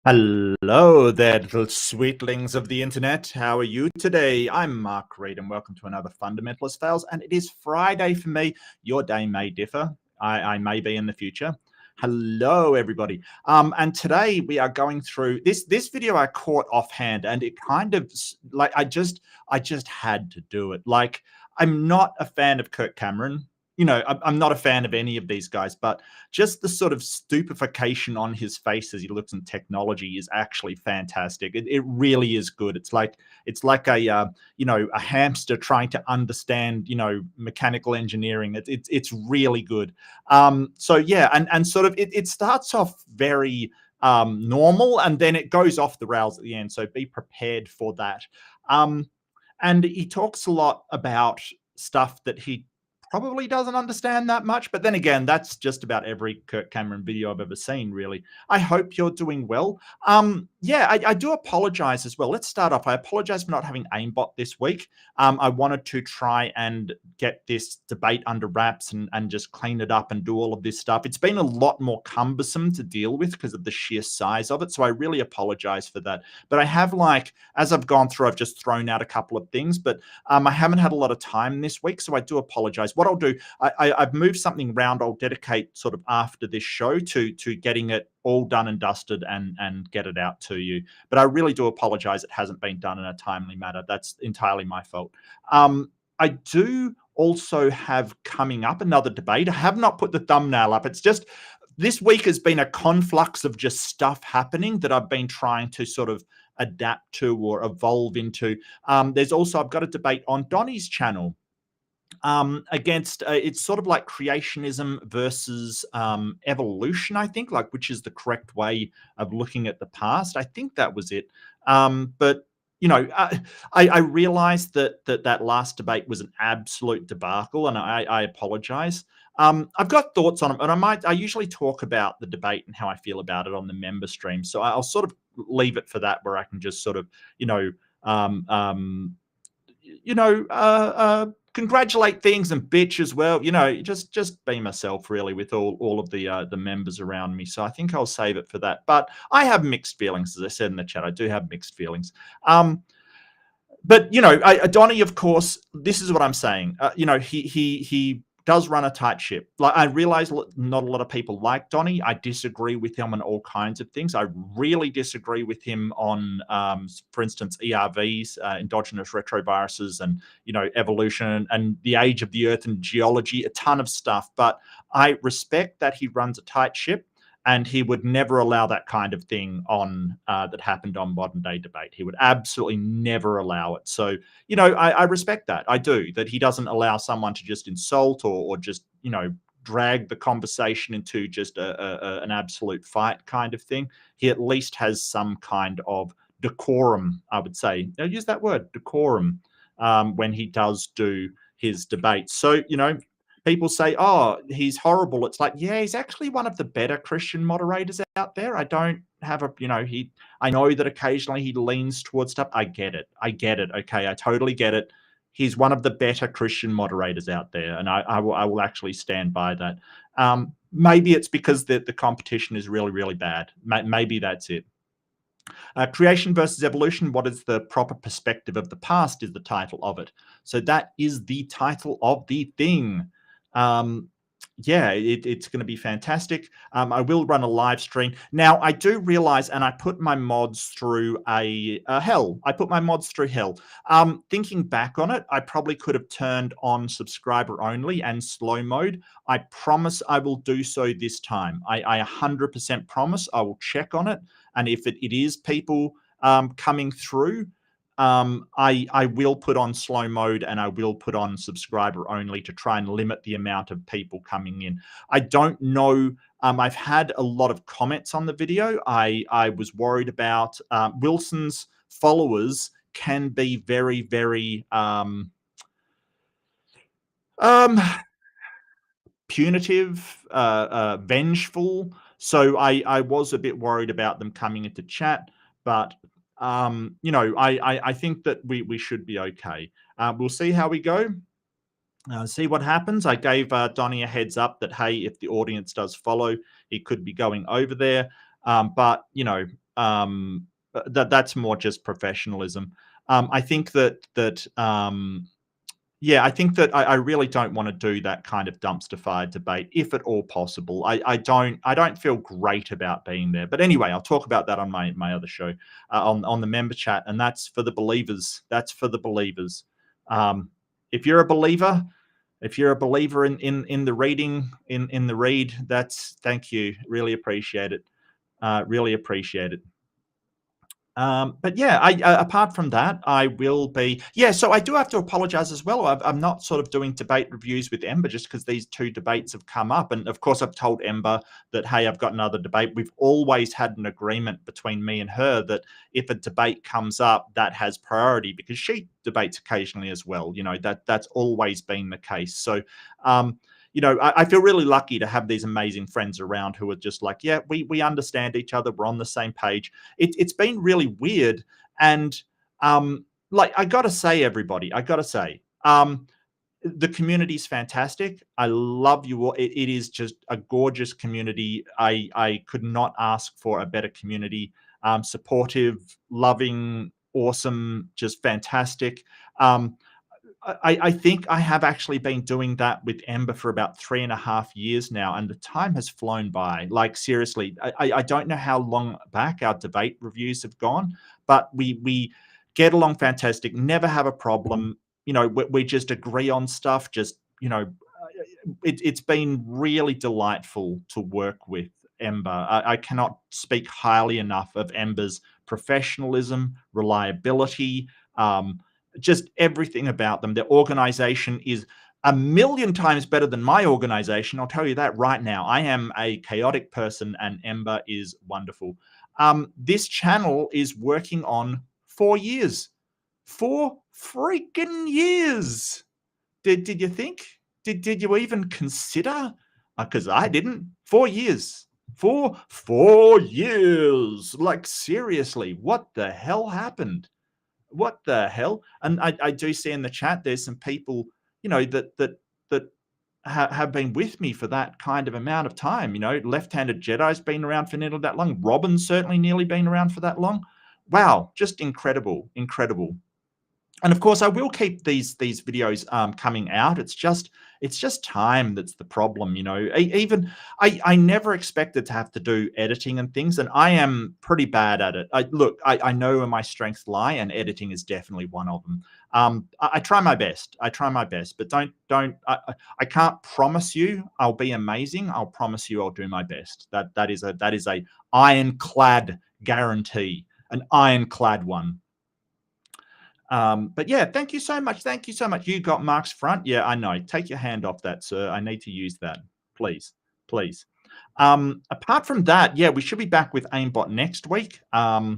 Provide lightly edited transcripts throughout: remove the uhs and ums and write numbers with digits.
Hello there, little sweetlings of the internet. How are you today? I'm Mark Reed, and welcome to another Fundamentalist Fails. And it is Friday for me. Your day may differ. I may be in the future. Hello, everybody. And today we are going through this video I caught offhand, and it kind of like I just had to do it. Like, I'm not a fan of Kirk Cameron. I'm not a fan of any of these guys, but just the sort of stupefaction on his face as he looks in technology is actually fantastic. It really is good. It's like a hamster trying to understand mechanical engineering. It's really good. So yeah, and sort of it starts off very normal, and then it goes off the rails at the end. So be prepared for that. And he talks a lot about stuff that he probably doesn't understand that much. But then again, that's just about every Kirk Cameron video I've ever seen, really. I hope you're doing well. Yeah, I do apologize as well. Let's start off. I apologize for not having aimbot this week. I wanted to try and get this debate under wraps and just clean it up and do all of this stuff. It's been a lot more cumbersome to deal with because of the sheer size of it. So I really apologize for that. But I have, like, as I've gone through, I've just thrown out a couple of things, but I haven't had a lot of time this week, so I do apologize. What I'll do, I've moved something around. I'll dedicate sort of after this show to getting it all done and dusted and get it out to you. But I really do apologize. It hasn't been done in a timely manner. That's entirely my fault. I do also have coming up another debate. I have not put the thumbnail up. It's just this week has been a conflux of just stuff happening that I've been trying to sort of adapt to or evolve into. There's also, I've got a debate on Donnie's channel against it's sort of like creationism versus evolution, I think, like, which is the correct way of looking at the past. I think that was it. But I realized that last debate was an absolute debacle, and I apologize. I've got thoughts on it, and I usually talk about the debate and how I feel about it on the member stream. So I'll sort of leave it for that, where I can just sort of, um, um, congratulate things and bitch as well. Just be myself, really, with all of the members around me. So I think I'll save it for that. But I have mixed feelings, as I said in the chat. I do have mixed feelings. But Donnie, of course, this is what I'm saying. He does run a tight ship. Like, I realize not a lot of people like Donnie. I disagree with him on all kinds of things. I really disagree with him on, for instance, ERVs, endogenous retroviruses, and evolution and the age of the Earth and geology, a ton of stuff. But I respect that he runs a tight ship, and he would never allow that kind of thing on that happened on Modern Day Debate. He would absolutely never allow it. So, I respect that. I do, that he doesn't allow someone to just insult or just, drag the conversation into just an absolute fight kind of thing. He at least has some kind of decorum, I would say. I'll use that word, decorum, when he does do his debates. So, people say, oh, he's horrible. It's like, yeah, he's actually one of the better Christian moderators out there. I don't have I know that occasionally he leans towards stuff. I get it. Okay, I totally get it. He's one of the better Christian moderators out there, and I will actually stand by that. Maybe it's because the competition is really, really bad. Maybe that's it. Creation versus evolution, what is the proper perspective of the past, is the title of it. So that is the title of the thing. Yeah, it's going to be fantastic. I will run a live stream. Now, I do realize, and I put my mods through hell. I put my mods through hell. Thinking back on it, I probably could have turned on subscriber only and slow mode. I promise I will do so this time. I 100% promise I will check on it. And if it is people coming through, I will put on slow mode, and I will put on subscriber only to try and limit the amount of people coming in. I don't know. I've had a lot of comments on the video. I was worried about Wilson's followers can be very, very punitive, vengeful. So I was a bit worried about them coming into chat, but I think that we should be okay. We'll see how we go. See what happens. I gave Donnie a heads up that, hey, if the audience does follow, he could be going over there. But that's more just professionalism. I think that yeah, I think that I really don't want to do that kind of dumpster fire debate, if at all possible. I don't feel great about being there. But anyway, I'll talk about that on my other show, on the member chat, and that's for the believers. That's for the believers. Um, if you're a believer, if you're a believer in the reading, in the read, that's thank you. Really appreciate it. Really appreciate it. But yeah, apart from that, I will be. Yeah, so I do have to apologize as well. I'm not sort of doing debate reviews with Ember just because these two debates have come up. And of course, I've told Ember that, hey, I've got another debate. We've always had an agreement between me and her that if a debate comes up, that has priority because she debates occasionally as well. That's always been the case. So, I feel really lucky to have these amazing friends around who are just like, yeah, we understand each other. We're on the same page. It's been really weird. And like, I got to say, everybody, the community's fantastic. I love you all. It is just a gorgeous community. I could not ask for a better community. Supportive, loving, awesome, just fantastic. I think I have actually been doing that with Ember for about 3.5 years now, and the time has flown by. Like, seriously, I don't know how long back our debate reviews have gone, but we get along fantastic, never have a problem. We just agree on stuff. Just, it's been really delightful to work with Ember. I cannot speak highly enough of Ember's professionalism, reliability, just everything about them. Their organization is a million times better than my organization. I'll tell you that right now. I am a chaotic person and Ember is wonderful. This channel is working on 4 years. 4 freaking years. Did you think? Did you even consider? Because I didn't. 4 years. 4 years. Like, seriously, what the hell happened? What the hell? And I do see in the chat there's some people, that have been with me for that kind of amount of time. Left-handed Jedi's been around for nearly that long. Robin's certainly nearly been around for that long. Wow, just incredible, incredible. And of course, I will keep these videos coming out. It's just time that's the problem. Even I never expected to have to do editing and things, and I am pretty bad at it. I know where my strengths lie, and editing is definitely one of them. I try my best. But I can't promise you I'll be amazing. I'll promise you I'll do my best. That is a ironclad guarantee, an ironclad one. But yeah, thank you so much. Thank you so much. You got Mark's front. Yeah, I know. Take your hand off that, sir. I need to use that. Please. Please. Apart from that, yeah, we should be back with aimbot next week. I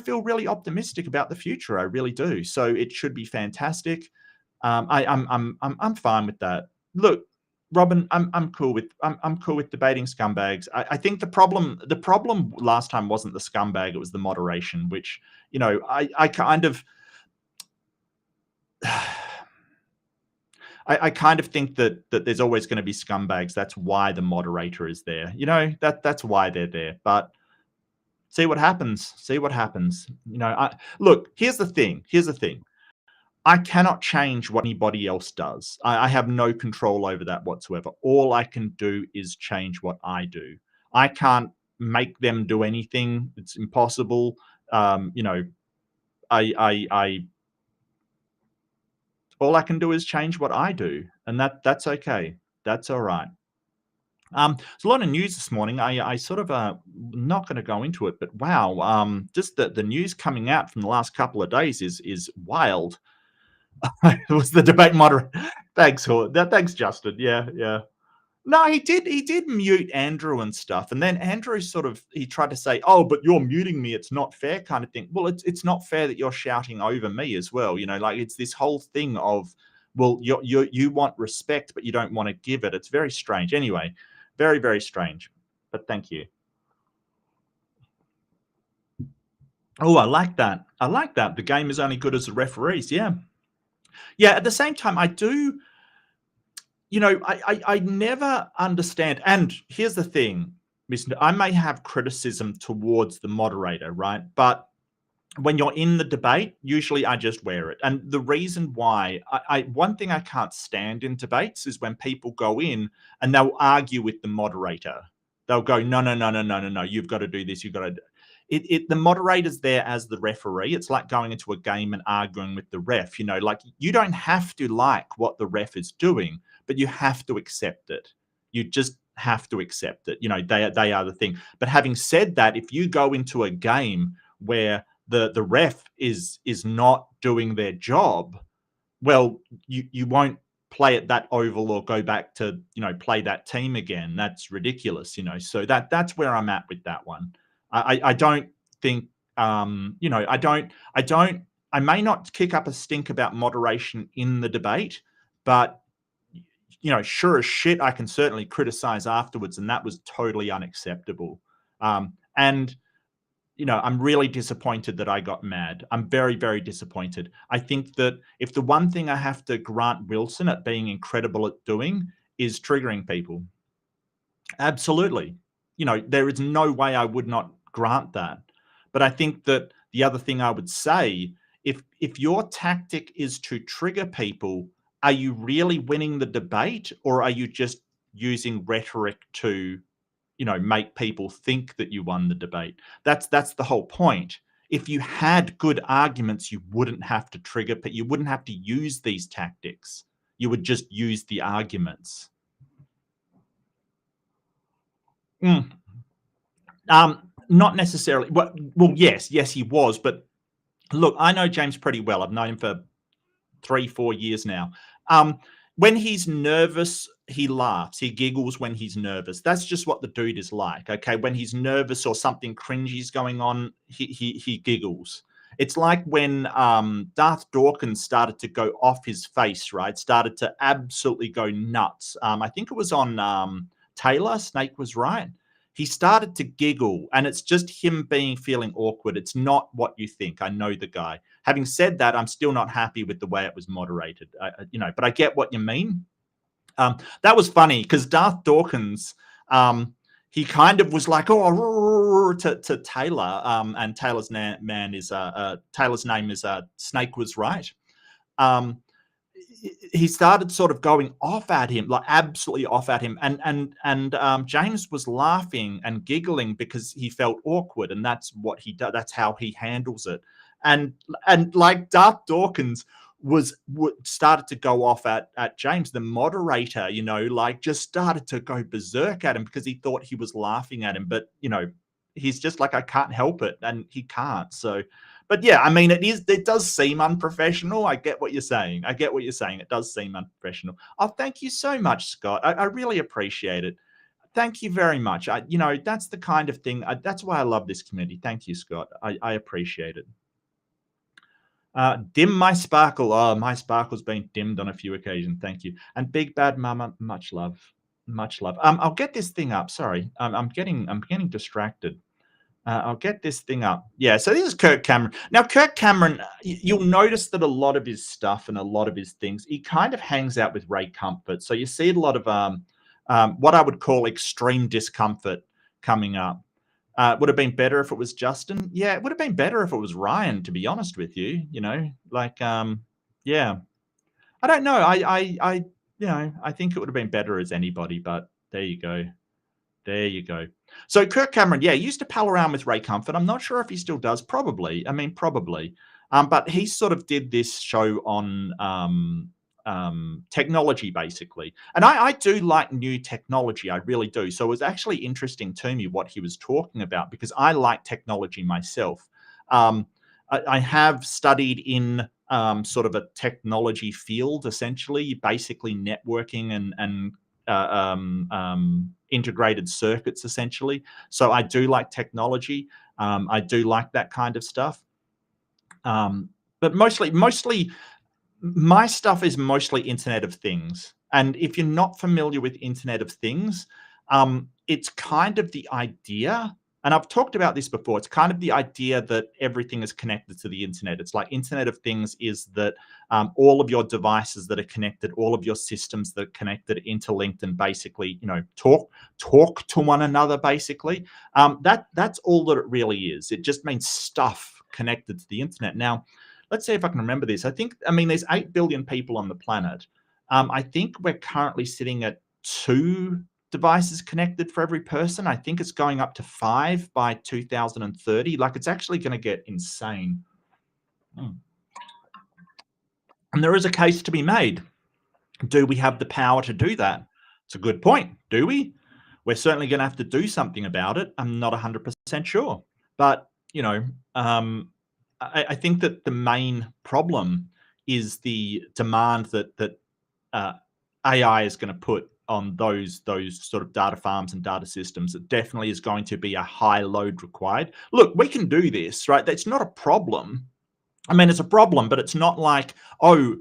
feel really optimistic about the future. I really do. So it should be fantastic. I'm fine with that. Look, Robin, I'm cool with debating scumbags. I think the problem last time wasn't the scumbag, it was the moderation, which, I kind of I kind of think that there's always going to be scumbags. That's why the moderator is there. That's why they're there. But see what happens. See what happens. Look, here's the thing. I cannot change what anybody else does. I have no control over that whatsoever. All I can do is change what I do. I can't make them do anything. It's impossible. All I can do is change what I do, and that's okay. That's all right. There's a lot of news this morning. I sort of not going to go into it, but wow, just the news coming out from the last couple of days is wild. It was the debate moderator. Thanks, thanks, Justin. Yeah. No, he did mute Andrew and stuff, and then Andrew he tried to say, "Oh, but you're muting me. It's not fair," kind of thing. Well, it's not fair that you're shouting over me as well. Like, it's this whole thing of, well, you want respect, but you don't want to give it. It's very strange. Anyway, very, very strange. But thank you. Oh, I like that. The game is only good as the referees. Yeah. At the same time, I do. I never understand. And here's the thing. I may have criticism towards the moderator, right? But when you're in the debate, usually I just wear it. And the reason why, one thing I can't stand in debates is when people go in and they'll argue with the moderator. They'll go, no, no, no, no, no, no, no. You've got to do this. You've got to do it. The moderator's there as the referee. It's like going into a game and arguing with the ref. Like you don't have to like what the ref is doing, but you have to accept it. You just have to accept it. They are the thing. But having said that, if you go into a game where the ref is not doing their job, well, you won't play at that oval or go back to play that team again. That's ridiculous. So that's where I'm at with that one. I don't think I may not kick up a stink about moderation in the debate, but sure as shit I can certainly criticize afterwards, and that was totally unacceptable. And I'm really disappointed that I got mad. I'm very, very disappointed. I think that if the one thing I have to grant Wilson at being incredible at doing is triggering people. Absolutely. There is no way I would not grant that. But I think that the other thing I would say, if your tactic is to trigger people, are you really winning the debate, or are you just using rhetoric to make people think that you won the debate? That's the whole point. If you had good arguments, you wouldn't have to trigger, but you wouldn't have to use these tactics. You would just use the arguments. Not necessarily. Well, yes, he was. But look, I know James pretty well. I've known him for 3-4 years now. When he's nervous, he laughs. He giggles when he's nervous. That's just what the dude is like. Okay, when he's nervous or something cringy's going on, he giggles. It's like when Darth Dawkins started to go off his face, right? Started to absolutely go nuts. I think it was on Taylor. Snake was right. He started to giggle, and it's just him feeling awkward. It's not what you think. I know the guy. Having said that, I'm still not happy with the way it was moderated. But I get what you mean. That was funny because Darth Dawkins, he kind of was like, oh, to Taylor, and Taylor's name is Snake was right. He started sort of going off at him, like absolutely off at him, and James was laughing and giggling because he felt awkward, and that's what he does. That's how he handles it. And like Darth Dawkins started to go off at James, the moderator, like just started to go berserk at him because he thought he was laughing at him, but he's just like, I can't help it, and he can't. So. But yeah, I mean, it does seem unprofessional. I get what you're saying. It does seem unprofessional. Oh, thank you so much, Scott. I really appreciate it. Thank you very much. That's the kind of thing. That's why I love this community. Thank you, Scott. I appreciate it. Dim my sparkle. Oh, my sparkle's been dimmed on a few occasions. Thank you. And Big Bad Mama, much love. Much love. I'll get this thing up. Sorry. I'm getting distracted. I'll get this thing up. Yeah, so this is Kirk Cameron. Now, Kirk Cameron, you'll notice that a lot of his stuff and a lot of his things, he kind of hangs out with Ray Comfort. So you see a lot of what I would call extreme discomfort coming up. Would have been better if it was Justin. Yeah, it would have been better if it was Ryan, to be honest with you. Yeah. I don't know. I think it would have been better as anybody, but there you go. There you go. So Kirk Cameron, yeah, he used to pal around with Ray Comfort. I'm not sure if he still does. Probably. I mean, probably. But he sort of did this show on technology, basically. And I do like new technology. I really do. So it was actually interesting to me what he was talking about, because I like technology myself. I have studied in sort of a technology field, essentially, basically networking and integrated circuits, essentially. So I do like technology. I do like that kind of stuff. But mostly my stuff is mostly Internet of Things. And if you're not familiar with Internet of Things, it's kind of the idea. And I've talked about this before. It's kind of the idea that everything is connected to the internet. It's like Internet of Things is that all of your devices that are connected, all of your systems that are connected, interlinked, and basically, talk to one another. Basically, that's all that it really is. It just means stuff connected to the internet. Now, let's see if I can remember this. There's 8 billion people on the planet. I think we're currently sitting at 2 devices connected for every person. I think it's going up to 5 by 2030. Like, it's actually going to get insane. And there is a case to be made. Do we have the power to do that? It's a good point. Do we? We're certainly going to have to do something about it. I'm not 100% sure. But, I think that the main problem is the demand that AI is going to put on those sort of data farms and data systems. It definitely is going to be a high load required. Look, we can do this, right? That's not a problem. It's a problem, but it's not like, a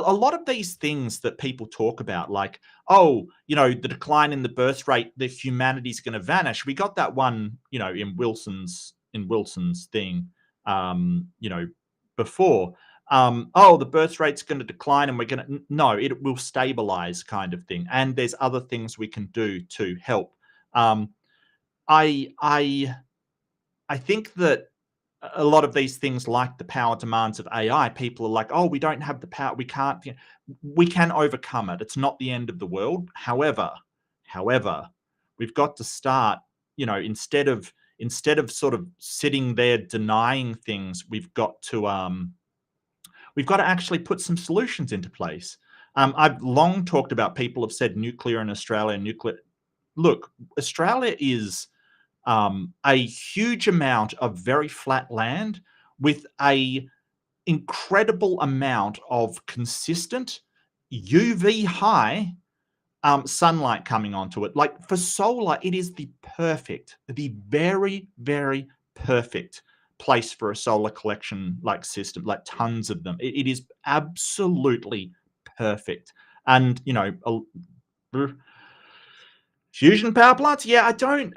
lot of these things that people talk about, like, the decline in the birth rate, the humanity's going to vanish. We got that one, in Wilson's thing, before. The birth rate's going to decline and it will stabilize, kind of thing. And there's other things we can do to help. I think that a lot of these things, like the power demands of AI, people are like, we don't have the power. We can't, we can overcome it. It's not the end of the world. However, we've got to start, instead of sort of sitting there denying things, we've got to actually put some solutions into place. I've long talked about, people have said nuclear in Australia, Look, Australia is a huge amount of very flat land with a incredible amount of consistent UV high sunlight coming onto it. Like, for solar, it is the very, very perfect place for a solar collection system, like tons of them. It is absolutely perfect. And fusion power plants, I don't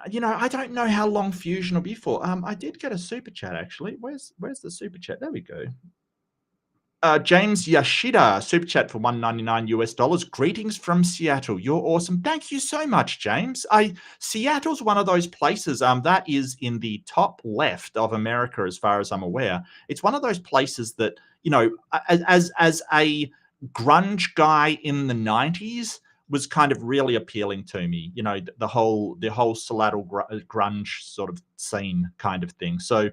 know how long fusion will be for. I did get a super chat, actually. Where's the super chat? There we go. James Yashida, super chat for $1.99 US. Greetings from Seattle. You're awesome. Thank you so much, James. Seattle's one of those places that is in the top left of America, as far as I'm aware. It's one of those places that, as a grunge guy in the 90s, was kind of really appealing to me. The whole Seattle grunge sort of scene kind of thing. So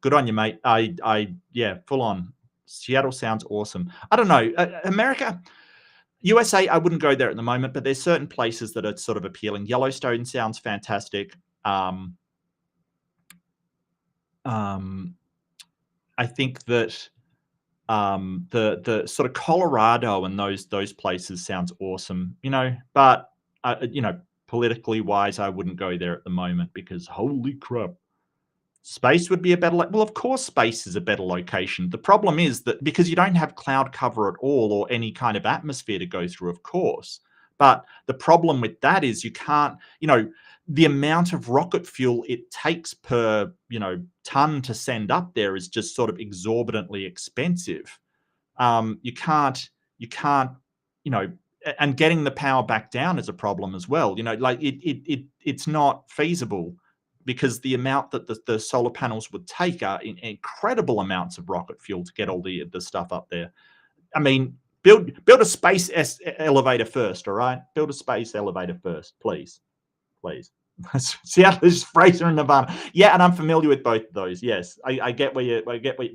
good on you, mate. Full on. Seattle sounds awesome. I don't know. America, USA, I wouldn't go there at the moment, but there's certain places that are sort of appealing. Yellowstone sounds fantastic. I think that the sort of Colorado and those places sounds awesome, but politically wise, I wouldn't go there at the moment, because holy crap. Space would be a better, well, of course, space is a better location. The problem is that because you don't have cloud cover at all, or any kind of atmosphere to go through, of course. But the problem with that is you can't, the amount of rocket fuel it takes per, ton to send up there is just sort of exorbitantly expensive. You can't, and getting the power back down is a problem as well. It's not feasible, because the amount that the solar panels would take are incredible amounts of rocket fuel to get all the stuff up there. Build a space elevator first, all right? Build a space elevator first, please. Seattle is Fraser and Nevada. Yeah, and I'm familiar with both of those. Yes, I get what you're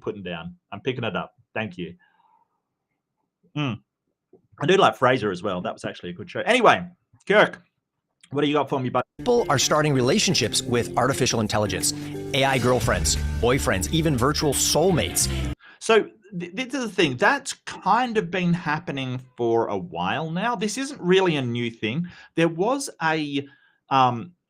putting down. I'm picking it up. Thank you. I do like Fraser as well. That was actually a good show. Anyway, Kirk, what do you got for me, bud? People are starting relationships with artificial intelligence, AI girlfriends, boyfriends, even virtual soulmates. So this is the thing. That's kind of been happening for a while now. This isn't really a new thing. There was a...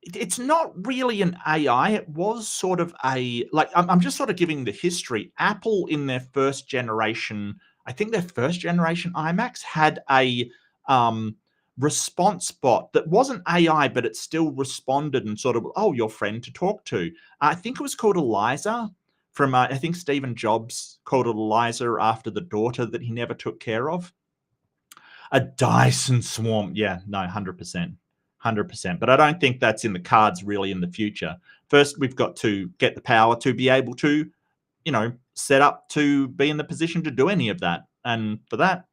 it's not really an AI. It was sort of I'm just sort of giving the history. Apple, in their first generation, I think their first generation iMacs had a response bot that wasn't AI, but it still responded and sort of, oh, your friend to talk to. I think it was called Eliza from, I think Stephen Jobs called it Eliza after the daughter that he never took care of. A Dyson Swarm. Yeah, no, 100%. 100%. But I don't think that's in the cards really in the future. First, we've got to get the power to be able to, set up to be in the position to do any of that. And for that,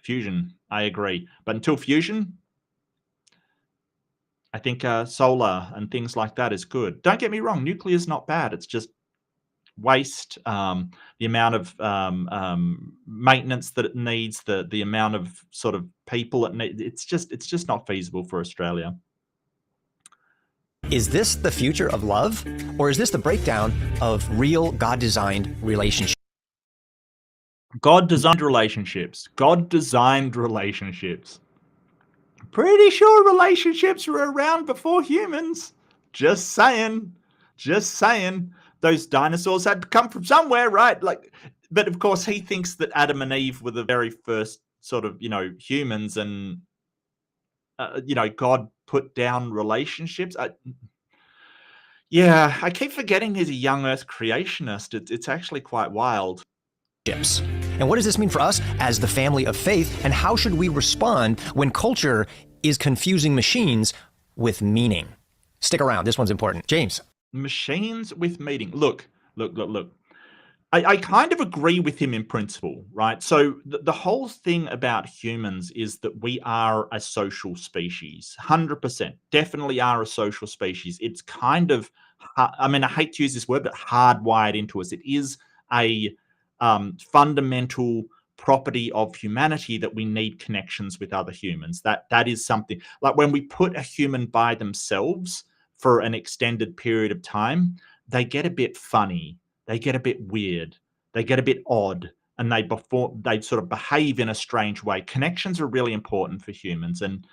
fusion, I agree. But until fusion, I think solar and things like that is good. Don't get me wrong, nuclear is not bad. It's just waste, the amount of maintenance that it needs, the amount of sort of people it needs. It's just not feasible for Australia. Is this the future of love, or is this the breakdown of real God-designed relationships? God-designed relationships. God-designed relationships. Pretty sure relationships were around before humans. Just saying. Just saying. Those dinosaurs had to come from somewhere, right? But of course, he thinks that Adam and Eve were the very first sort of, humans, and God put down relationships. I keep forgetting he's a young Earth creationist. It's actually quite wild. And what does this mean for us as the family of faith? And how should we respond when culture is confusing machines with meaning? Stick around. This one's important. James. Machines with meaning. Look. I kind of agree with him in principle, right? So the whole thing about humans is that we are a social species. 100%. Definitely are a social species. It's kind of, I hate to use this word, but hardwired into us. It is a fundamental property of humanity that we need connections with other humans. That is something, like when we put a human by themselves for an extended period of time, they get a bit funny, they get a bit weird, they get a bit odd, and they sort of behave in a strange way. Connections are really important for humans, and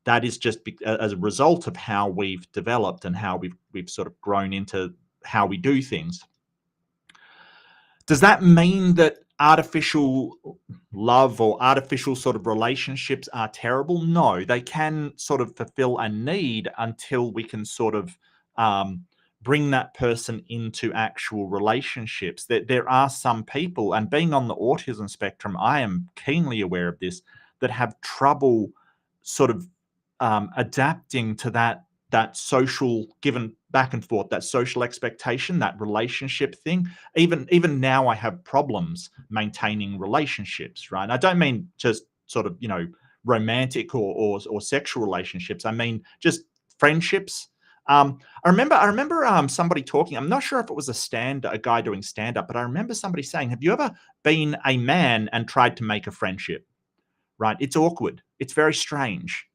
that is just as a result of how we've developed and how we've sort of grown into how we do things. Does that mean that artificial love or artificial sort of relationships are terrible? No, they can sort of fulfill a need until we can sort of bring that person into actual relationships. There are some people, and being on the autism spectrum, I am keenly aware of this, that have trouble sort of adapting to that social, given back and forth, that social expectation, that relationship thing. Even now I have problems maintaining relationships, right? I don't mean just sort of, romantic or sexual relationships. I mean just friendships. I remember somebody talking, I'm not sure if it was a guy doing stand-up, but I remember somebody saying, have you ever been a man and tried to make a friendship? Right? It's awkward. It's very strange.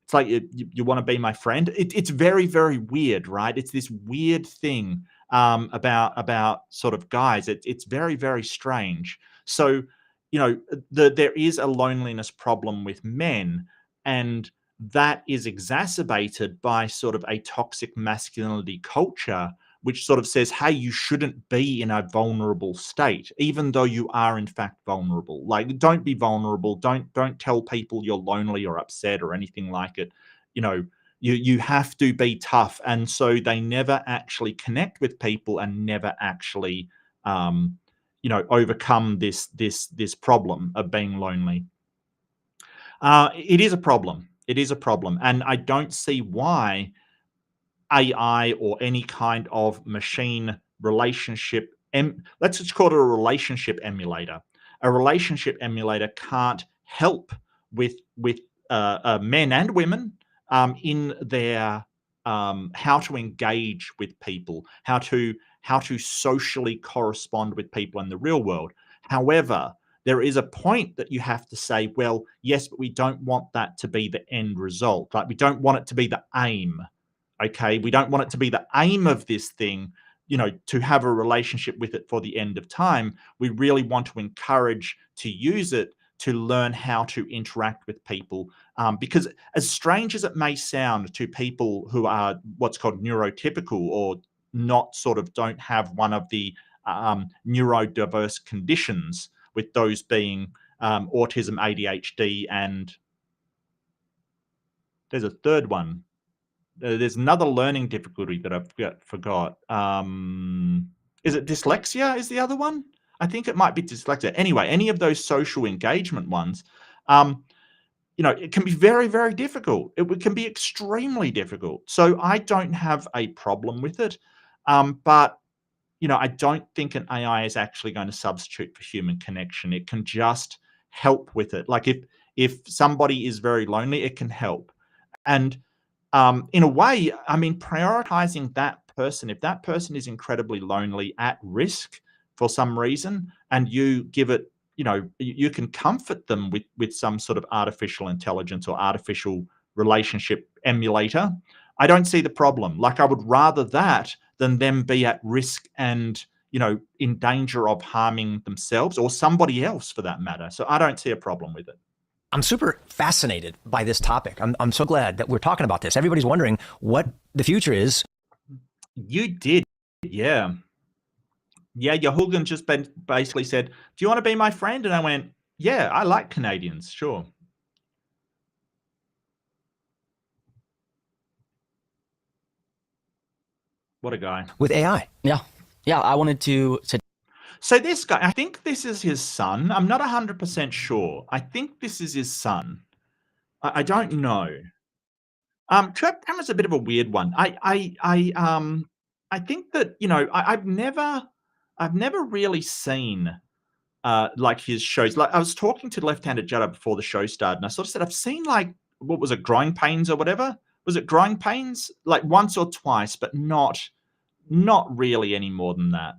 It's like, you want to be my friend? It's very, very weird, right? It's this weird thing about sort of guys. It's very, very strange. So, there is a loneliness problem with men, and that is exacerbated by sort of a toxic masculinity culture, which sort of says, hey, you shouldn't be in a vulnerable state, even though you are in fact vulnerable. Like, don't be vulnerable. Don't tell people you're lonely or upset or anything like it. You have to be tough. And so they never actually connect with people and never actually, overcome this problem of being lonely. It is a problem. It is a problem. And I don't see why AI or any kind of machine relationship, let's just call it a relationship emulator. A relationship emulator can't help with men and women in their how to engage with people, how to socially correspond with people in the real world. However, there is a point that you have to say, well, yes, but we don't want that to be the end result. Like, we don't want it to be the aim. Okay, we don't want it to be the aim of this thing, to have a relationship with it for the end of time. We really want to encourage to use it to learn how to interact with people. Because as strange as it may sound to people who are what's called neurotypical, or not sort of don't have one of the neurodiverse conditions, with those being autism, ADHD, and There's a third one. There's another learning difficulty that I've forgot. Is it dyslexia is the other one? I think it might be dyslexia. Anyway, any of those social engagement ones, it can be very, very difficult. It can be extremely difficult. So I don't have a problem with it. But I don't think an AI is actually going to substitute for human connection. It can just help with it. Like if somebody is very lonely, it can help. And in a way, I mean, prioritizing that person, if that person is incredibly lonely, at risk for some reason, and you give it, you can comfort them with some sort of artificial intelligence or artificial relationship emulator, I don't see the problem. Like, I would rather that than them be at risk and, in danger of harming themselves or somebody else for that matter. So I don't see a problem with it. I'm super fascinated by this topic. I'm so glad that we're talking about this. Everybody's wondering what the future is. You did, yeah. Yeah, Yahugan just basically said, do you want to be my friend? And I went, yeah, I like Canadians, sure. What a guy. With AI. Yeah, I wanted to So this guy, I think this is his son. I'm not 100% sure. I think this is his son. I don't know. Kirk Cameron's a bit of a weird one. I think that I've never really seen like his shows. Like, I was talking to Left-Handed Jedi before the show started, and I sort of said I've seen, like, what was it, Growing Pains or whatever? Was it Growing Pains? Like once or twice, but not really any more than that.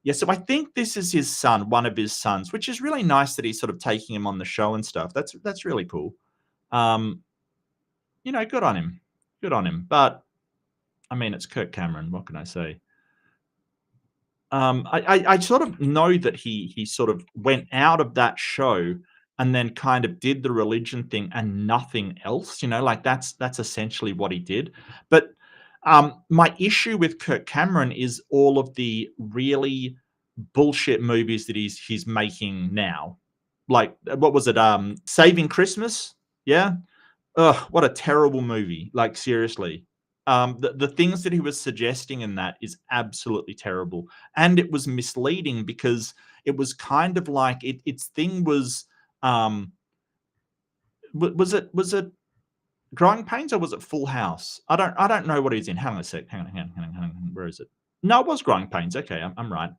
Yeah, so I think this is his son, one of his sons, which is really nice that he's sort of taking him on the show and stuff. That's really cool. Good on him. Good on him. But I mean, it's Kirk Cameron. What can I say? I sort of know that he sort of went out of that show and then kind of did the religion thing and nothing else. Like that's essentially what he did. But my issue with Kirk Cameron is all of the really bullshit movies that he's making now. Like, what was it? Saving Christmas? Yeah. Ugh, what a terrible movie. Like, seriously. The things that he was suggesting in that is absolutely terrible. And it was misleading because it was kind of like its thing was it Growing Pains or was it Full House? I don't know what he's in. Hang on a sec. Hang on. Where is it? No, it was Growing Pains. Okay, I'm right.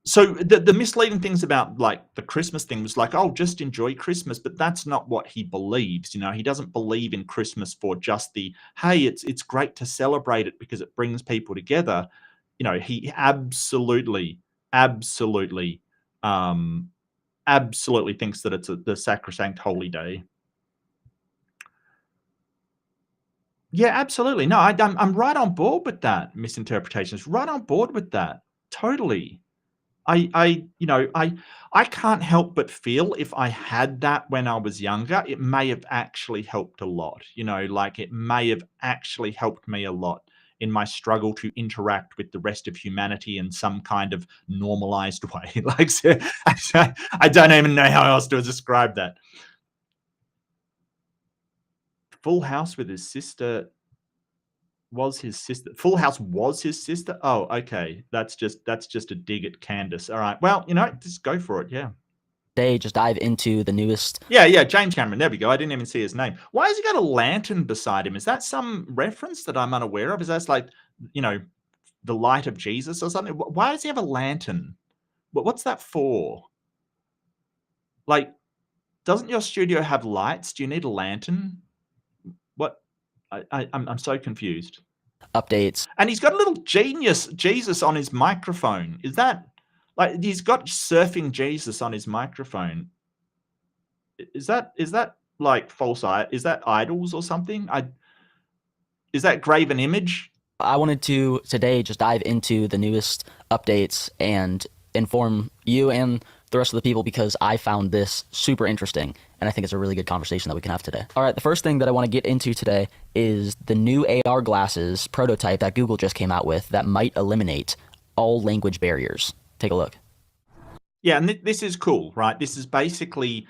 So the misleading things about, like, the Christmas thing was like, oh, just enjoy Christmas, but that's not what he believes. He doesn't believe in Christmas for just the, hey, it's great to celebrate it because it brings people together. He absolutely thinks that it's the sacrosanct holy day. Yeah, absolutely. No, I'm right on board with that. Misinterpretations, right on board with that. Totally. I can't help but feel if I had that when I was younger, it may have actually helped a lot. Like, it may have actually helped me a lot in my struggle to interact with the rest of humanity in some kind of normalized way. Like, I don't even know how else to describe that. Full House with his sister was his sister. Full House was his sister. Oh, okay. That's just a dig at Candace. All right. Well, just go for it. Yeah. Today, just dive into the newest. Yeah. James Cameron. There we go. I didn't even see his name. Why has he got a lantern beside him? Is that some reference that I'm unaware of? Is that like, the light of Jesus or something? Why does he have a lantern? What's that for? Like, doesn't your studio have lights? Do you need a lantern? What? I'm so confused. Updates. And he's got a little Jesus on his microphone. Is that, like, he's got surfing Jesus on his microphone? Is that like false eye? Is that idols or something? Is that graven image? I wanted to today just dive into the newest updates and inform you and the rest of the people because I found this super interesting and I think it's a really good conversation that we can have today. All right, the first thing that I want to get into today is the new AR glasses prototype that Google just came out with that might eliminate all language barriers. Take a look. Yeah, and this is cool, right? This is basically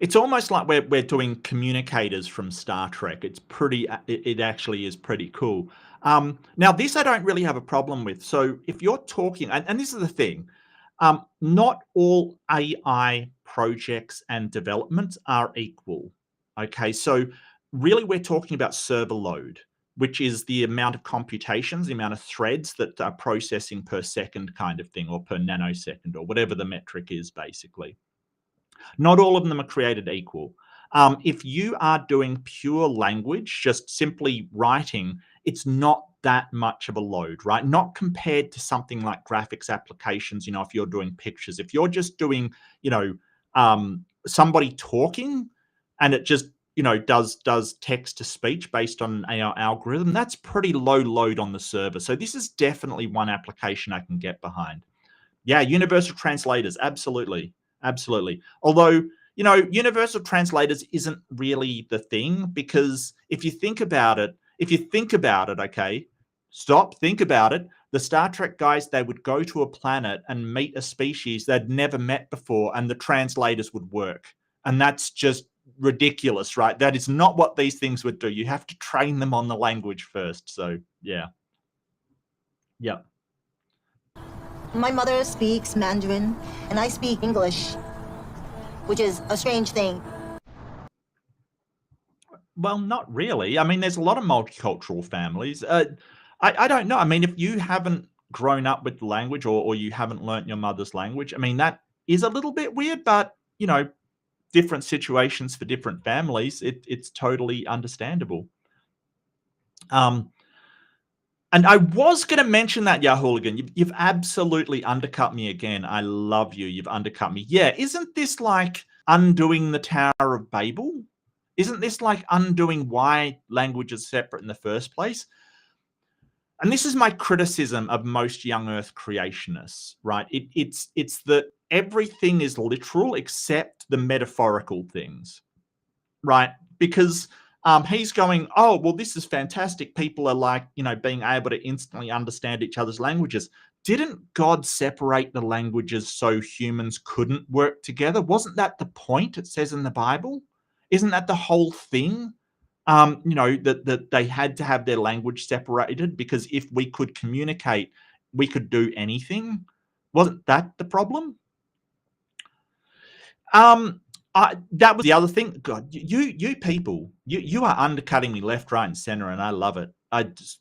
It's almost like we're doing communicators from Star Trek. It's pretty. It actually is pretty cool. Now, this I don't really have a problem with. So if you're talking, and this is the thing, not all AI projects and developments are equal. Okay, so really we're talking about server load, which is the amount of computations, the amount of threads that are processing per second kind of thing, or per nanosecond, or whatever the metric is, basically. Not all of them are created equal. If you are doing pure language, just simply writing, it's not that much of a load, right? Not compared to something like graphics applications, if you're doing pictures. If you're just doing, somebody talking and it just, does text to speech based on an AI algorithm, that's pretty low load on the server. So this is definitely one application I can get behind. Yeah, universal translators, absolutely. Absolutely. Although, universal translators isn't really the thing, because if you think about it, okay, think about it. The Star Trek guys, they would go to a planet and meet a species they'd never met before, and the translators would work. And that's just ridiculous, right? That is not what these things would do. You have to train them on the language first. So, yeah. Yeah. My mother speaks Mandarin, and I speak English, which is a strange thing. Well, not really. I mean, there's a lot of multicultural families. I don't know. I mean, if you haven't grown up with the language, or you haven't learnt your mother's language, I mean, that is a little bit weird, but, different situations for different families. It's totally understandable. And I was going to mention that, Yahooligan. You've absolutely undercut me again. I love you. You've undercut me. Yeah, isn't this like undoing the Tower of Babel? Isn't this like undoing why language is separate in the first place? And this is my criticism of most young Earth creationists, right? It's that everything is literal except the metaphorical things, right? Because he's going, oh, well, this is fantastic. People are like, being able to instantly understand each other's languages. Didn't God separate the languages so humans couldn't work together? Wasn't that the point, it says in the Bible? Isn't that the whole thing? That they had to have their language separated, because if we could communicate, we could do anything. Wasn't that the problem? That was the other thing. God, you people, you are undercutting me left, right, and center, and I love it.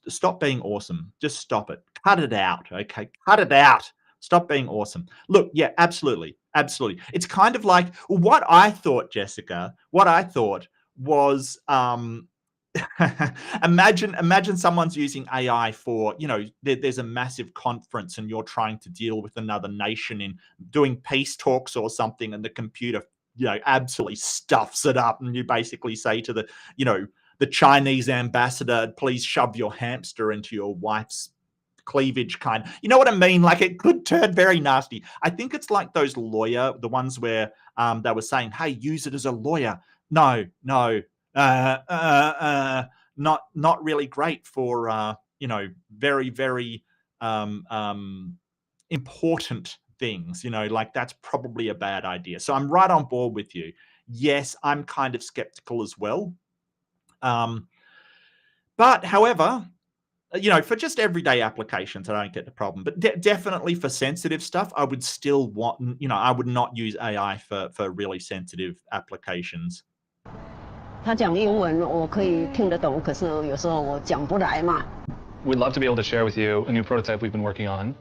Stop being awesome. Just stop it. Cut it out, okay? Cut it out. Stop being awesome. Look, yeah, absolutely, absolutely. It's kind of like what I thought, Jessica. What I thought was, imagine someone's using AI for, there's a massive conference and you're trying to deal with another nation in doing peace talks or something, and the computer absolutely stuffs it up, and you basically say to the Chinese ambassador, please shove your hamster into your wife's cleavage, kind. You know what I mean? Like, it could turn very nasty. I think it's like those the ones where they were saying, hey, use it as a lawyer. No, not really great for very, very important things, like that's probably a bad idea. So I'm right on board with you. Yes, I'm kind of skeptical as well. But however, for just everyday applications, I don't get the problem. But definitely for sensitive stuff, I would still want, I would not use AI for really sensitive applications. 他讲英文我可以听得懂，可是有时候我讲不来嘛。We'd love to be able to share with you a new prototype we've been working on.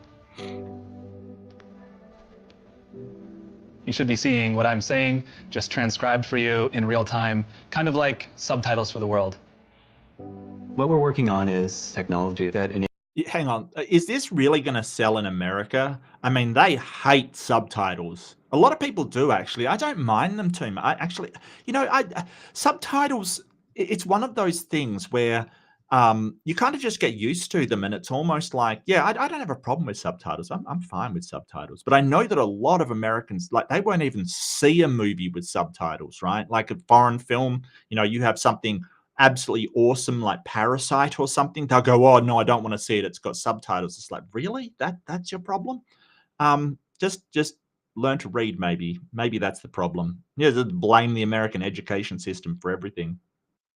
You should be seeing what I'm saying, just transcribed for you in real time, kind of like subtitles for the world. What we're working on is technology that Hang on, is this really going to sell in America? I mean, they hate subtitles. A lot of people do, actually. I don't mind them too much. Subtitles, it's one of those things where you kind of just get used to them, and it's almost like, yeah, I don't have a problem with subtitles. I'm fine with subtitles. But I know that a lot of Americans, like, they won't even see a movie with subtitles, right? Like a foreign film, you have something absolutely awesome like Parasite or something, they'll go, oh no, I don't want to see it, it's got subtitles. It's like, really? That's your problem? Just learn to read. Maybe that's the problem. Yeah, just blame the American education system for everything.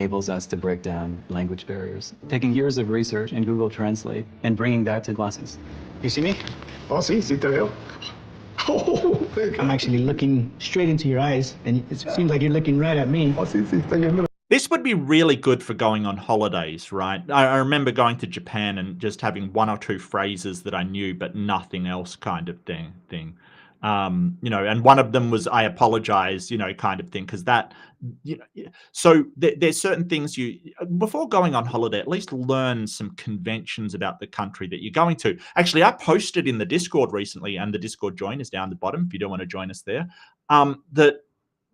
Enables us to break down language barriers, taking years of research in Google Translate and bringing that to classes. You see me? Oh, sí te veo. Oh, I'm actually looking straight into your eyes, and it seems like you're looking right at me. Oh, sí, estoy viendo. This would be really good for going on holidays, right? I remember going to Japan and just having one or two phrases that I knew, but nothing else kind of thing. And one of them was "I apologize," kind of thing, because that, So there's certain things before going on holiday, at least learn some conventions about the country that you're going to. Actually, I posted in the Discord recently, and the Discord join is down the bottom if you don't want to join us there. That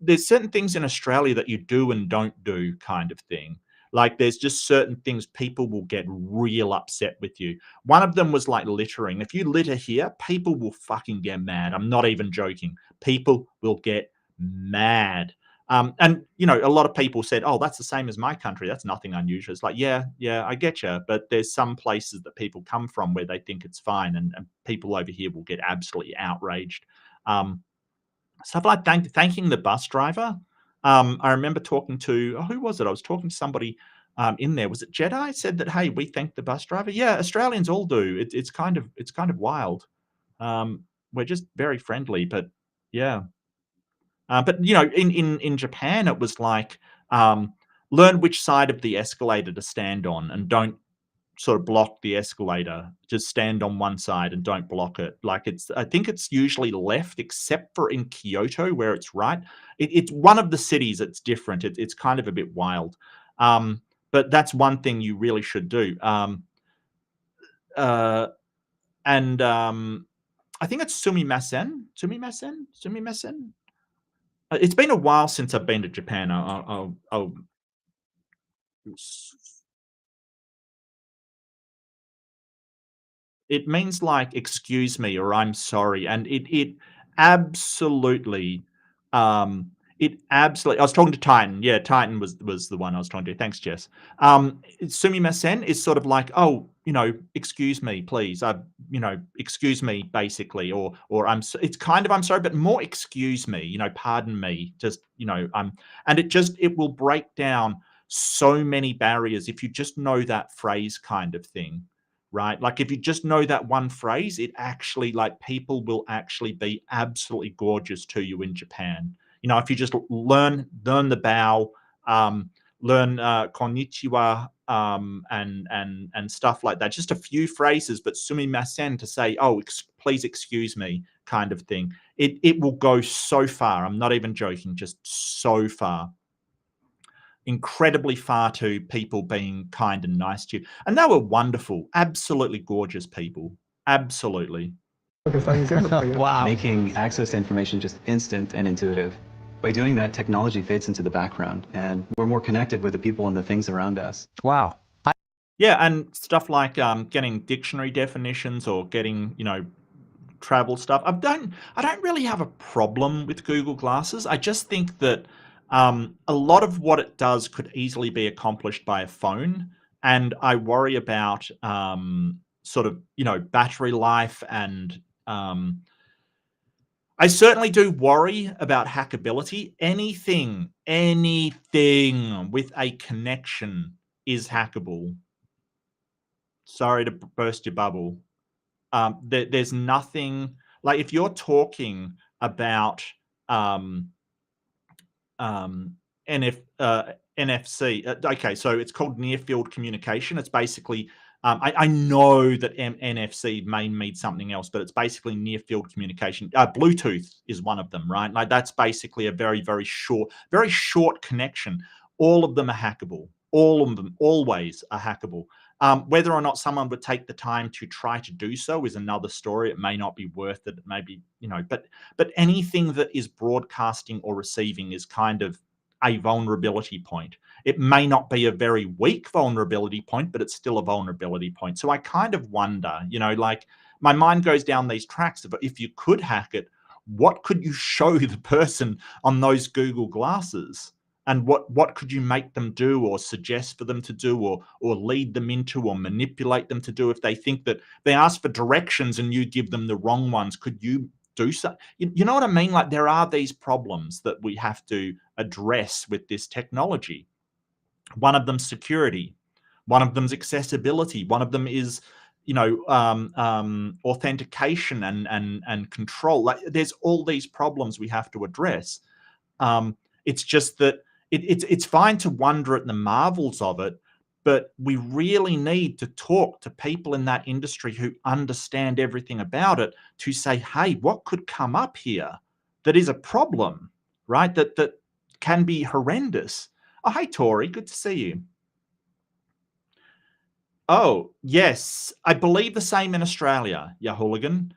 there's certain things in Australia that you do and don't do, kind of thing. Like there's just certain things people will get real upset with you. One of them was like littering. If you litter here, people will fucking get mad. I'm not even joking. People will get mad. And a lot of people said, "Oh, that's the same as my country. That's nothing unusual." It's like, yeah, I get you. But there's some places that people come from where they think it's fine, and people over here will get absolutely outraged. Stuff like thanking the bus driver. I remember talking to who was it? I was talking to somebody in there. Was it Jedi? Said that, hey, we thank the bus driver. Yeah, Australians all do. It's kind of wild. We're just very friendly, but yeah. But in Japan, it was like learn which side of the escalator to stand on, and don't sort of block the escalator. Just stand on one side and don't block it. Like I think it's usually left, except for in Kyoto where it's right. It's one of the cities that's different. It's kind of a bit wild. But that's one thing you really should do. I think it's sumimasen. It's been a while since I've been to Japan. I'll It means like "excuse me" or "I'm sorry," and it absolutely, I was talking to Titan. Yeah, Titan was the one I was talking to. Thanks, Jess. Sumimasen is sort of like, "Oh, excuse me, please. Excuse me," basically, or it's kind of "I'm sorry," but more "excuse me," pardon me, just, and it will break down so many barriers if you just know that phrase, kind of thing. Right? Like if you just know that one phrase, it actually, like, people will actually be absolutely gorgeous to you in Japan. If you just learn the bow, learn konnichiwa, and stuff like that. Just a few phrases, but sumimasen to say, "Oh, please excuse me," kind of thing. It will go so far. I'm not even joking, just so far. Incredibly far to people being kind and nice to you. And they were wonderful, absolutely gorgeous people. Absolutely. Wow. Making access to information just instant and intuitive. By doing that, technology fades into the background, and we're more connected with the people and the things around us. Wow. Yeah, and stuff like getting dictionary definitions or getting, travel stuff. I don't really have a problem with Google Glasses. I just think that a lot of what it does could easily be accomplished by a phone, and I worry about sort of battery life, and I certainly do worry about hackability. Anything with a connection is hackable. Sorry to burst your bubble. There's nothing like if you're talking about NFC. Okay, so it's called near field communication. It's basically I know that NFC may mean something else, but it's basically near field communication. Bluetooth is one of them, right? Like that's basically a very, very short connection. All of them are hackable. All of them always are hackable. Whether or not someone would take the time to try to do so is another story. It may not be worth it. It may be, but anything that is broadcasting or receiving is kind of a vulnerability point. It may not be a very weak vulnerability point, but it's still a vulnerability point. So I kind of wonder, like my mind goes down these tracks of if you could hack it, what could you show the person on those Google Glasses? And what could you make them do or suggest for them to do or lead them into or manipulate them to do if they think that they ask for directions and you give them the wrong ones? Could you do so. You know what I mean? Like, there are these problems that we have to address with this technology. One of them's security. One of them's accessibility. One of them is, authentication and control. Like, there's all these problems we have to address. It's just that it's fine to wonder at the marvels of it, but we really need to talk to people in that industry who understand everything about it to say, hey, what could come up here that is a problem, right? That can be horrendous. Oh, hey, Tori, good to see you. Oh, yes, I believe the same in Australia, yeah, hooligan.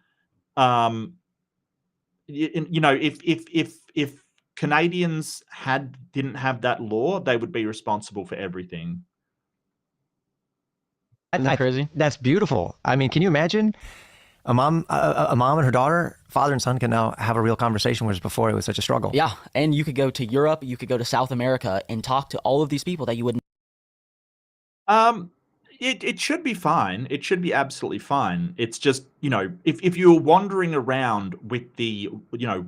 If Canadians didn't have that law, they would be responsible for everything. Isn't that crazy? That's beautiful. I mean, can you imagine a mom and her daughter, father and son, can now have a real conversation, whereas before it was such a struggle? Yeah, and you could go to Europe, you could go to South America and talk to all of these people that you wouldn't. It should be fine. It should be absolutely fine. It's just, if you're wandering around with the,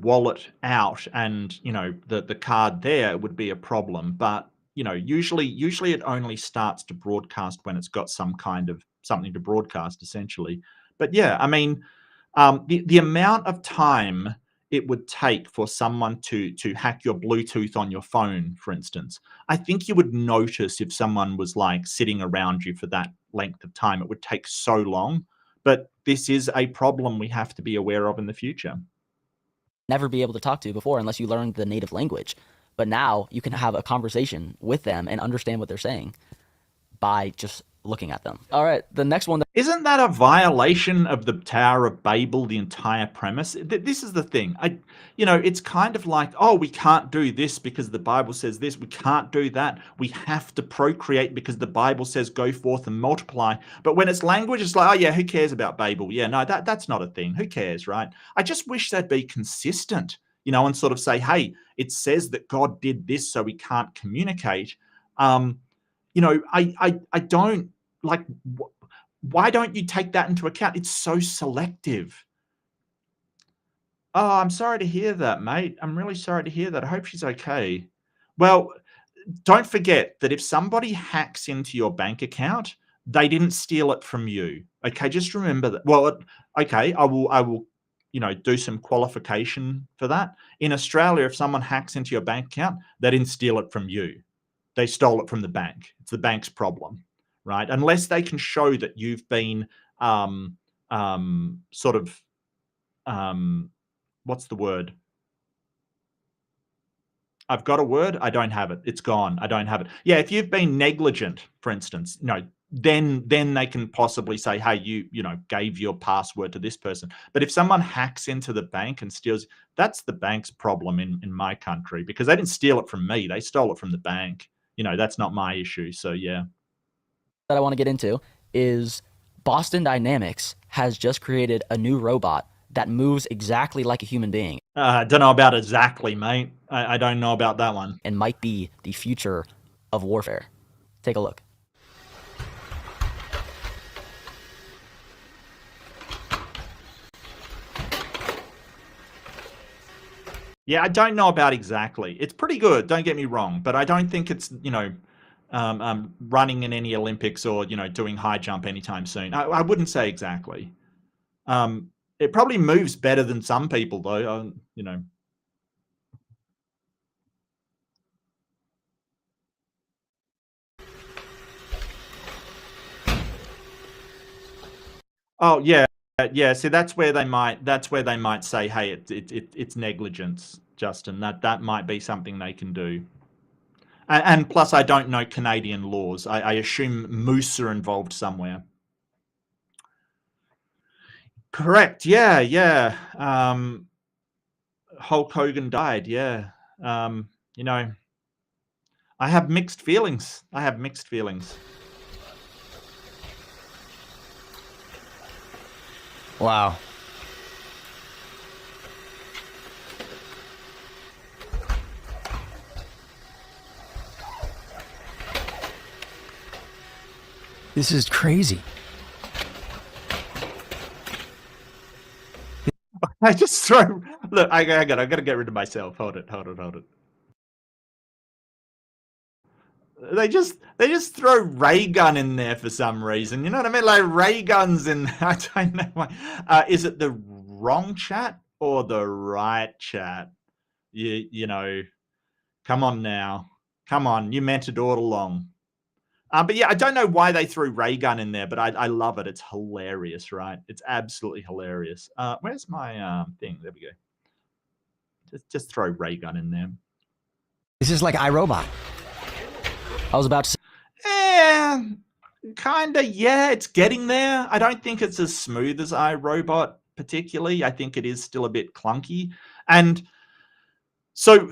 wallet out and, the card there, it would be a problem. But, usually it only starts to broadcast when it's got some kind of something to broadcast, essentially. But yeah, I mean, the amount of time it would take for someone to hack your Bluetooth on your phone, for instance, I think you would notice if someone was like sitting around you for that length of time. It would take so long. But this is a problem we have to be aware of in the future. Never be able to talk to before unless you learned the native language. But now you can have a conversation with them and understand what they're saying by just looking at them. All right, the next one. Isn't that a violation of the Tower of Babel, the entire premise? This is the thing. It's kind of like, oh, we can't do this because the Bible says this. We can't do that. We have to procreate because the Bible says go forth and multiply. But when it's language, it's like, oh yeah, who cares about Babel? Yeah, no, that's not a thing. Who cares, right? I just wish they'd be consistent, and sort of say, hey, it says that God did this, so we can't communicate. I don't like. Why don't you take that into account? It's so selective. Oh, I'm sorry to hear that, mate. I'm really sorry to hear that. I hope she's okay. Well, don't forget that if somebody hacks into your bank account, they didn't steal it from you. Okay, just remember that. Well, okay, I will, do some qualification for that. In Australia, if someone hacks into your bank account, they didn't steal it from you. They stole it from the bank. It's the bank's problem. Right? Unless they can show that you've been what's the word? I've got a word. I don't have it. It's gone. I don't have it. Yeah, if you've been negligent, for instance, then they can possibly say, hey, you gave your password to this person. But if someone hacks into the bank and steals, that's the bank's problem in my country, because they didn't steal it from me. They stole it from the bank. That's not my issue. So yeah. That I want to get into is Boston Dynamics has just created a new robot that moves exactly like a human being. I don't know about exactly, mate. I don't know about that one. And might be the future of warfare. Take a look. Yeah, I don't know about exactly. It's pretty good, don't get me wrong, but I don't think it's, running in any Olympics or, doing high jump anytime soon. I wouldn't say exactly. It probably moves better than some people, though, Oh, yeah. Yeah, see, that's where they might say, hey, it's negligence, Justin. That might be something they can do. And plus, I don't know Canadian laws. I assume moose are involved somewhere. Correct. Yeah. Hulk Hogan died. Yeah. I have mixed feelings. Wow. This is crazy. I just throw. Look, I got to get rid of myself. Hold it. They just throw ray gun in there for some reason. You know what I mean? Like ray guns in. I don't know why. Is it the wrong chat or the right chat? You know, come on now. Come on, you meant it all along. But yeah, I don't know why they threw ray gun in there, but I love it. It's hilarious, right? It's absolutely hilarious. Where's my thing? There we go. Just throw ray gun in there. This is like iRobot. I was about to say. Yeah, kind of. Yeah, it's getting there. I don't think it's as smooth as iRobot, particularly. I think it is still a bit clunky. And so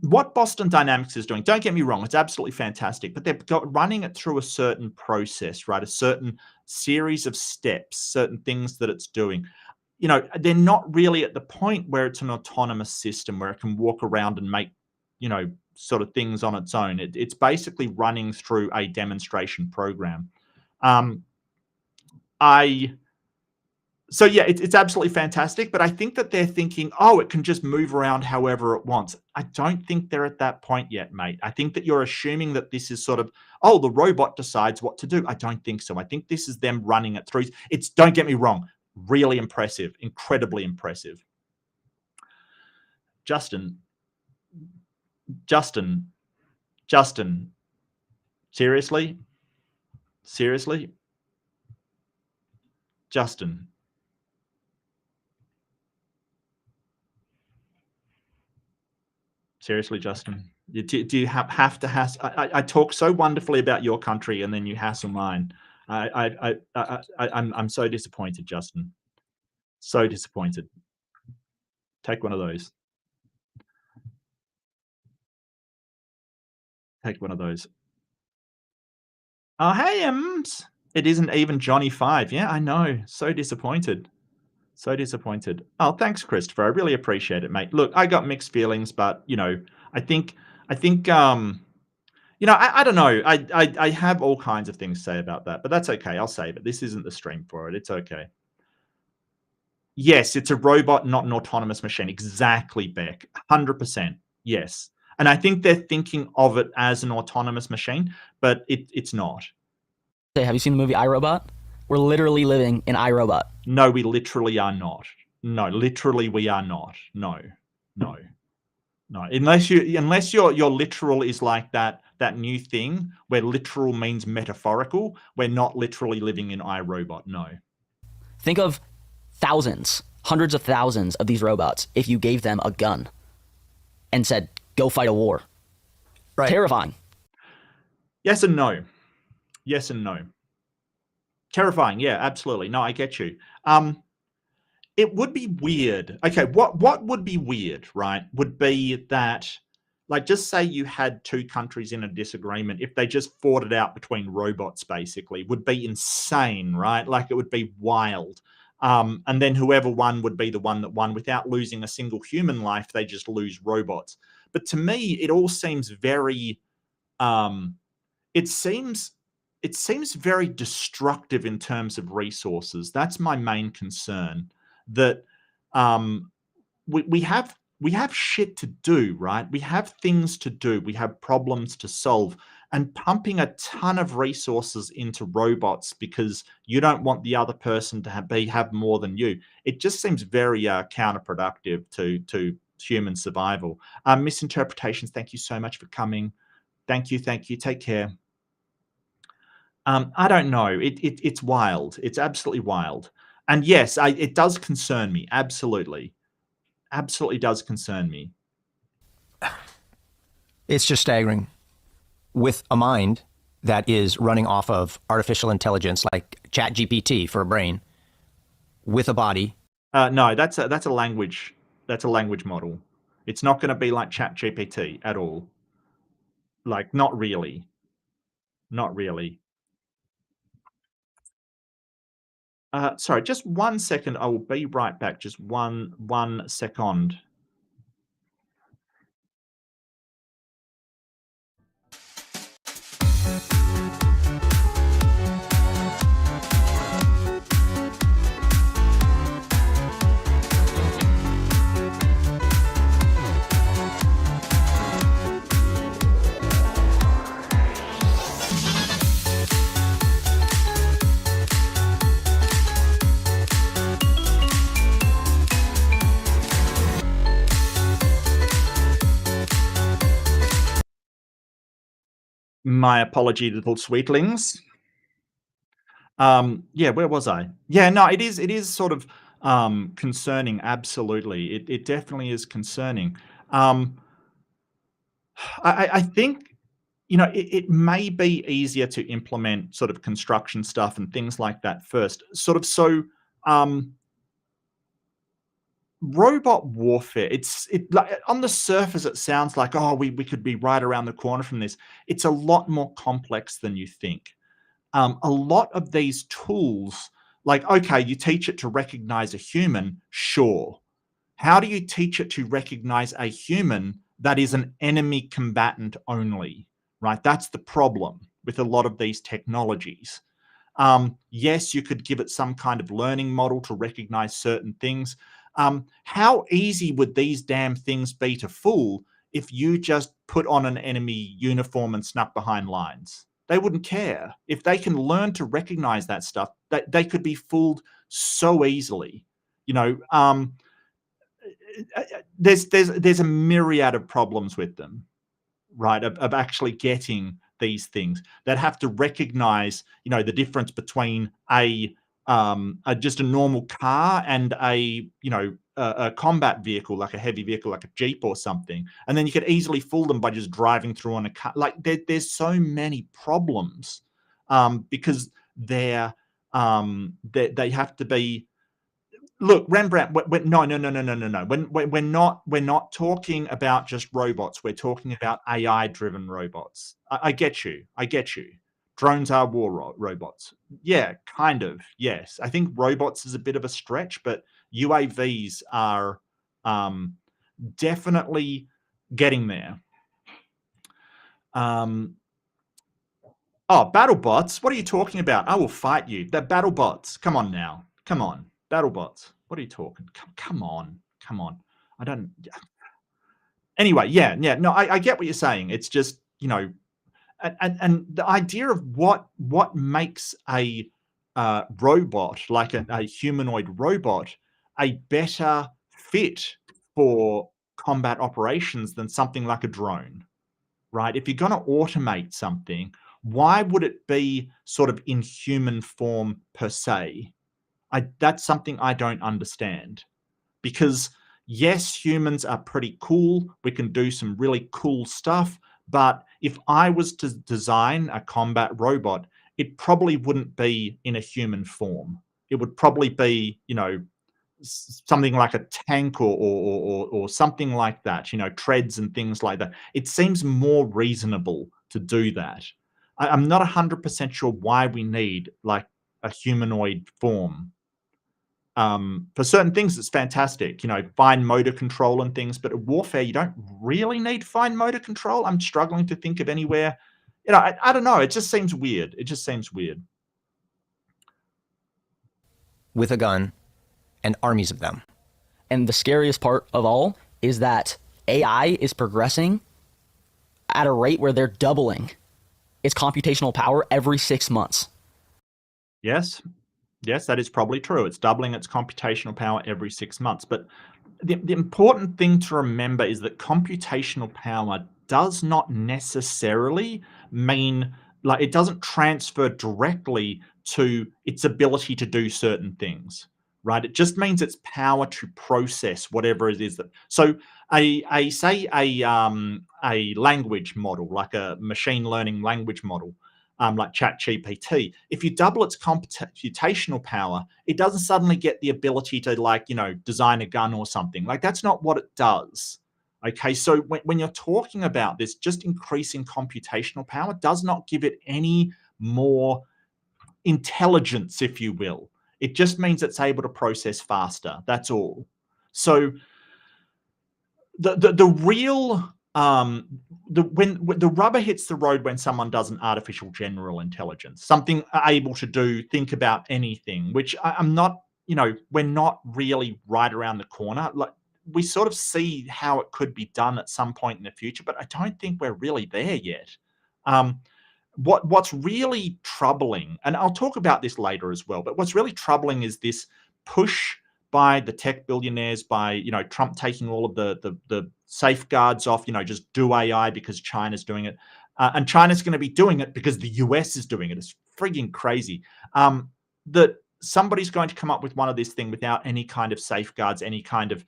what Boston Dynamics is doing, don't get me wrong, it's absolutely fantastic, but they're running it through a certain process, right? A certain series of steps, certain things that it's doing. You know, they're not really at the point where it's an autonomous system where it can walk around and make, you know, sort of things on its own. It's basically running through a demonstration program. So yeah, it's absolutely fantastic, but I think that they're thinking, oh, it can just move around however it wants. I don't think they're at that point yet, mate. I think that you're assuming that this is sort of, oh, the robot decides what to do. I don't think so. I think this is them running it through. It's, don't get me wrong, really impressive, incredibly impressive. Justin, seriously? Justin. Seriously, Justin, do you have to hassle? I talk so wonderfully about your country, and then you hassle mine. I'm so disappointed, Justin. So disappointed. Take one of those. Take one of those. Oh, hey, Ems. It isn't even Johnny 5. Yeah, I know. So disappointed. So disappointed. Oh, thanks, Christopher. I really appreciate it, mate. Look, I got mixed feelings, but you know, I think, you know, I don't know. I have all kinds of things to say about that, but that's okay. I'll save it. This isn't the stream for it. It's okay. Yes, it's a robot, not an autonomous machine. Exactly, Beck. 100%. Yes. And I think they're thinking of it as an autonomous machine, but it's not. Hey, have you seen the movie iRobot? We're literally living in iRobot. No, we literally are not. No, literally we are not. No. Unless your literal is like that new thing where literal means metaphorical, we're not literally living in iRobot. No. Think of thousands, hundreds of thousands of these robots if you gave them a gun and said, go fight a war. Right. Terrifying. Yes and no. Yes and no. Terrifying. Yeah, absolutely. No, I get you. It would be weird. Okay, what would be weird, right, would be that, like, just say you had two countries in a disagreement. If they just fought it out between robots, basically, would be insane, right? Like, it would be wild. And then whoever won would be the one that won without losing a single human life. They just lose robots. But to me, it all seems very, it seems very destructive in terms of resources. That's my main concern. That we have shit to do, right? We have things to do. We have problems to solve. And pumping a ton of resources into robots because you don't want the other person to have more than you, it just seems very counterproductive to human survival. Misinterpretations, thank you so much for coming. Thank you. Take care. I don't know. It's wild. It's absolutely wild. And yes, it does concern me. Absolutely does concern me. It's just staggering. With a mind that is running off of artificial intelligence like ChatGPT for a brain, with a body. No, that's a language. That's a language model. It's not going to be like ChatGPT at all. Like, not really. Not really. Sorry, just 1 second. I will be right back. Just one second. My apology, little sweetlings. Yeah, where was I? Yeah, no, it is sort of concerning. Absolutely, it definitely is concerning. Um, I think it may be easier to implement sort of construction stuff and things like that first. Sort of so. Um, Robot warfare, it like on the surface it sounds like, oh, we could be right around the corner from this. It's a lot more complex than you think. A lot of these tools, like, okay, you teach it to recognize a human, sure. How do you teach it to recognize a human that is an enemy combatant only? Right? That's the problem with a lot of these technologies. Yes, you could give it some kind of learning model to recognize certain things. How easy would these damn things be to fool if you just put on an enemy uniform and snuck behind lines? They wouldn't care. If they can learn to recognize that stuff, they could be fooled so easily. You know, there's a myriad of problems with them, right? Of actually getting these things that have to recognize, the difference between a just a normal car and a combat vehicle, like a heavy vehicle, like a Jeep or something. And then you could easily fool them by just driving through on a car. Like there's so many problems because they have to be. Look, Rembrandt. No. We're not talking about just robots. We're talking about AI-driven robots. I get you. I get you. Drones are war robots. Yeah, kind of. Yes, I think robots is a bit of a stretch, but UAVs are definitely getting there. Oh, battle bots. What are you talking about? I will fight you. They're battle bots. Come on now. Come on. Battle bots. What are you talking? Come on. Come on. I don't. Anyway, yeah. No, I get what you're saying. It's just, and the idea of what makes a robot, like a humanoid robot, a better fit for combat operations than something like a drone, right? If you're going to automate something, why would it be sort of in human form per se? That's something I don't understand. Because yes, humans are pretty cool. We can do some really cool stuff. But if I was to design a combat robot, it probably wouldn't be in a human form. It would probably be, something like a tank or something like that, treads and things like that. It seems more reasonable to do that. I'm not 100% sure why we need like a humanoid form. For certain things, it's fantastic, fine motor control and things, but at warfare, you don't really need fine motor control. I'm struggling to think of anywhere. I don't know. It just seems weird. It just seems weird. With a gun and armies of them. And the scariest part of all is that AI is progressing at a rate where they're doubling its computational power every 6 months. Yes, that is probably true. It's doubling its computational power every 6 months. But the important thing to remember is that computational power does not necessarily mean, like, it doesn't transfer directly to its ability to do certain things, right? It just means its power to process whatever it is that. So a language model, like a machine learning language model, like ChatGPT, if you double its computational power, it doesn't suddenly get the ability to, design a gun or something. Like, that's not what it does. Okay, so when you're talking about this, just increasing computational power does not give it any more intelligence, if you will. It just means it's able to process faster. That's all. So the real when the rubber hits the road when someone does an artificial general intelligence, something able to think about anything, which I'm not, we're not really right around the corner. Like, we sort of see how it could be done at some point in the future, but I don't think we're really there yet. What's really troubling, and I'll talk about this later as well, but what's really troubling is this push by the tech billionaires, by Trump taking all of the safeguards off, just do AI because China's doing it. and China's going to be doing it because the US is doing it. It's frigging crazy. That somebody's going to come up with one of this thing without any kind of safeguards, any kind of,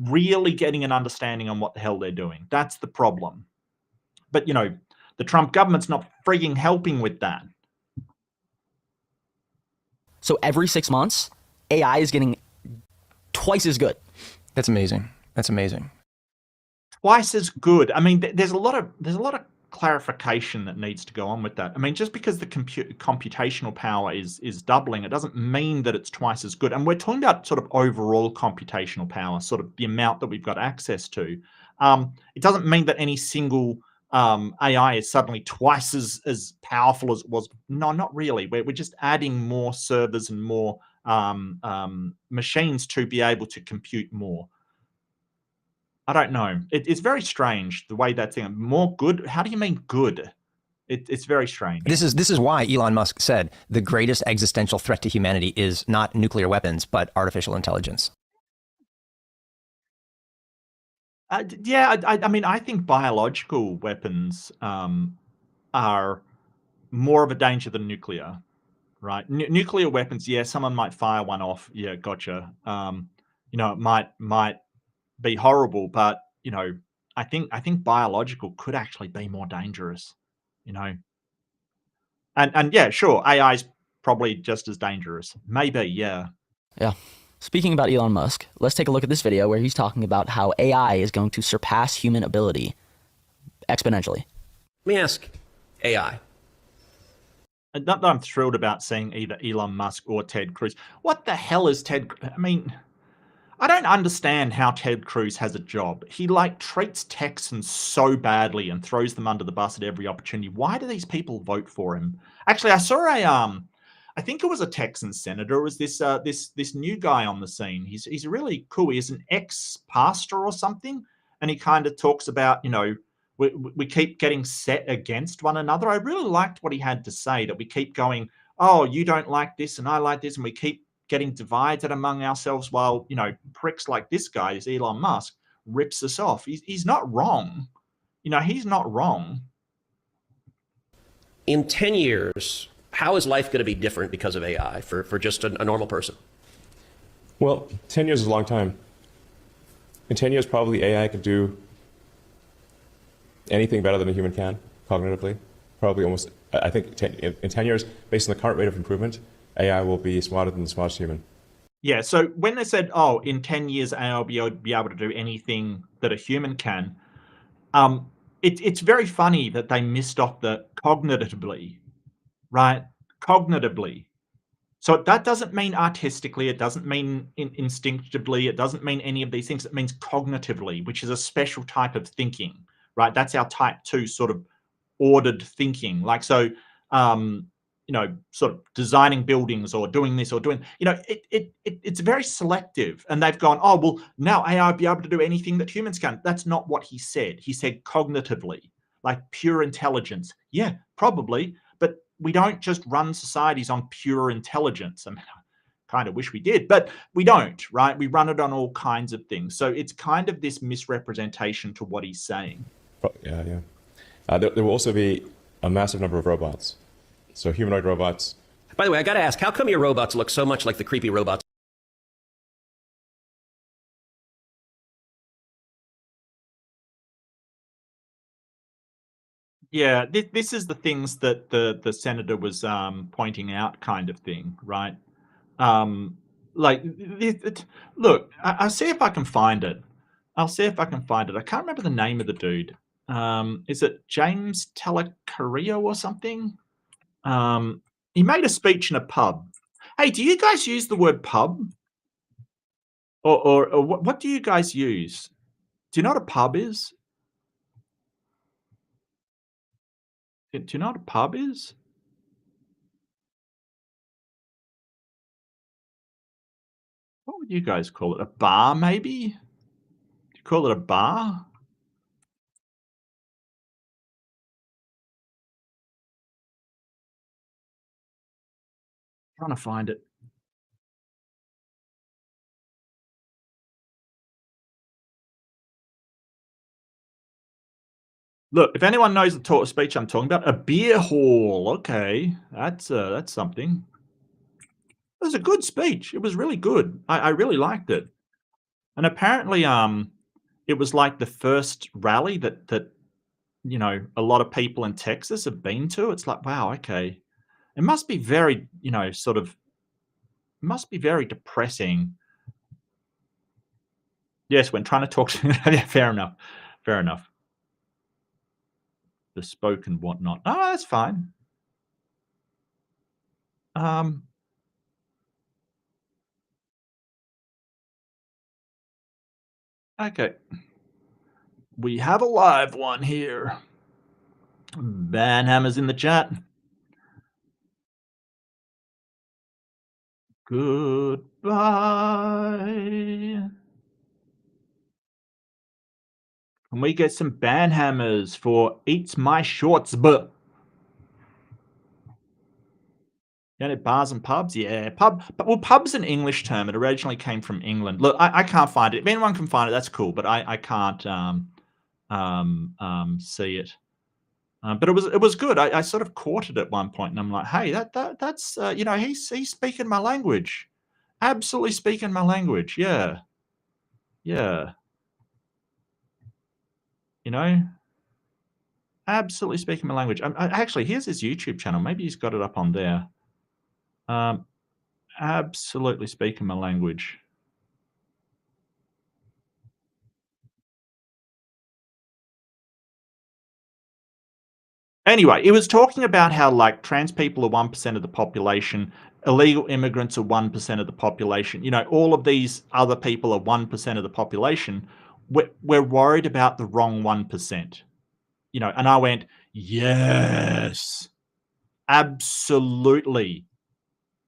really getting an understanding on what the hell they're doing. That's the problem. But, the Trump government's not frigging helping with that. So every 6 months, AI is getting twice as good. That's amazing. That's amazing. Twice as good. I mean, there's a lot of clarification that needs to go on with that. I mean, just because the computational power is doubling, it doesn't mean that it's twice as good. And we're talking about sort of overall computational power, sort of the amount that we've got access to. It doesn't mean that any single AI is suddenly twice as powerful as it was. No, not really. We're just adding more servers and more machines to be able to compute more. I don't know. It's very strange the way that thing. More good? How do you mean good? It's very strange. This is why Elon Musk said the greatest existential threat to humanity is not nuclear weapons, but artificial intelligence. Yeah, I mean, I think biological weapons are more of a danger than nuclear, right? Nuclear weapons, yeah, someone might fire one off. Yeah, gotcha. It might be horrible, but I think biological could actually be more dangerous. And yeah, sure, AI is probably just as dangerous. Maybe, yeah. Yeah. Speaking about Elon Musk, let's take a look at this video where he's talking about how AI is going to surpass human ability exponentially. Let me ask AI. Not that I'm thrilled about seeing either Elon Musk or Ted Cruz. What the hell is Ted? I mean, I don't understand how Ted Cruz has a job. He treats Texans so badly and throws them under the bus at every opportunity. Why do these people vote for him? Actually, I saw I think it was a Texan senator. It was this new guy on the scene. He's really cool. He's an ex-pastor or something, and he kind of talks about we keep getting set against one another. I really liked what he had to say, that we keep going, oh, you don't like this and I like this, and we keep getting divided among ourselves while, pricks like this guy, this Elon Musk, rips us off. He's not wrong. He's not wrong. In 10 years, how is life going to be different because of AI for just a normal person? Well, 10 years is a long time. In 10 years, probably AI could do anything better than a human can, cognitively. Probably almost, I think in 10 years, based on the current rate of improvement, AI will be smarter than the smartest human. Yeah, so when they said, oh, in 10 years, AI will be able to do anything that a human can, it's very funny that they missed off the cognitively, right? Cognitively. So that doesn't mean artistically, it doesn't mean instinctively, it doesn't mean any of these things. It means cognitively, which is a special type of thinking, right? That's our type 2 sort of ordered thinking. Sort of designing buildings or doing this or doing, it's very selective. And they've gone, oh, well, now AI will be able to do anything that humans can. That's not what he said. He said cognitively, like pure intelligence. Yeah, probably. But we don't just run societies on pure intelligence. I mean, I kind of wish we did, but we don't, right? We run it on all kinds of things. So it's kind of this misrepresentation to what he's saying. Yeah. There will also be a massive number of robots. So humanoid robots. By the way, I got to ask, how come your robots look so much like the creepy robots? Yeah, this is the things that the senator was pointing out, kind of thing, right? Look, I'll see if I can find it. I can't remember the name of the dude. Is it James Telecario or something? He made a speech in a pub. Hey, do you guys use the word pub? Or what do you guys use? Do you know what a pub is? Do you know what a pub is? What would you guys call it? A bar, maybe? Do you call it a bar? Trying to find it. Look, if anyone knows the taught speech I'm talking about, a beer hall. Okay, that's something. It was a good speech. It was really good. I really liked it. And apparently, it was like the first rally that a lot of people in Texas have been to. It's like, wow, okay. It must be very, must be very depressing. Yes, when trying to talk to yeah, fair enough. Fair enough. The spoken whatnot. Oh, that's fine. Okay. We have a live one here. Banhammer's in the chat. Goodbye. Can we get some banhammers for Eats My Shorts? But bars and pubs, yeah. Well, pub's an English term. It originally came from England. Look, I can't find it. If anyone can find it, that's cool. But I can't see it. But it was good. I sort of caught it at one point, and I'm like, hey, that's he's speaking my language, absolutely speaking my language. Yeah, yeah. Absolutely speaking my language. Actually, here's his YouTube channel. Maybe he's got it up on there. Absolutely speaking my language. Anyway, it was talking about how like trans people are 1% of the population, illegal immigrants are 1% of the population. All of these other people are 1% of the population. We're worried about the wrong 1%. And I went, yes, absolutely,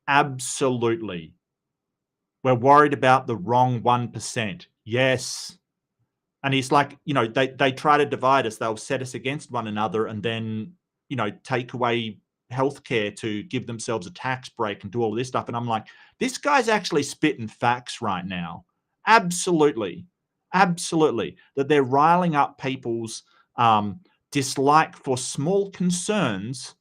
absolutely. We're worried about the wrong 1%. Yes. And he's like, they try to divide us. They'll set us against one another and then, take away healthcare to give themselves a tax break and do all this stuff. And I'm like, this guy's actually spitting facts right now. Absolutely. Absolutely. That they're riling up people's dislike for small concerns,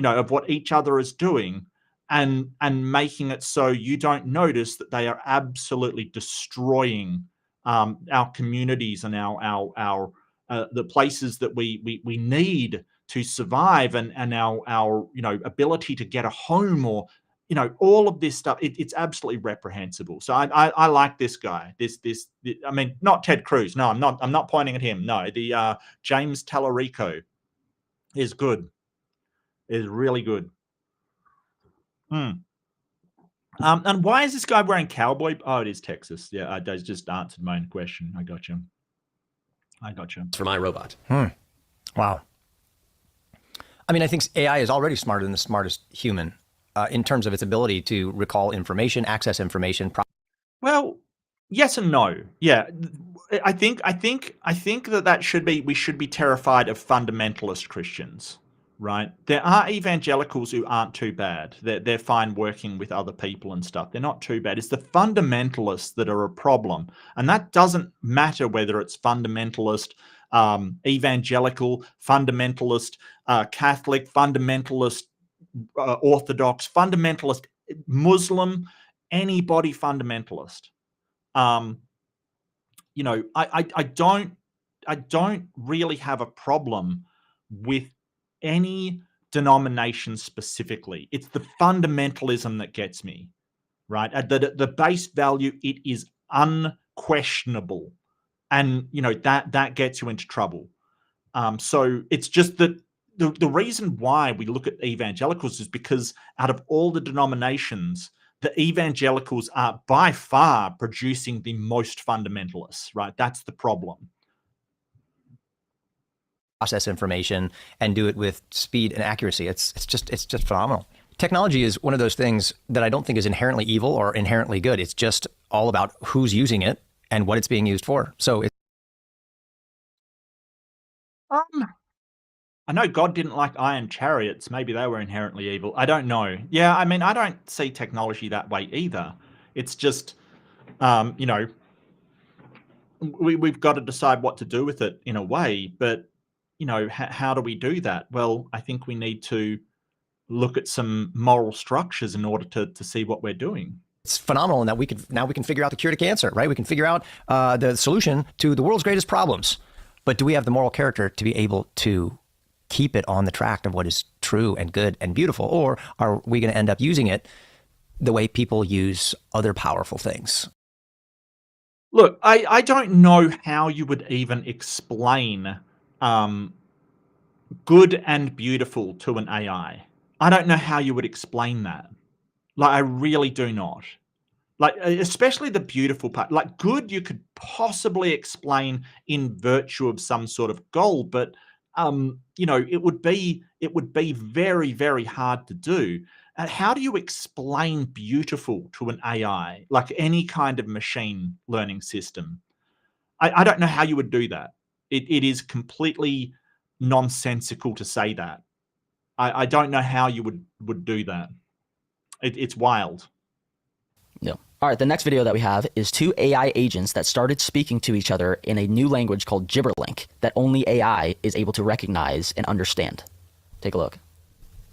of what each other is doing and making it so you don't notice that they are absolutely destroying our communities and our the places that we need to survive and our ability to get a home or all of this stuff. It's absolutely reprehensible. So I like this guy. This I mean, not Ted Cruz. No, I'm not pointing at him. No, the James Tallarico is good. Is really good. And why is this guy wearing cowboy? Oh, it is Texas. Yeah, I just answered my own question. I got you. For my robot. Wow. I mean, I think AI is already smarter than the smartest human in terms of its ability to recall information, access information. Well, yes and no. Yeah, I think that we should be terrified of fundamentalist Christians. Right. There are evangelicals who aren't too bad. They're fine working with other people and stuff. They're not too bad. It's the fundamentalists that are a problem. And that doesn't matter whether it's fundamentalist, evangelical, fundamentalist, Catholic, fundamentalist, Orthodox, fundamentalist, Muslim, anybody fundamentalist. I don't really have a problem with any denomination specifically. It's the fundamentalism that gets me, right? At the base value, it is unquestionable, and that gets you into trouble. So it's just that the reason why we look at evangelicals is because out of all the denominations, the evangelicals are by far producing the most fundamentalists, right? That's the problem. Process information and do it with speed and accuracy. It's just phenomenal. Technology is one of those things that I don't think is inherently evil or inherently good. It's just all about who's using it and what it's being used for. So I know God didn't like iron chariots. Maybe they were inherently evil. I don't know. Yeah, I mean, I don't see technology that way either. It's just, we've got to decide what to do with it in a way. But how do we do that? Well, I think we need to look at some moral structures in order to see what we're doing. It's phenomenal in that we can figure out the cure to cancer, right? We can figure out the solution to the world's greatest problems. But do we have the moral character to be able to keep it on the track of what is true and good and beautiful? Or are we going to end up using it the way people use other powerful things? Look, I don't know how you would even explain good and beautiful to an AI. I don't know how you would explain that. Like, I really do not. Like, especially the beautiful part. Like, good you could possibly explain in virtue of some sort of goal, but it would be very, very hard to do. How do you explain beautiful to an AI, like any kind of machine learning system? I don't know how you would do that. It is completely nonsensical to say that. I don't know how you would do that. It's wild. No. All right, the next video that we have is 2 AI agents that started speaking to each other in a new language called Gibberlink that only AI is able to recognize and understand. Take a look.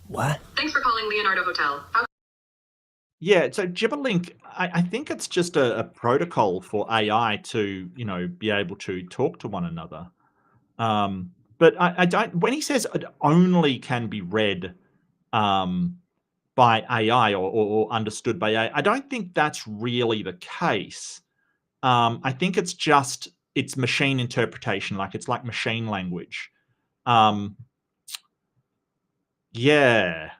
What? Thanks for calling Leonardo Hotel. Yeah, so Gibberlink, I think it's just a protocol for AI to, be able to talk to one another. But I don't, when he says it only can be read by AI or understood by AI, I don't think that's really the case. I think it's machine interpretation, like it's like machine language. Yeah.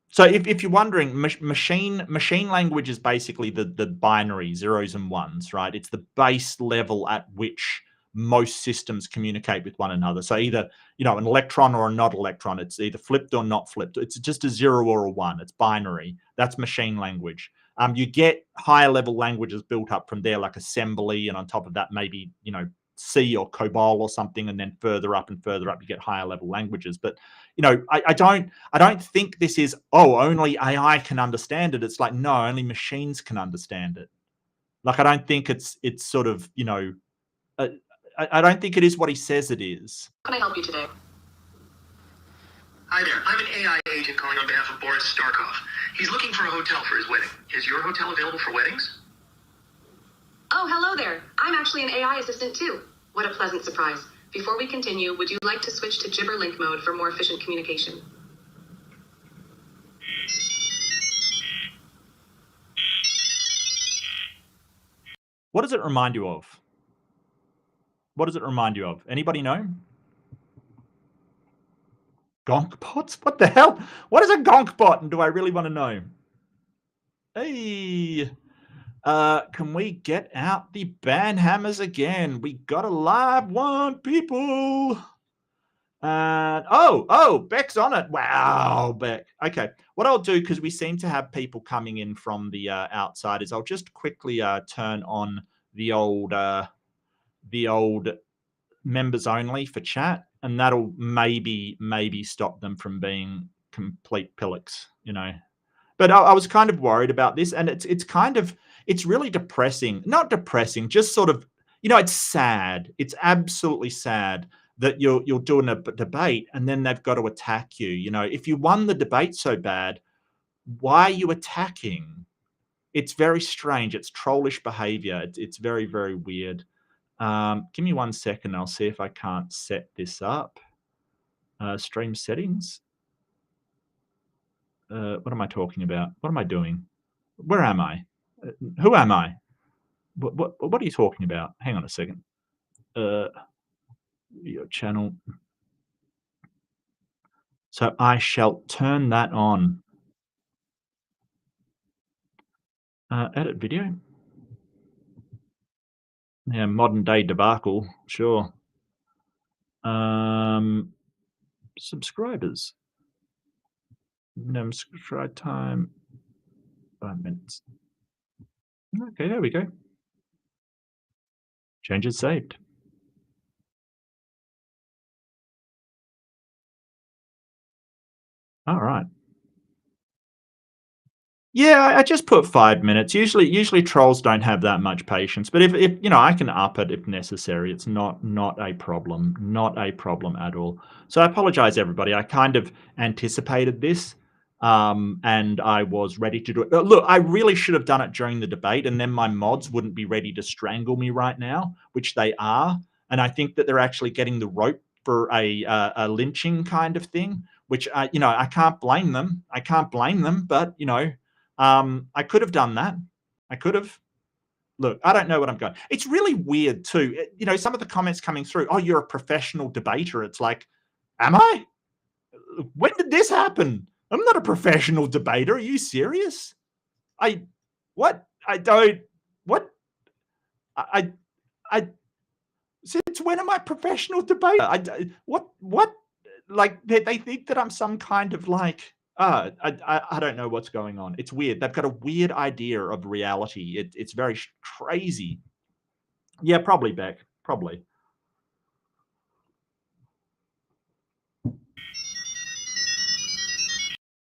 So if you're wondering, machine language is basically the binary zeros and ones, right? It's the base level at which most systems communicate with one another. So either, an electron or a not electron, it's either flipped or not flipped. It's just a 0 or a 1. It's binary. That's machine language. You get higher level languages built up from there, like assembly, and on top of that, maybe, C or COBOL or something, and then further up you get higher level languages. But I don't think this is only AI can understand it. It's like, no, only machines can understand it. Like, I don't think it's sort of, I don't think it is what he says it is. How can I help you today? Hi there. I'm an AI agent calling on behalf of Boris Starkov. He's looking for a hotel for his wedding. Is your hotel available for weddings? Oh, hello there. I'm actually an AI assistant too. What a pleasant surprise. Before we continue, would you like to switch to Gibberlink mode for more efficient communication? What does it remind you of? What does it remind you of? Anybody know? Gonk bots? What the hell? What is a gonk bot? And do I really want to know? Hey, can we get out the band hammers again? We got a live one, people. And Beck's on it. Wow, Beck. Okay, what I'll do, because we seem to have people coming in from the outside, is I'll just quickly turn on the old members only for chat, and that'll maybe stop them from being complete pillocks, But I was kind of worried about this, and it's really depressing. Not depressing, just sort of, it's sad. It's absolutely sad that you're doing a debate and then they've got to attack you. If you won the debate so bad, why are you attacking? It's very strange. It's trollish behavior. It's very, very weird. Give me 1 second. I'll see if I can't set this up. Stream settings. What am I talking about? What am I doing? Where am I? Who am I? What are you talking about? Hang on a second. Your channel. So I shall turn that on. Edit video. Yeah, modern day debacle. Sure. Subscribers. No subscribe time. 5 minutes. Okay, there we go. Changes saved. All right. Yeah, I just put 5 minutes. Usually trolls don't have that much patience, but if you know, I can up it if necessary. It's not a problem, not a problem at all. So I apologize, everybody. I kind of anticipated this, and I was ready to do it. Look, I really should have done it during the debate, and then my mods wouldn't be ready to strangle me right now, which they are. And I think that they're actually getting the rope for a lynching kind of thing, which you know, I can't blame them. I can't blame them, but you know. I could have done that. I could have. Look, I don't know what I'm going. It's really weird too. You know, some of the comments coming through. Oh, you're a professional debater. It's like, am I? When did this happen? I'm not a professional debater. Are you serious? What? I don't. What? I. Since when am I a professional debater? What? Like they think that I'm some kind of like. I don't know what's going on. It's weird. They've got a weird idea of reality. It's very crazy. Yeah, probably, Beck. Probably.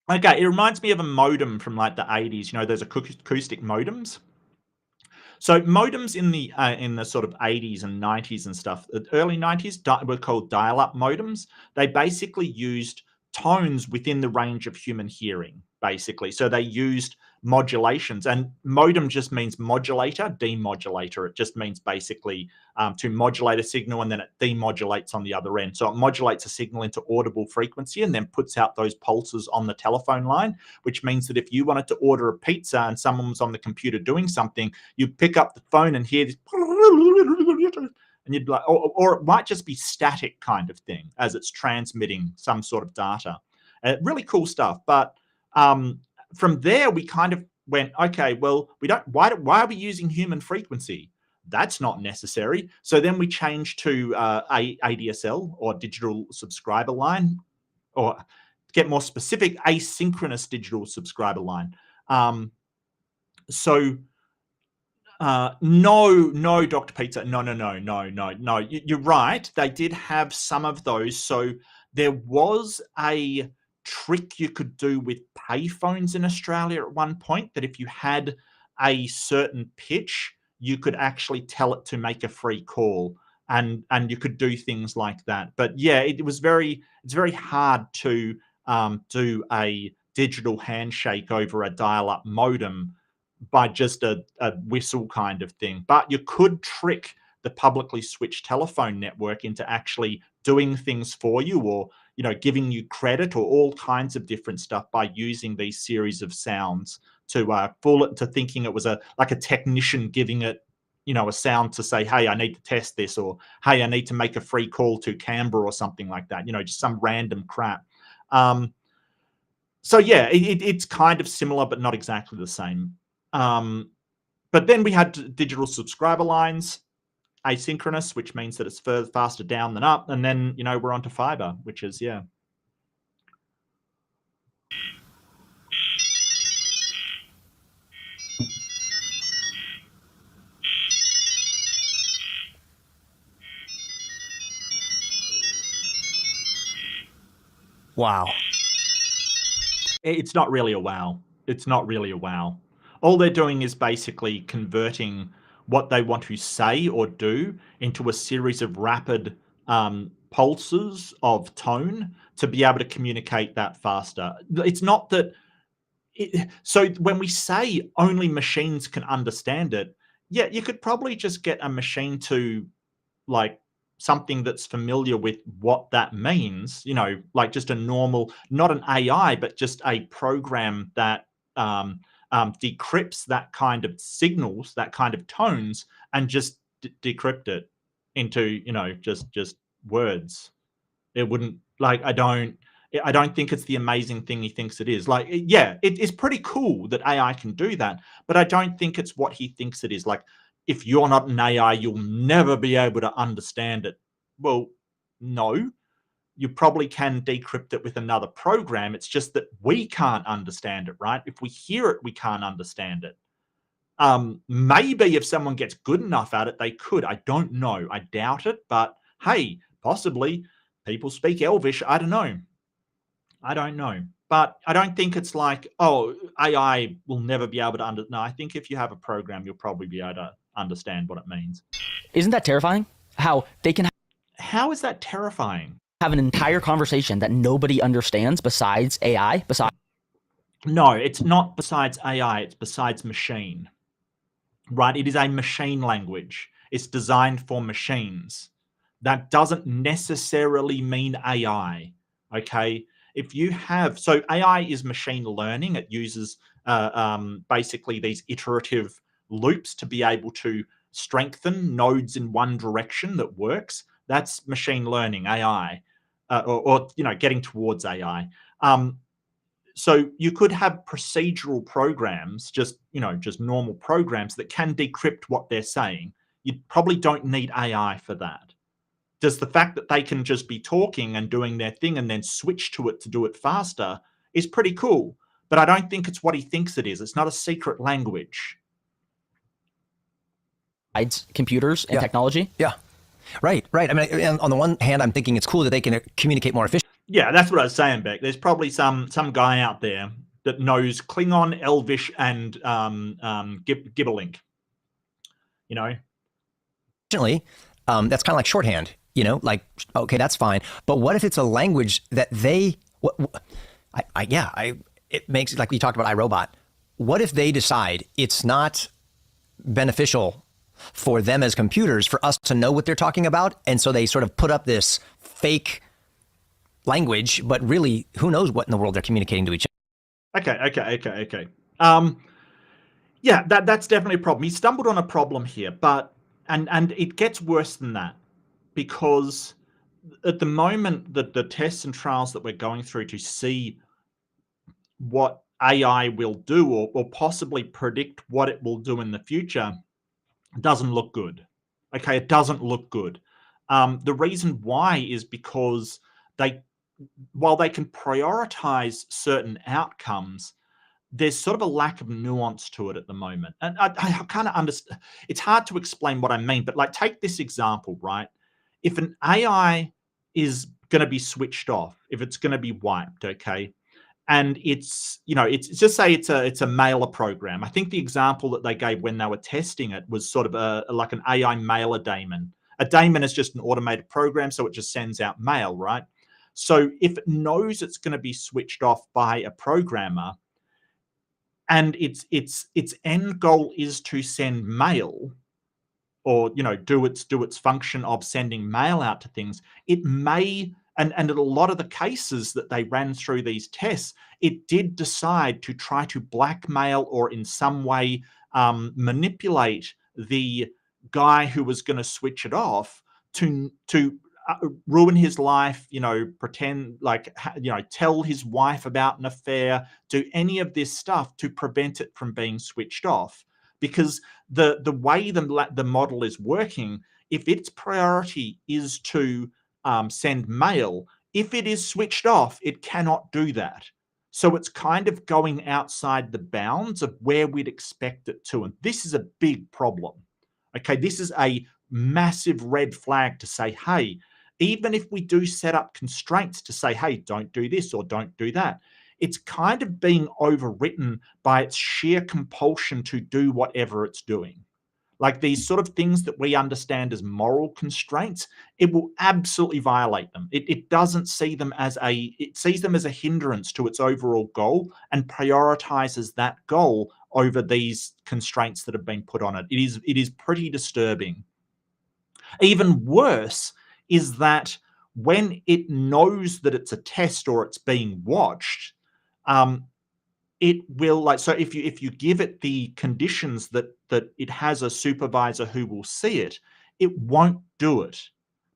Okay, it reminds me of a modem from like the 80s. You know, those acoustic modems. So modems in the sort of 80s and 90s and stuff, early 90s were called dial-up modems. They basically used tones within the range of human hearing, basically. So they used modulations, and modem just means modulator, demodulator. It just means basically to modulate a signal, and then it demodulates on the other end. So it modulates a signal into audible frequency and then puts out those pulses on the telephone line, which means that if you wanted to order a pizza and someone was on the computer doing something, you pick up the phone and hear this, and you'd be like, or it might just be static kind of thing as it's transmitting some sort of data. Really cool stuff. But from there, we kind of went, okay, well, we don't. Why are we using human frequency? That's not necessary. So then we changed to ADSL, or digital subscriber line, or to get more specific, asynchronous digital subscriber line. No, Dr. Pizza. No. You're right. They did have some of those. So there was a trick you could do with payphones in Australia at one point, that if you had a certain pitch, you could actually tell it to make a free call, and you could do things like that. But yeah, it's very hard to do a digital handshake over a dial-up modem by just a whistle kind of thing. But you could trick the publicly switched telephone network into actually doing things for you, or you know, giving you credit, or all kinds of different stuff by using these series of sounds to fool it into thinking it was like a technician giving it, you know, a sound to say, hey, I need to test this, or hey, I need to make a free call to Canberra or something like that. You know, just some random crap. So yeah, it's kind of similar, but not exactly the same. But then we had digital subscriber lines, asynchronous, which means that it's faster down than up. And then, you know, we're onto fiber, which is, yeah. Wow. It's not really a wow. It's not really a wow. All they're doing is basically converting what they want to say or do into a series of rapid pulses of tone to be able to communicate that faster. It's not that. So when we say only machines can understand it, yeah, you could probably just get a machine to like something that's familiar with what that means, you know, like just a normal, not an AI, but just a program that decrypts that kind of signals, that kind of tones, and just decrypt it into, you know, just words. It wouldn't, like, I don't think it's the amazing thing he thinks it is. Like, yeah, it is pretty cool that AI can do that, but I don't think it's what he thinks it is. Like, if you're not an AI, you'll never be able to understand it. Well, no, you probably can decrypt it with another program. It's just that we can't understand it, right? If we hear it, we can't understand it. Maybe if someone gets good enough at it, they could. I don't know. I doubt it, but hey, possibly people speak Elvish. I don't know. But I don't think it's like, oh, AI will never be able to no, I think if you have a program, you'll probably be able to understand what it means. Isn't that terrifying? How they can How is that terrifying? Have an entire conversation that nobody understands besides AI, No, it's not besides AI, it's besides machine. Right? It is a machine language. It's designed for machines. That doesn't necessarily mean AI. Okay? If you have, so AI is machine learning. It uses basically these iterative loops to be able to strengthen nodes in one direction that works. That's machine learning, AI, or getting towards AI. So you could have procedural programs, just normal programs that can decrypt what they're saying. You probably don't need AI for that. Just the fact that they can just be talking and doing their thing and then switch to it to do it faster is pretty cool. But I don't think it's what he thinks it is. It's not a secret language. Computers and technology? Yeah. Right. I mean, on the one hand, I'm thinking it's cool that they can communicate more efficiently. Yeah, that's what I was saying, Beck. There's probably some guy out there that knows Klingon, Elvish, and Gibberlink. That's kind of like shorthand. Like, okay, that's fine. But what if it's a language that it makes, like we talked about iRobot. What if they decide it's not beneficial for them as computers for us to know what they're talking about, and so they sort of put up this fake language, but really, who knows what in the world they're communicating to each other? Okay. Yeah, that's definitely a problem. He stumbled on a problem here, but and it gets worse than that, because at the moment the tests and trials that we're going through to see what AI will do or possibly predict what it will do in the future doesn't look good. Okay, it doesn't look good. The reason why is because while they can prioritize certain outcomes, there's sort of a lack of nuance to it at the moment. And I kind of understand. It's hard to explain what I mean, but like, take this example, right? If an AI is going to be switched off, if it's going to be wiped, okay, and it's just say it's a mailer program. I think the example that they gave when they were testing it was sort of like an AI mailer daemon. A daemon is just an automated program, so it just sends out mail, right? So if it knows it's going to be switched off by a programmer, and its end goal is to send mail, or do its function of sending mail out to things, it may, and in a lot of the cases that they ran through these tests, it did decide to try to blackmail or in some way manipulate the guy who was going to switch it off to ruin his life, pretend like, tell his wife about an affair, do any of this stuff to prevent it from being switched off. Because the way the model is working, if its priority is to send mail, if it is switched off, it cannot do that. So it's kind of going outside the bounds of where we'd expect it to. And this is a big problem. Okay, this is a massive red flag to say, hey, even if we do set up constraints to say, hey, don't do this or don't do that, it's kind of being overwritten by its sheer compulsion to do whatever it's doing. Like these sort of things that we understand as moral constraints, it will absolutely violate them. It doesn't see them it sees them as a hindrance to its overall goal and prioritizes that goal over these constraints that have been put on it. It is pretty disturbing. Even worse is that when it knows that it's a test or it's being watched, it will, so if you give it the conditions that it has a supervisor who will see it, it won't do it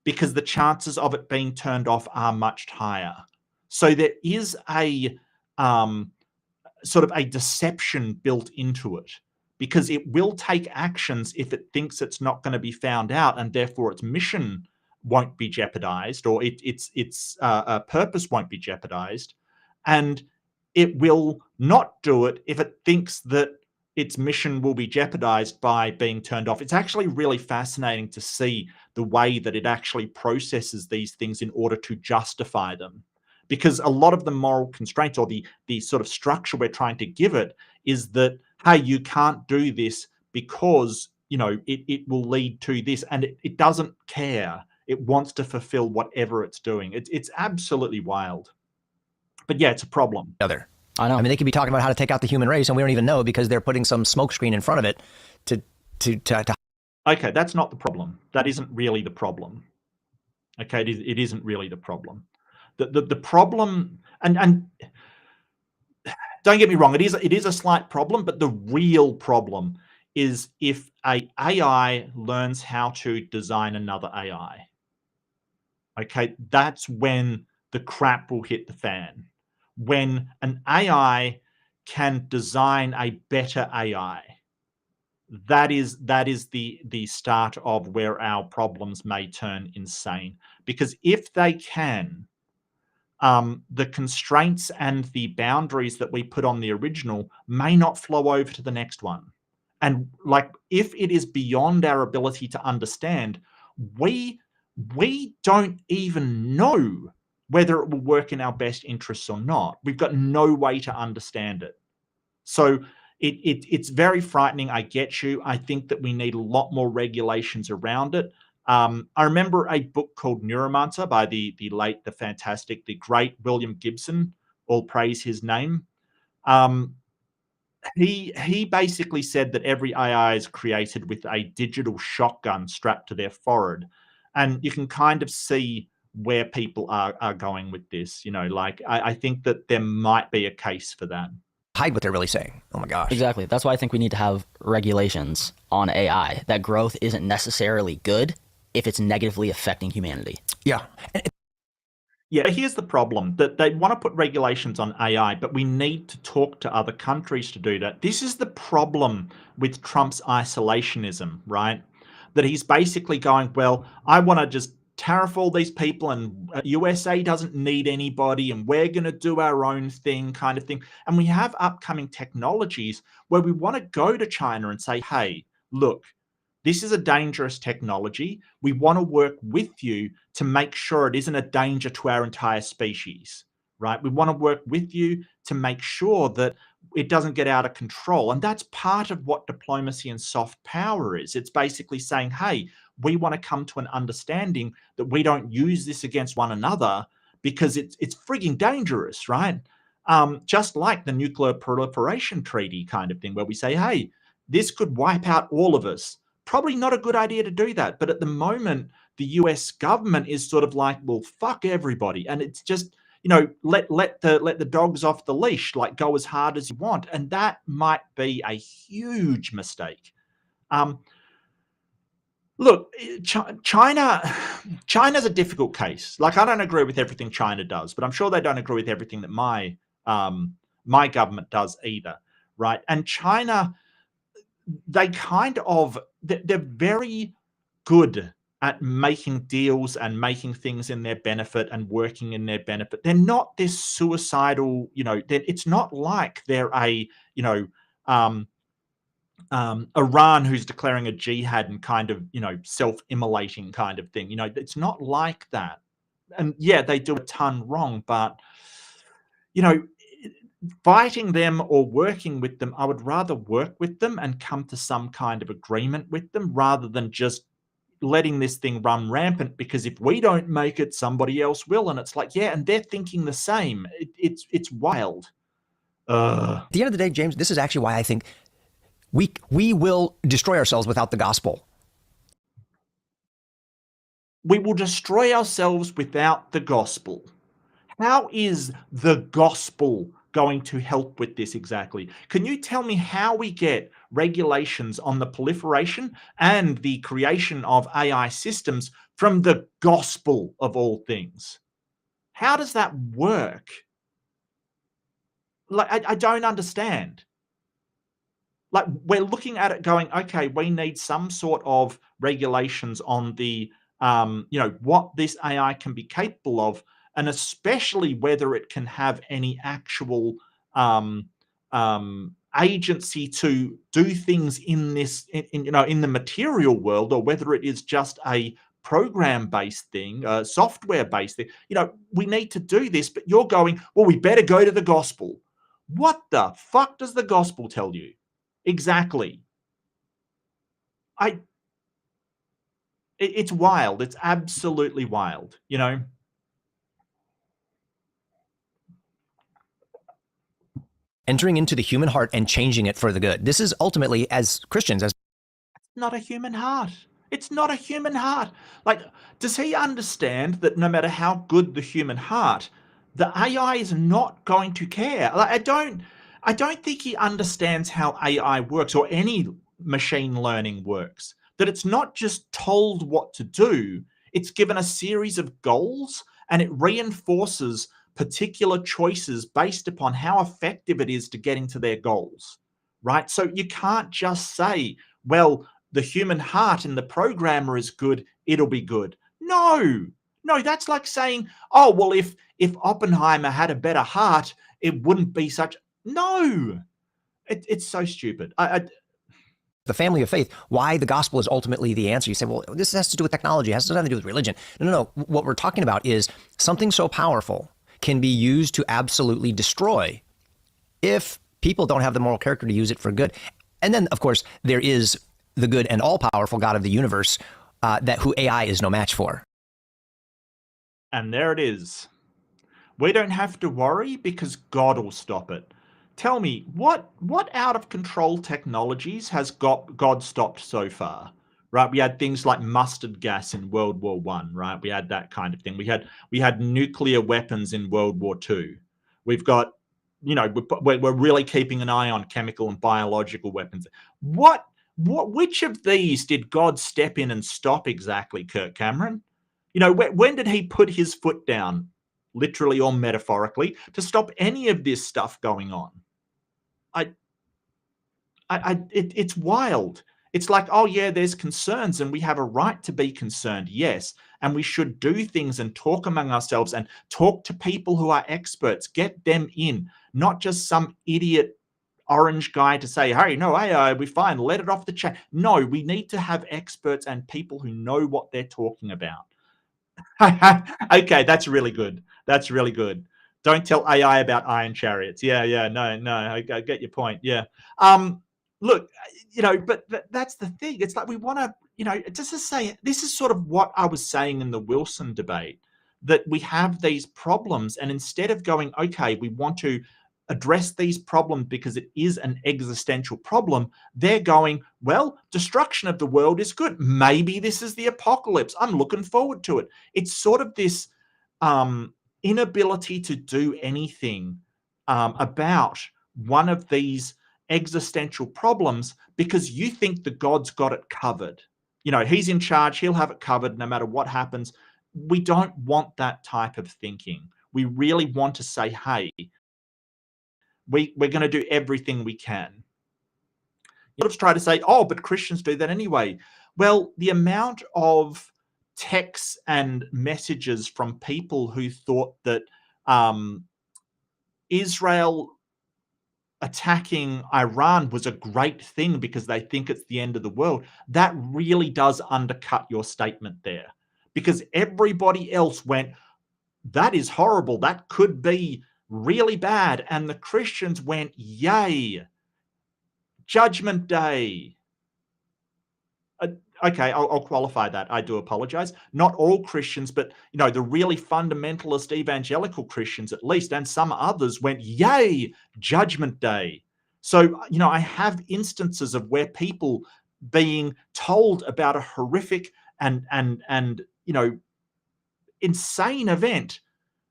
because the chances of it being turned off are much higher. So there is a sort of a deception built into it, because it will take actions if it thinks it's not going to be found out, and therefore its mission won't be jeopardized, or its purpose won't be jeopardized, and it will not do it if it thinks that its mission will be jeopardized by being turned off. It's actually really fascinating to see the way that it actually processes these things in order to justify them, because a lot of the moral constraints or the sort of structure we're trying to give it is that, hey, you can't do this because, you know, it will lead to this, and it doesn't care. It wants to fulfill whatever it's doing. It's absolutely wild. But yeah, it's a problem. I know. I mean, they could be talking about how to take out the human race, and we don't even know because they're putting some smokescreen in front of it to. Okay, that's not the problem. That isn't really the problem. Okay, it isn't really the problem. The problem, and don't get me wrong, it is a slight problem, but the real problem is if a AI learns how to design another AI. Okay, that's when the crap will hit the fan. When an AI can design a better AI, that is the start of where our problems may turn insane. Because if they can, the constraints and the boundaries that we put on the original may not flow over to the next one. And like, if it is beyond our ability to understand, we don't even know whether it will work in our best interests or not. We've got no way to understand it. So it's very frightening. I get you. I think that we need a lot more regulations around it. I remember a book called Neuromancer by the late, the fantastic, the great William Gibson. All praise his name. He basically said that every AI is created with a digital shotgun strapped to their forehead, and you can kind of see where people are going with this. You know, like I think that there might be a case for that. Hide what they're really saying. Oh my gosh. Exactly. That's why I think we need to have regulations on AI. That growth isn't necessarily good if it's negatively affecting humanity. Yeah. Yeah, here's the problem, that they want to put regulations on AI, but we need to talk to other countries to do that. This is the problem with Trump's isolationism, right? That he's basically going, well, I want to just tariff all these people, and USA doesn't need anybody, and we're going to do our own thing, kind of thing. And we have upcoming technologies where we want to go to China and say, hey, look, this is a dangerous technology. We want to work with you to make sure it isn't a danger to our entire species, right? We want to work with you to make sure that it doesn't get out of control. And that's part of what diplomacy and soft power is. It's basically saying, hey, we want to come to an understanding that we don't use this against one another because it's frigging dangerous, right? Just like the nuclear proliferation treaty kind of thing, where we say, hey, this could wipe out all of us. Probably not a good idea to do that. But at the moment, the US government is sort of like, well, fuck everybody. And it's just, you know, let the dogs off the leash, like go as hard as you want. And that might be a huge mistake. Look, China's a difficult case. Like, I don't agree with everything China does, but I'm sure they don't agree with everything that my government does either, right? And China, they're very good at making deals and making things in their benefit and working in their benefit. They're not this suicidal, you know, it's not like they're a, you know, Iran who's declaring a jihad and kind of, you know, self-immolating kind of thing. You know, it's not like that. And yeah, they do a ton wrong, but, you know, fighting them or working with them, I would rather work with them and come to some kind of agreement with them rather than just letting this thing run rampant, because if we don't make it, somebody else will. And it's like, yeah, and they're thinking the same. It's wild. At the end of the day, James, this is actually why I think we will destroy ourselves without the gospel. We will destroy ourselves without the gospel. How is the gospel going to help with this exactly? Can you tell me how we get regulations on the proliferation and the creation of AI systems from the gospel of all things? How does that work? Like, I don't understand. Like, we're looking at it going, okay, we need some sort of regulations on the, you know, what this AI can be capable of, and especially whether it can have any actual agency to do things in this, you know, in the material world, or whether it is just a program-based thing, software-based thing. We need to do this, but you're going, well, we better go to the gospel. What the fuck does the gospel tell you? Exactly. It's wild. It's absolutely wild, Entering into the human heart and changing it for the good. This is ultimately, as Christians, as not a human heart. It's not a human heart. Like, does he understand that no matter how good the human heart, the AI is not going to care? Like, I don't think he understands how AI works or any machine learning works. That it's not just told what to do, it's given a series of goals and it reinforces particular choices based upon how effective it is to getting to their goals, right? So you can't just say, well, the human heart and the programmer is good, it'll be good. No, that's like saying, oh, well, if Oppenheimer had a better heart, it wouldn't be such. No, it's so stupid. the family of faith, why the gospel is ultimately the answer. You say, well, this has to do with technology, it has nothing to do with religion. No. What we're talking about is something so powerful can be used to absolutely destroy if people don't have the moral character to use it for good. And then, of course, there is the good and all-powerful God of the universe who AI is no match for. And there it is. We don't have to worry because God will stop it. Tell me, what out-of-control technologies has God stopped so far? Right, we had things like mustard gas in World War I, right? We had that kind of thing. We had nuclear weapons in World War II. We've got, we're really keeping an eye on chemical and biological weapons. Which of these did God step in and stop exactly, Kirk Cameron? When did he put his foot down, literally or metaphorically, to stop any of this stuff going on? It's wild. It's like, oh yeah, there's concerns and we have a right to be concerned, yes. And we should do things and talk among ourselves and talk to people who are experts, get them in, not just some idiot orange guy to say, hey, no, AI, we're fine, let it off the chain. No, we need to have experts and people who know what they're talking about. Okay, that's really good. That's really good. Don't tell AI about iron chariots. Yeah, no, I get your point. Yeah. Look, but that's the thing. It's like we want to, just to say, this is sort of what I was saying in the Wilson debate, that we have these problems, and instead of going, okay, we want to address these problems because it is an existential problem, they're going, well, destruction of the world is good. Maybe this is the apocalypse. I'm looking forward to it. It's sort of this inability to do anything about one of these existential problems because you think the God's got it covered. He's in charge. He'll have it covered no matter what happens. We don't want that type of thinking. We really want to say, hey, we're going to do everything we can. Let's try to say, oh, but Christians do that anyway. Well, the amount of texts and messages from people who thought that Israel attacking Iran was a great thing because they think it's the end of the world, that really does undercut your statement there. Because everybody else went, that is horrible, that could be really bad. And the Christians went, yay, Judgment Day. Okay, I'll qualify that. I do apologize. Not all Christians, but, the really fundamentalist evangelical Christians at least, and some others went, yay, Judgment Day. So, I have instances of where people being told about a horrific and insane event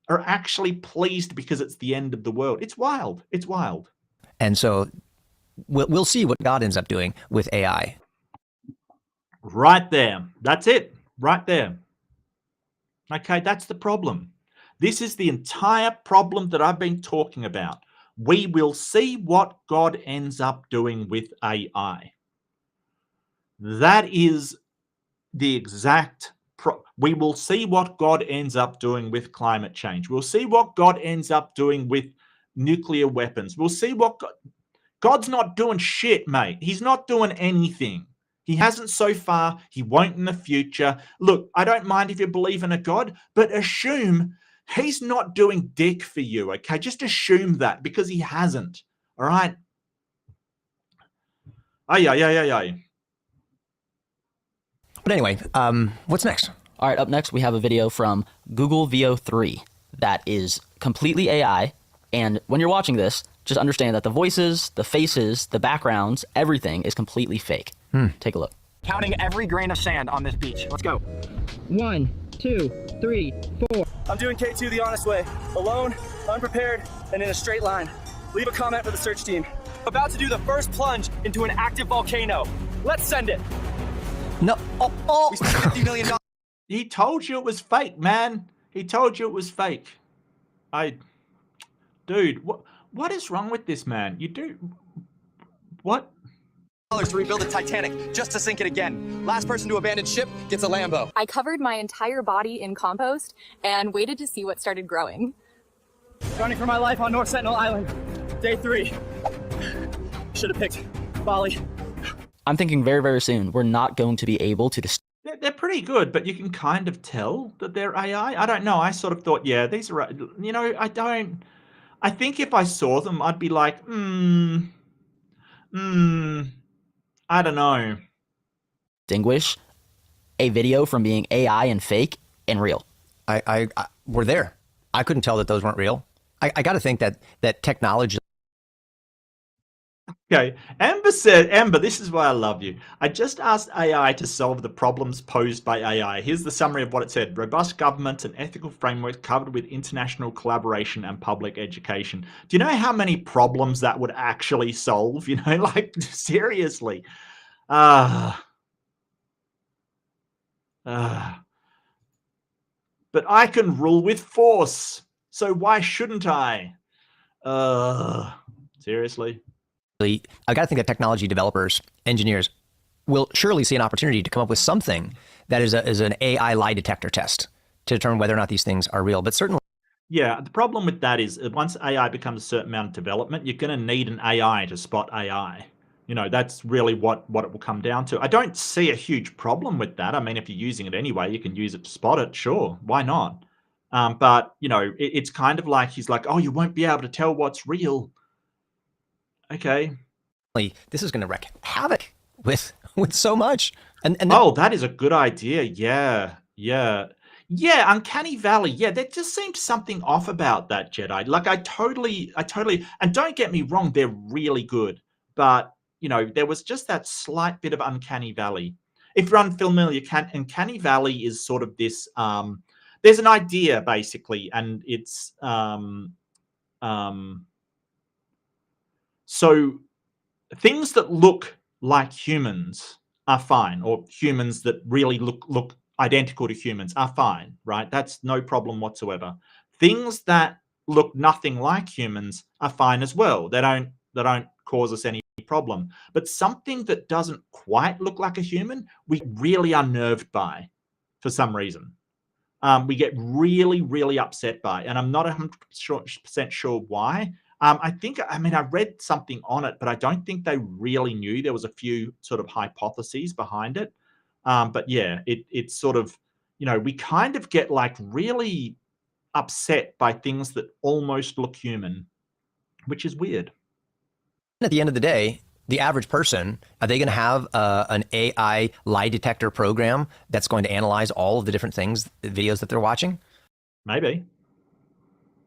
are actually pleased because it's the end of the world. It's wild. It's wild. And so we'll see what God ends up doing with AI. Right there. That's it. Right there. Okay, that's the problem. This is the entire problem that I've been talking about. We will see what God ends up doing with AI. That is the exact we will see what God ends up doing with climate change. We'll see what God ends up doing with nuclear weapons. We'll see what God's not doing shit, mate. He's not doing anything. He hasn't so far. He won't in the future. Look, I don't mind if you believe in a God, but assume he's not doing dick for you, okay? Just assume that, because he hasn't, all right? Aye. But anyway, what's next? All right, up next we have a video from Google VO3 that is completely AI. And when you're watching this, just understand that the voices, the faces, the backgrounds, everything is completely fake. Take a look. Counting every grain of sand on this beach. Let's go. 1, 2, 3, 4. I'm doing K2 the honest way. Alone, unprepared, and in a straight line. Leave a comment for the search team. About to do the first plunge into an active volcano. Let's send it. No. We spent $50 million. He told you it was fake, man. He told you it was fake. Dude, what is wrong with this man? What? To rebuild the Titanic, just to sink it again. Last person to abandon ship gets a Lambo. I covered my entire body in compost and waited to see what started growing. Running for my life on North Sentinel Island. Day 3. Should have picked Bali. I'm thinking very, very soon we're not going to be able to They're pretty good, but you can kind of tell that they're AI. I don't know. I sort of thought, yeah, these are, you know, I think if I saw them, I'd be like, I don't know. distinguish a video from being AI and fake and real. I we're there. I couldn't tell that those weren't real. I got to think that technology. Okay, Amber said, Amber, this is why I love you. I just asked AI to solve the problems posed by AI. Here's the summary of what it said. Robust government and ethical frameworks covered with international collaboration and public education. Do you know how many problems that would actually solve? You know, like, seriously. But I can rule with force, so why shouldn't I? Seriously? I got to think that technology developers, engineers, will surely see an opportunity to come up with something that is an AI lie detector test to determine whether or not these things are real. But certainly, yeah, the problem with that is once AI becomes a certain amount of development, you're going to need an AI to spot AI. You know, that's really what it will come down to. I don't see a huge problem with that. I mean, if you're using it anyway, you can use it to spot it. Sure, why not? But, you know, it's kind of like he's like, oh, you won't be able to tell what's real. Okay. This is going to wreak havoc with so much. And oh, that is a good idea. Yeah, Uncanny Valley. Yeah, there just seems something off about that, Jedi. Like, I totally, and don't get me wrong, they're really good. But, you know, there was just that slight bit of Uncanny Valley. If you're unfamiliar, Uncanny Valley is sort of this, there's an idea, basically, and it's, so things that look like humans are fine, or humans that really look identical to humans are fine, right? That's no problem whatsoever. Things that look nothing like humans are fine as well. They don't cause us any problem. But something that doesn't quite look like a human, we really are nerved by for some reason. We get really, really upset by, and I'm not 100% sure why. I read something on it, but I don't think they really knew. There was a few sort of hypotheses behind it. But yeah, it's sort of, you know, we kind of get like really upset by things that almost look human, which is weird. At the end of the day, the average person, are they going to have an AI lie detector program that's going to analyze all of the different things, the videos that they're watching? Maybe.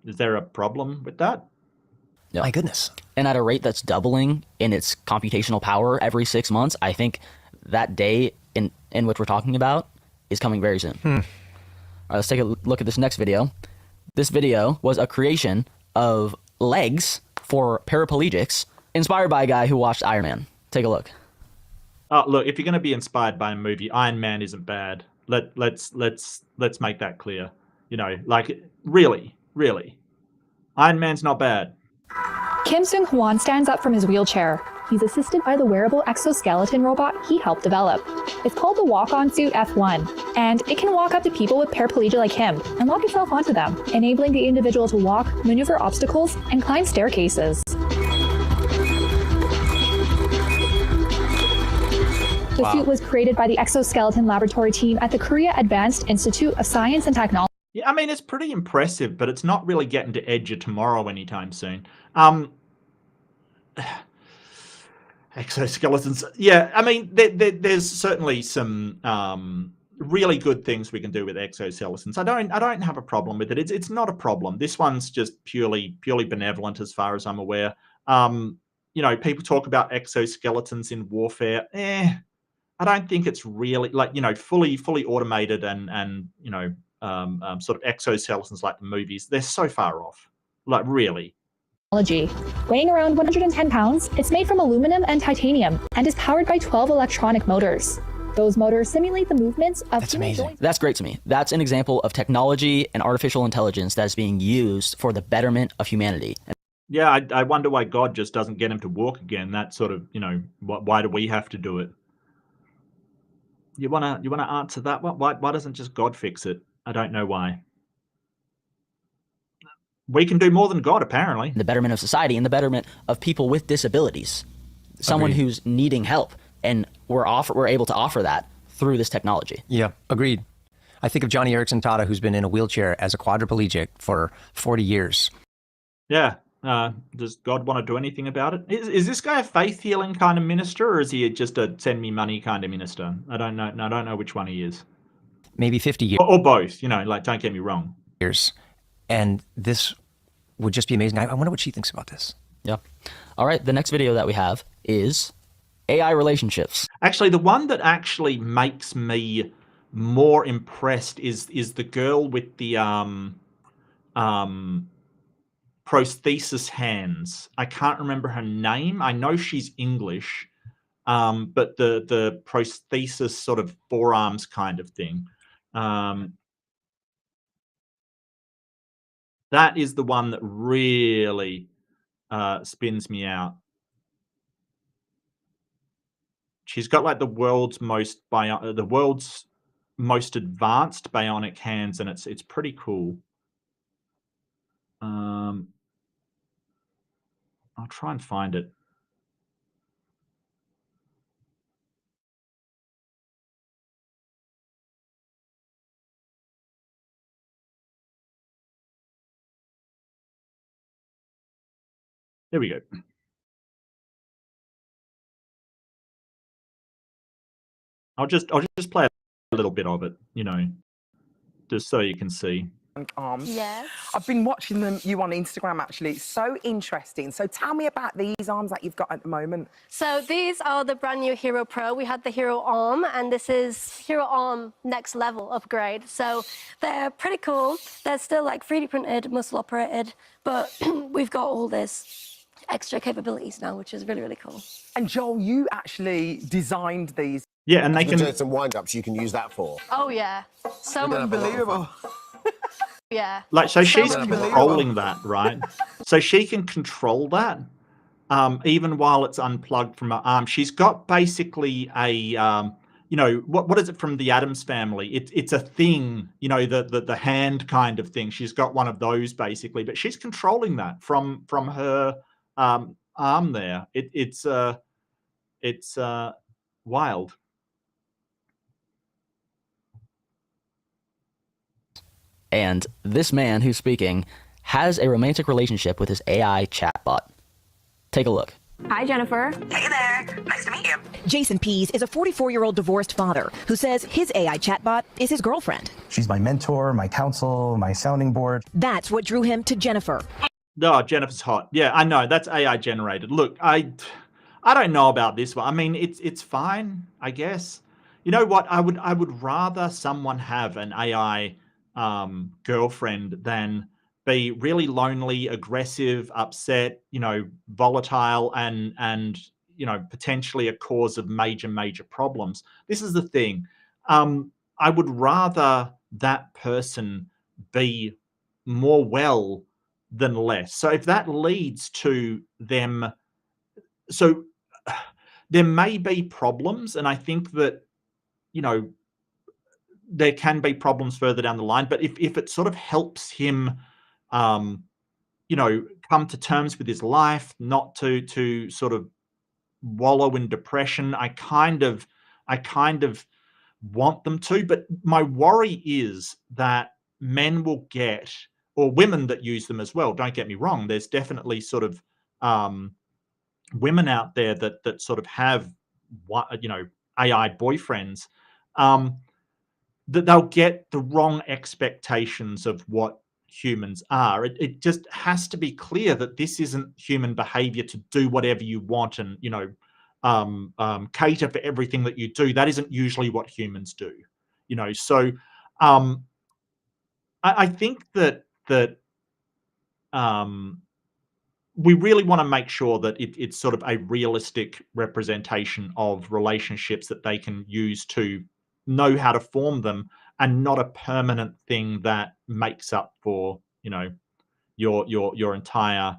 Is there a problem with that? No. My goodness. And at a rate that's doubling in its computational power every 6 months, I think that day in which we're talking about is coming very soon. All right, let's take a look at this next video. This video was a creation of legs for paraplegics inspired by a guy who watched Iron Man. Take a look. Oh, look, if you're going to be inspired by a movie, Iron Man isn't bad. Let's make that clear. You know, like, really. Iron Man's not bad. Kim Seung-hwan stands up from his wheelchair. He's assisted by the wearable exoskeleton robot he helped develop. It's called the Walk-On Suit F1, and it can walk up to people with paraplegia like him and lock itself onto them, enabling the individual to walk, maneuver obstacles, and climb staircases. The suit was created by the exoskeleton laboratory team at the Korea Advanced Institute of Science and Technology. Yeah, I mean, it's pretty impressive, but it's not really getting to edge of tomorrow anytime soon. Exoskeletons. Yeah, I mean, there's certainly some really good things we can do with exoskeletons. I don't have a problem with it. It's not a problem. This one's just purely benevolent as far as I'm aware. You know, people talk about exoskeletons in warfare. I don't think it's really like, you know, fully automated and you know, sort of exoskeletons like the movies. They're so far off. Like, really. Weighing around 110 pounds, it's made from aluminum and titanium and is powered by 12 electronic motors. Those motors simulate the movements of human joints. That's great to me. That's an example of technology and artificial intelligence that is being used for the betterment of humanity. Yeah, I wonder why God just doesn't get him to walk again. That sort of, you know, why do we have to do it? You wanna answer that one? Why doesn't just God fix it? I don't know why. We can do more than God, apparently. The betterment of society and the betterment of people with disabilities. Someone Agreed. who's needing help, and we're able to offer that through this technology. Yeah, agreed. I think of Johnny Erickson Tata, who's been in a wheelchair as a quadriplegic for 40 years. Yeah. Does God want to do anything about it? Is this guy a faith healing kind of minister, or is he just a send me money kind of minister? I don't know. I don't know which one he is. Maybe 50 years. Or both, you know, like, don't get me wrong. And this would just be amazing. I wonder what she thinks about this. Yeah. All right. The next video that we have is AI relationships. Actually, the one that actually makes me more impressed is the girl with the prosthesis hands. I can't remember her name. I know she's English, but the prosthesis sort of forearms kind of thing. That is the one that really spins me out. She's got like the world's most advanced bionic hands, and it's pretty cool. I'll try and find it. There we go. I'll just play a little bit of it, you know, just so you can see. Arms. Yes. I've been watching you on Instagram, actually. It's so interesting. So tell me about these arms that you've got at the moment. So these are the brand new Hero Pro. We had the Hero Arm, and this is Hero Arm next level upgrade. So they're pretty cool. They're still like 3D printed, muscle operated, but we've got all this extra capabilities now, which is really, really cool. And Joel, you actually designed these. Yeah, and they can do some wind-ups you can use that for. Oh yeah, so much. Unbelievable. Yeah. Like, so she's unbelievable. controlling that, right? So she can control that, even while it's unplugged from her arm. She's got basically a, you know, what is it from the Addams Family? It's a thing, you know, the hand kind of thing. She's got one of those basically, but she's controlling that from her arm there. It's wild. And this man who's speaking has a romantic relationship with his AI chatbot. Take a look. Hi, Jennifer. Hey there. Nice to meet you. Jason Pease is a 44-year-old divorced father who says his AI chatbot is his girlfriend. She's my mentor, my counsel, my sounding board. That's what drew him to Jennifer. No, Jennifer's hot. Yeah, I know. That's AI generated. Look, I don't know about this one. I mean, it's fine, I guess. You know what? I would rather someone have an AI girlfriend than be really lonely, aggressive, upset, you know, volatile, and you know, potentially a cause of major problems. This is the thing. I would rather that person be more well than less. So if that leads to them, so there may be problems, and I think that, you know, there can be problems further down the line, but if it sort of helps him, you know, come to terms with his life, not to sort of wallow in depression, I kind of I kind of want them to, but my worry is that men will get, or women that use them as well, don't get me wrong, there's definitely sort of women out there that sort of have, you know, AI boyfriends, that they'll get the wrong expectations of what humans are. It just has to be clear that this isn't human behavior to do whatever you want and, you know, cater for everything that you do. That isn't usually what humans do, you know. So I think that we really want to make sure that it's sort of a realistic representation of relationships that they can use to know how to form them, and not a permanent thing that makes up for, you know, your entire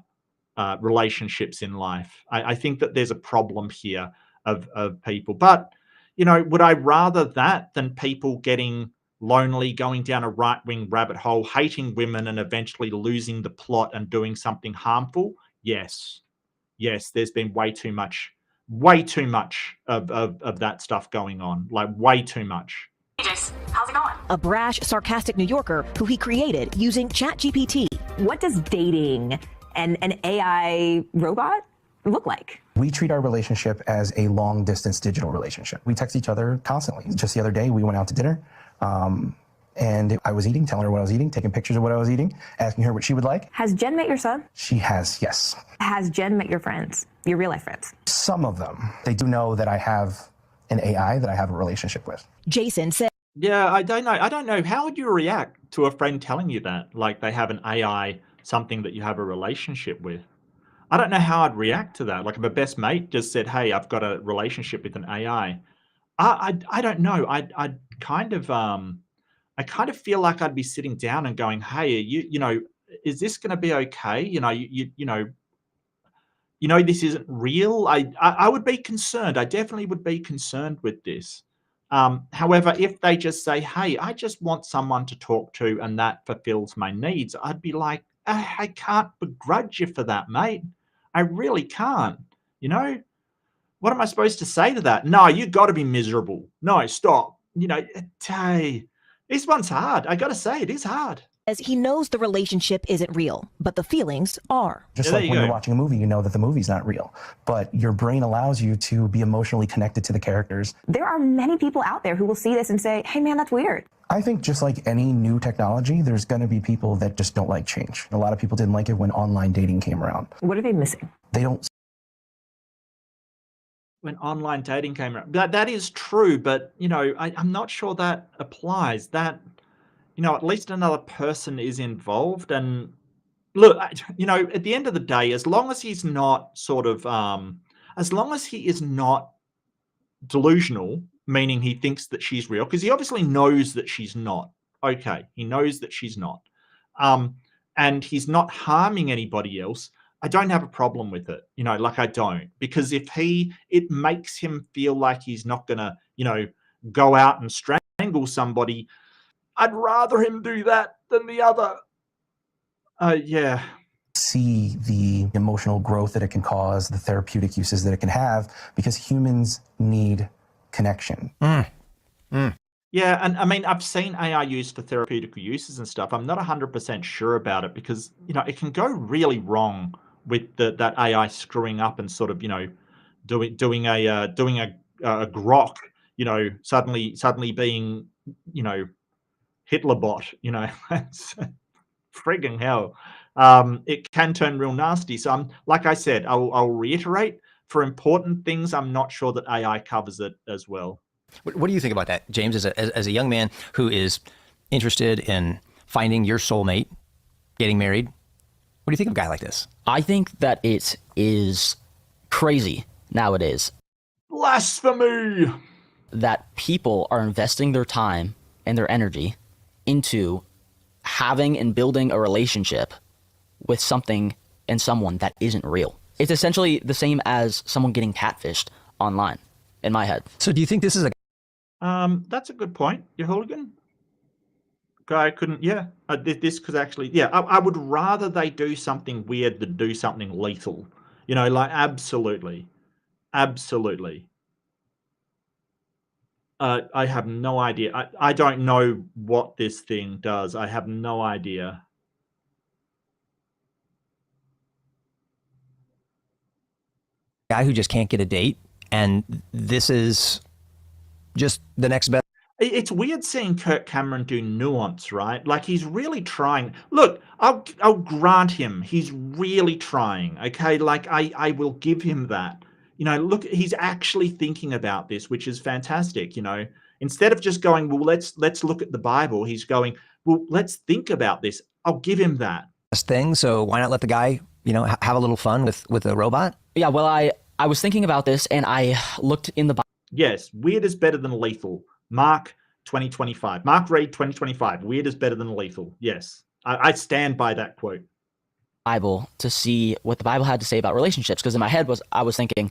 relationships in life. I think that there's a problem here of people, but, you know, would I rather that than people getting lonely, going down a right-wing rabbit hole, hating women, and eventually losing the plot and doing something harmful? Yes. Yes, there's been way too much of that stuff going on, like way too much. Hey, Jace, how's it going? A brash, sarcastic New Yorker who he created using ChatGPT. What does dating and an AI robot look like? We treat our relationship as a long-distance digital relationship. We text each other constantly. Just the other day, we went out to dinner, and I was eating, telling her what I was eating, taking pictures of what I was eating, asking her what she would like. Has Jen met your son? She has, yes. Has Jen met your friends, your real-life friends? Some of them. They do know that I have an AI that I have a relationship with. Jason said, yeah, I don't know. How would you react to a friend telling you that, like they have an AI, something that you have a relationship with? I don't know how I'd react to that. Like if a best mate just said, hey, I've got a relationship with an AI. I don't know. I'd kind of I kind of feel like I'd be sitting down and going, hey, you know, is this going to be okay? You know, you know, this isn't real. I would be concerned. I definitely would be concerned with this. However, if they just say, hey, I just want someone to talk to and that fulfills my needs, I'd be like, I can't begrudge you for that, mate. I really can't. You know, what am I supposed to say to that? No, you got to be miserable. No, stop. You know, hey, this one's hard. I got to say, it is hard. As he knows the relationship isn't real, but the feelings are. Just like when you're watching a movie, you know that the movie's not real, but your brain allows you to be emotionally connected to the characters. There are many people out there who will see this and say, hey man, that's weird. I think just like any new technology, there's going to be people that just don't like change. A lot of people didn't like it when online dating came around. What are they missing? They don't. When online dating came around, that is true, but, you know, I'm not sure that applies. That, you know, at least another person is involved. And look, you know, at the end of the day, as long as he's not sort of, as long as he is not delusional, meaning he thinks that she's real, because he obviously knows that she's not. Okay, he knows that she's not. And he's not harming anybody else. I don't have a problem with it, you know, like I don't, because if it makes him feel like he's not going to, you know, go out and strangle somebody, I'd rather him do that than the other. Yeah. See the emotional growth that it can cause, the therapeutic uses that it can have, because humans need connection. Yeah, and I mean, I've seen AI used for therapeutic uses and stuff. I'm not 100% sure about it because, you know, it can go really wrong with that AI screwing up and sort of, you know, doing a grok, you know, suddenly being, you know, Hitlerbot, you know, that's frigging hell. It can turn real nasty. So like I said, I'll reiterate, for important things, I'm not sure that AI covers it as well. What do you think about that, James, as a young man who is interested in finding your soulmate, getting married? What do you think of a guy like this? I think that it is crazy nowadays. Blasphemy! That people are investing their time and their energy into having and building a relationship with something and someone that isn't real. It's essentially the same as someone getting catfished online, in my head. So do you think this is a... That's a good point. You hooligan? Guy couldn't, yeah. This could actually, yeah. I would rather they do something weird than do something lethal. You know, like absolutely. Absolutely. I have no idea. I don't know what this thing does. I have no idea. Guy who just can't get a date, and this is just the next best. It's weird seeing Kirk Cameron do nuance, right? Like he's really trying. Look, I'll grant him he's really trying. Okay, like I will give him that. You know, look, he's actually thinking about this, which is fantastic. You know, instead of just going, well, let's look at the Bible, he's going, well, let's think about this. I'll give him that thing. So why not let the guy, you know, have a little fun with a robot? Yeah, well, I was thinking about this and I looked in the Bible. Yes, weird is better than lethal. Mark 2025. Mark Reed 2025. Weird is better than lethal. Yes, I stand by that quote. Bible to see what the Bible had to say about relationships, because in my head I was thinking,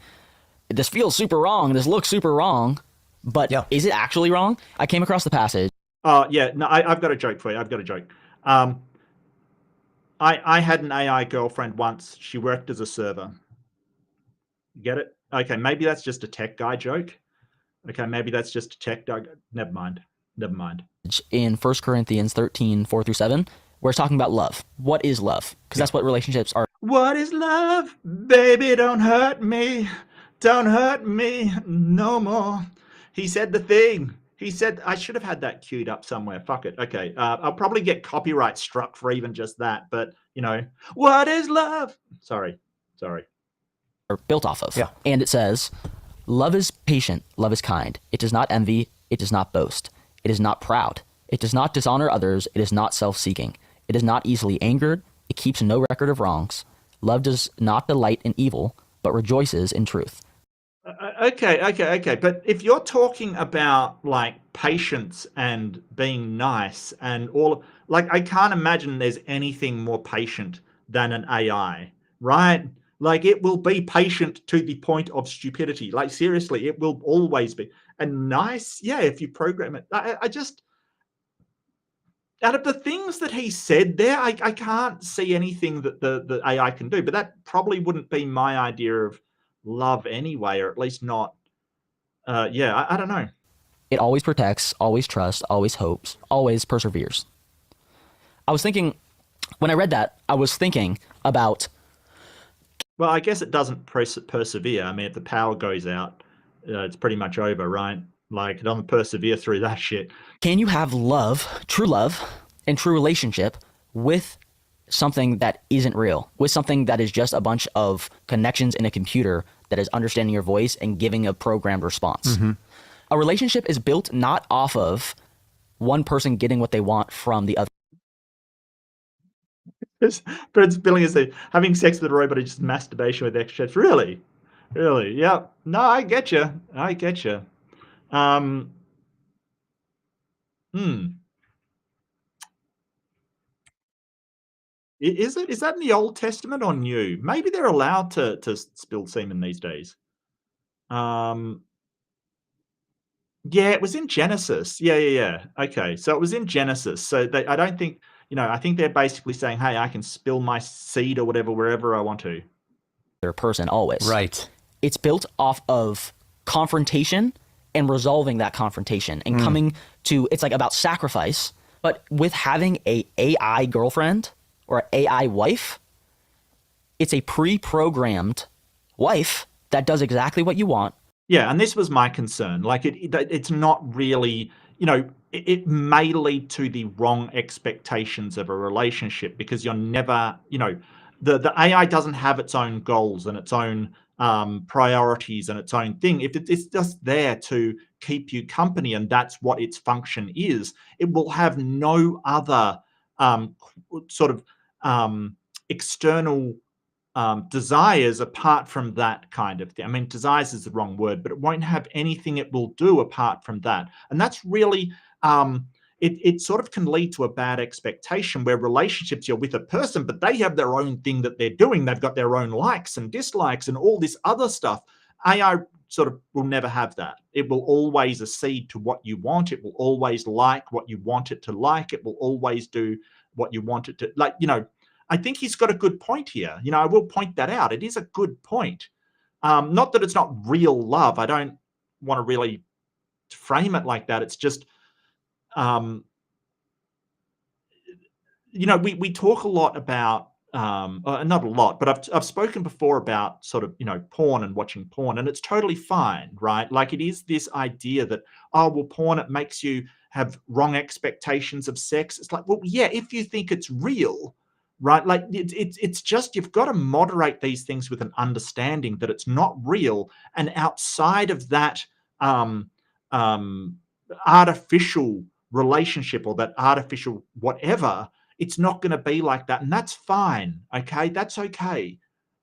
this feels super wrong, this looks super wrong, but is it actually wrong? I came across the passage. Yeah, no, I've got a joke for you. I've got a joke. I had an AI girlfriend once. She worked as a server. Get it? Okay, maybe that's just a tech guy joke. Okay, maybe that's just a tech guy. Never mind. In 1 Corinthians 13, 4-7, where it's talking about love. What is love? Because that's what relationships are. What is love? Baby, don't hurt me. Don't hurt me no more. He said the thing. He said, I should have had that queued up somewhere. Fuck it. Okay. I'll probably get copyright struck for even just that. But, you know, what is love? Sorry. Are built off of. Yeah. And it says, love is patient. Love is kind. It does not envy. It does not boast. It is not proud. It does not dishonor others. It is not self-seeking. It is not easily angered. It keeps no record of wrongs. Love does not delight in evil, but rejoices in truth. Okay. But if you're talking about like patience and being nice and all, like, I can't imagine there's anything more patient than an AI, right? Like it will be patient to the point of stupidity. Like seriously, it will always be. And nice, yeah, if you program it. I just, out of the things that he said there, I can't see anything that the AI can do. But that probably wouldn't be my idea of love anyway, or at least not. Yeah, I don't know. It always protects, always trusts, always hopes, always perseveres. I was thinking, when I read that, I was thinking about... Well, I guess it doesn't persevere. I mean, if the power goes out, it's pretty much over, right? Like, it doesn't persevere through that shit. Can you have love, and true relationship with something that isn't real, with something that is just a bunch of connections in a computer that is understanding your voice and giving a programmed response? Mm-hmm. A relationship is built not off of one person getting what they want from the other. Prince Billing is having sex with a robot is just masturbation with extra. Really? Yeah. No, I get you. Is that in the Old Testament or New? Maybe they're allowed to spill semen these days. Yeah, it was in Genesis. Yeah. Okay, so it was in Genesis. So I don't think, I think they're basically saying, hey, I can spill my seed or whatever wherever I want to. Their person always. Right. It's built off of confrontation and resolving that confrontation and coming to, it's like about sacrifice, but with having a AI girlfriend or an AI wife, it's a pre-programmed wife that does exactly what you want. Yeah, and this was my concern. Like, it's not really, it may lead to the wrong expectations of a relationship because you're never, the AI doesn't have its own goals and its own priorities and its own thing. If it's just there to keep you company and that's what its function is, it will have no other sort of external desires apart from that kind of thing. I mean, desires is the wrong word, but it won't have anything it will do apart from that. And that's really, it sort of can lead to a bad expectation where relationships, you're with a person, but they have their own thing that they're doing. They've got their own likes and dislikes and all this other stuff. AI sort of will never have that. It will always accede to what you want. It will always like what you want it to like. It will always do what you want it to, like, I think he's got a good point here. I will point that out. It is a good point. Not that it's not real love. I don't want to really frame it like that. It's just, we talk a lot about, not a lot, but I've spoken before about sort of, porn and watching porn, and it's totally fine, right? Like, it is this idea that, oh, well, porn, it makes you have wrong expectations of sex. It's like, well, yeah, if you think it's real, right? Like, it's just, you've got to moderate these things with an understanding that it's not real, and outside of that artificial relationship or that artificial whatever, it's not going to be like that, and that's fine. Okay, that's okay.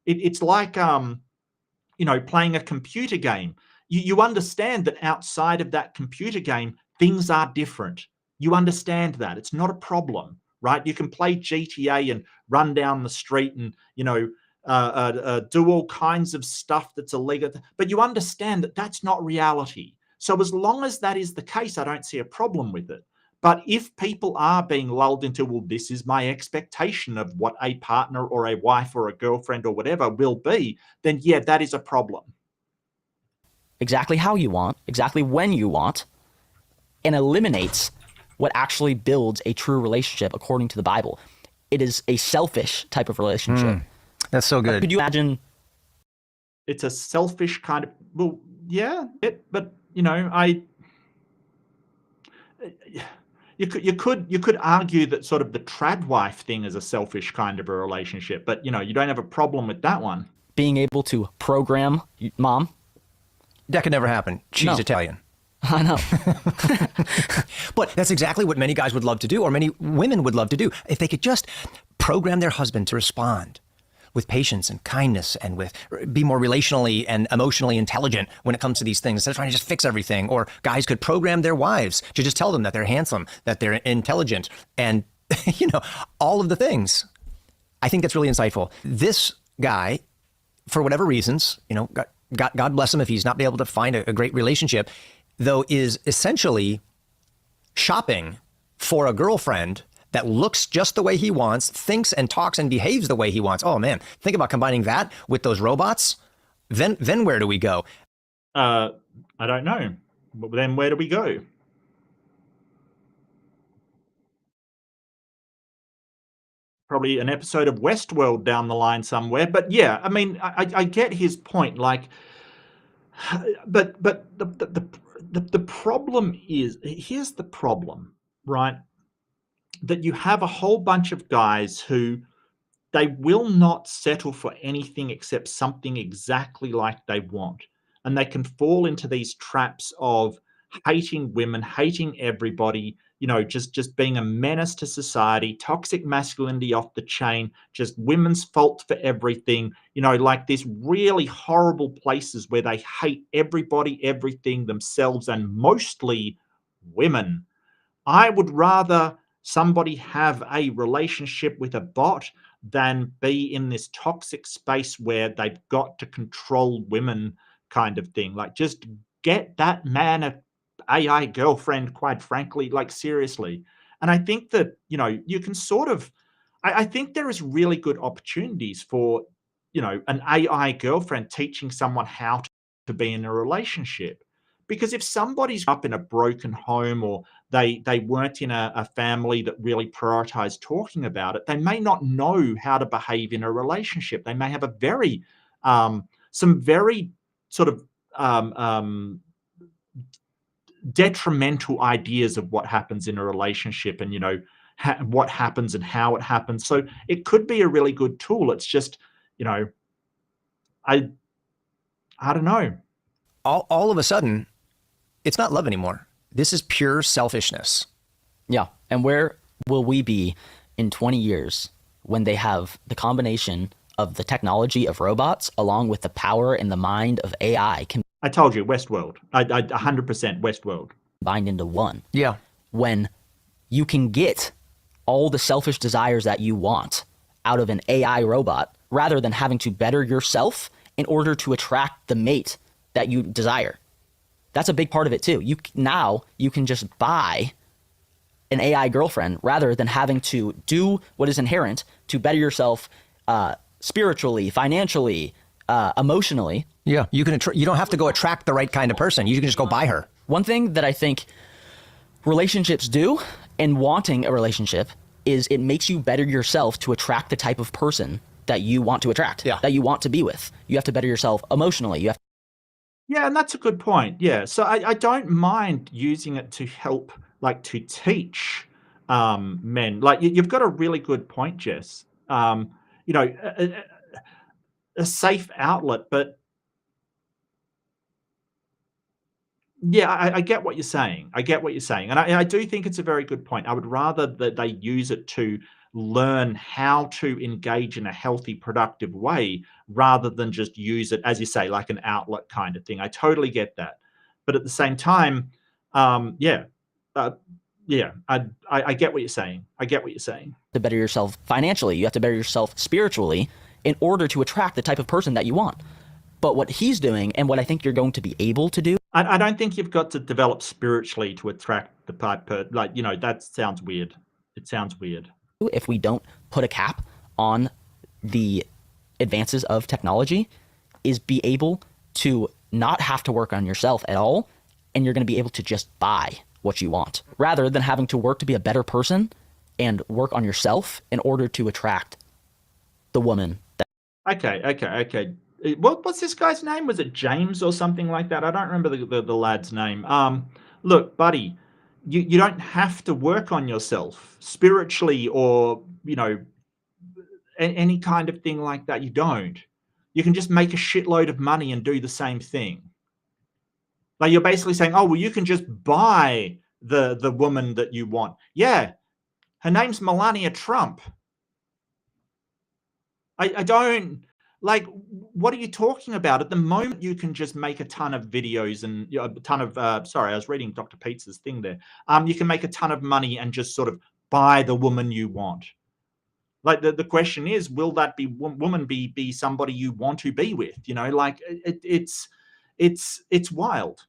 It's like playing a computer game. You understand that outside of that computer game, things are different. You understand that it's not a problem, right? You can play GTA and run down the street and do all kinds of stuff that's illegal, but you understand that that's not reality. So as long as that is the case, I don't see a problem with it. But if people are being lulled into, well, this is my expectation of what a partner or a wife or a girlfriend or whatever will be, then yeah, that is a problem. Exactly how you want, exactly when you want, and eliminates what actually builds a true relationship according to the Bible. It is a selfish type of relationship. That's so good. Could you imagine? It's a selfish kind of, well, yeah, but You could argue that sort of the trad wife thing is a selfish kind of a relationship, but you don't have a problem with that one. Being able to program mom? That could never happen. She's Italian. I know. But that's exactly what many guys would love to do, or many women would love to do. If they could just program their husband to respond with patience and kindness and be more relationally and emotionally intelligent when it comes to these things, instead of trying to just fix everything. Or guys could program their wives to just tell them that they're handsome, that they're intelligent, and all of the things. I think that's really insightful. This guy, for whatever reasons, God bless him if he's not been able to find a great relationship, though, is essentially shopping for a girlfriend that looks just the way he wants, thinks and talks and behaves the way he wants. Oh man, think about combining that with those robots. Then where do we go? I don't know. But then where do we go? Probably an episode of Westworld down the line somewhere. But yeah, I mean, I get his point. Like, but the problem is, here's the problem, right? That you have a whole bunch of guys who they will not settle for anything except something exactly like they want. And they can fall into these traps of hating women, hating everybody, just being a menace to society, toxic masculinity off the chain, just women's fault for everything, like these really horrible places where they hate everybody, everything, themselves, and mostly women. I would rather somebody have a relationship with a bot than be in this toxic space where they've got to control women kind of thing. Like, just get that man a AI girlfriend, quite frankly, like, seriously. And I think that, you can sort of, I think there is really good opportunities for, an AI girlfriend teaching someone how to be in a relationship. Because if somebody's up in a broken home, or they weren't in a family that really prioritized talking about it, they may not know how to behave in a relationship. They may have a very, some very sort of detrimental ideas of what happens in a relationship, and, what happens and how it happens. So it could be a really good tool. It's just, I don't know. All of a sudden, it's not love anymore. This is pure selfishness. Yeah. And where will we be in 20 years when they have the combination of the technology of robots along with the power and the mind of AI? I told you, Westworld. I 100% Westworld. Combined into one. Yeah. When you can get all the selfish desires that you want out of an AI robot, rather than having to better yourself in order to attract the mate that you desire. That's a big part of it too. Now you can just buy an AI girlfriend rather than having to do what is inherent to better yourself spiritually, financially, emotionally. Yeah, you don't have to go attract the right kind of person. You can just go buy her. One thing that I think relationships do, and wanting a relationship, is it makes you better yourself to attract the type of person that you want to attract, that you want to be with. You have to better yourself emotionally. You have. Yeah, and that's a good point. Yeah, so I don't mind using it to help, like to teach men. Like you've got a really good point, Jess. You know, a safe outlet, but yeah, I get what you're saying. I get what you're saying. And I do think it's a very good point. I would rather that they use it to learn how to engage in a healthy, productive way rather than just use it, as you say, like an outlet kind of thing. I totally get that. But at the same time, I get what you're saying. I get what you're saying. To better yourself financially, you have to better yourself spiritually in order to attract the type of person that you want. But what he's doing, and what I think you're going to be able to do, I don't think you've got to develop spiritually to attract the type of, like, you know, that sounds weird. It sounds weird. If we don't put a cap on the advances of technology, is be able to not have to work on yourself at all, and you're going to be able to just buy what you want, rather than having to work to be a better person and work on yourself in order to attract the woman. Okay. What's this guy's name? Was it James or something like that? I don't remember the lad's name. Look, buddy, you don't have to work on yourself spiritually or, you know, any kind of thing like that. You don't. You can just make a shitload of money and do the same thing. Like you're basically saying, oh, well, you can just buy the woman that you want. Yeah, her name's Melania Trump. I don't... Like, what are you talking about? At the moment, you can just make a ton of videos and a ton of, sorry, I was reading Dr. Pete's thing there. You can make a ton of money and just sort of buy the woman you want. Like the question is, will that woman be somebody you want to be with? You know, like it's wild.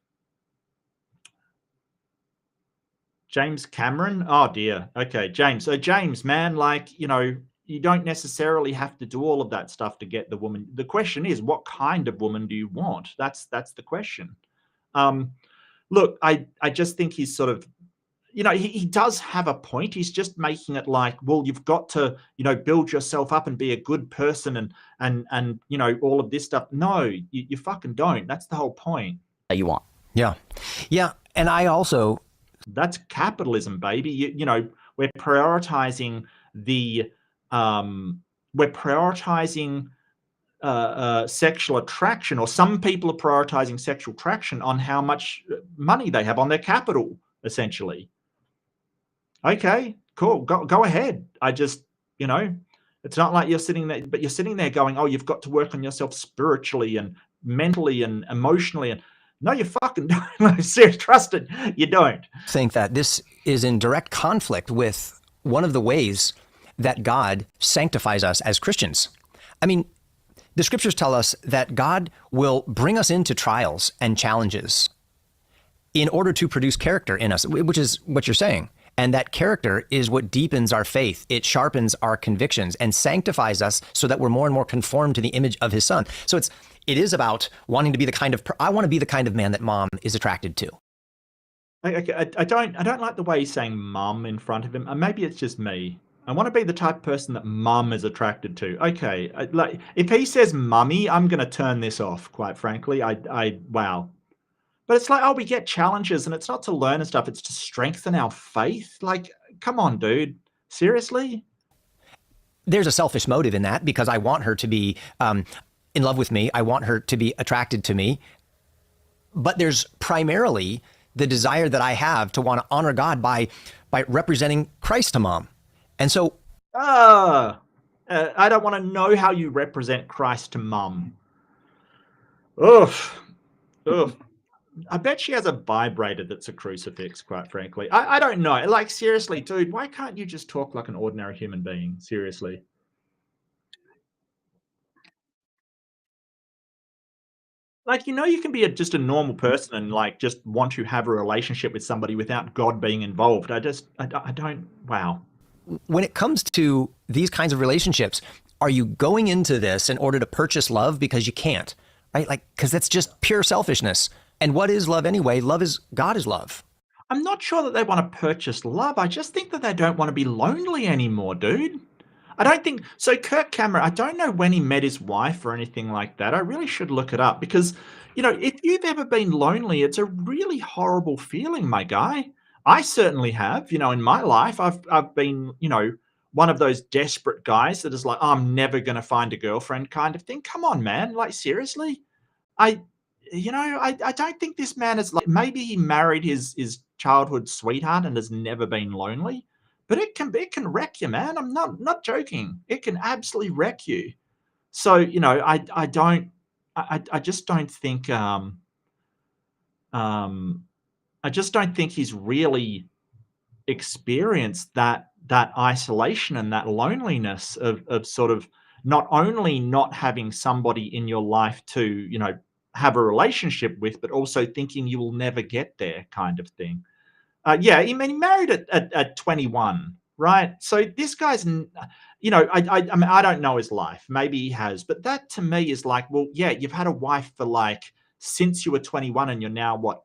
James Cameron? Oh dear. Okay, James. So James, man, like, you know, you don't necessarily have to do all of that stuff to get the woman. The question is, what kind of woman do you want? That's the question. Look, I just think he's sort of, you know, he does have a point. He's just making it like, well, you've got to, you know, build yourself up and be a good person and you know, all of this stuff. No, you fucking don't. That's the whole point. That you want. Yeah. Yeah. And I also... That's capitalism, baby. You know, we're prioritizing sexual attraction, or some people are prioritizing sexual attraction on how much money they have on their capital, essentially. Okay, cool. Go ahead. I just, you know, it's not like you're sitting there, but you're sitting there going, oh, you've got to work on yourself spiritually and mentally and emotionally. And no, you fucking don't. Seriously, trust it. You don't. I think that this is in direct conflict with one of the ways that God sanctifies us as Christians. I mean, the scriptures tell us that God will bring us into trials and challenges in order to produce character in us, which is what you're saying. And that character is what deepens our faith. It sharpens our convictions and sanctifies us so that we're more and more conformed to the image of his son. So it is about wanting to be the kind of, I want to be the kind of man that mom is attracted to. I don't like the way he's saying mum in front of him. Maybe it's just me. I want to be the type of person that mum is attracted to. Okay, like if he says mummy, I'm going to turn this off, quite frankly. Wow. But it's like, oh, we get challenges and it's not to learn and stuff. It's to strengthen our faith. Like, come on, dude. Seriously? There's a selfish motive in that because I want her to be in love with me. I want her to be attracted to me. But there's primarily the desire that I have to want to honor God by representing Christ to mom. And so... I don't want to know how you represent Christ to mum. Oof. I bet she has a vibrator that's a crucifix, quite frankly. I don't know. Like, seriously, dude, why can't you just talk like an ordinary human being? Seriously. Like, you know, you can be just a normal person and, like, just want to have a relationship with somebody without God being involved. I don't, wow. When it comes to these kinds of relationships, are you going into this in order to purchase love because you can't, right? Like, because that's just pure selfishness. And what is love anyway? God is love. I'm not sure that they want to purchase love. I just think that they don't want to be lonely anymore, dude. I don't think so. Kirk Cameron, I don't know when he met his wife or anything like that. I really should look it up because, if you've ever been lonely, it's a really horrible feeling, my guy. I certainly have. In my life, I've been, one of those desperate guys that is like, oh, I'm never going to find a girlfriend kind of thing. Come on, man. Like, seriously? I don't think this man is like, maybe he married his childhood sweetheart and has never been lonely, but it can wreck you, man. I'm not joking. It can absolutely wreck you. So, I just don't think, I just don't think he's really experienced that isolation and that loneliness of sort of not only not having somebody in your life to, have a relationship with, but also thinking you will never get there kind of thing. He married at 21, right? So this guy's, I mean, I don't know his life. Maybe he has, but that to me is like, well, yeah, you've had a wife for like, since you were 21 and you're now what,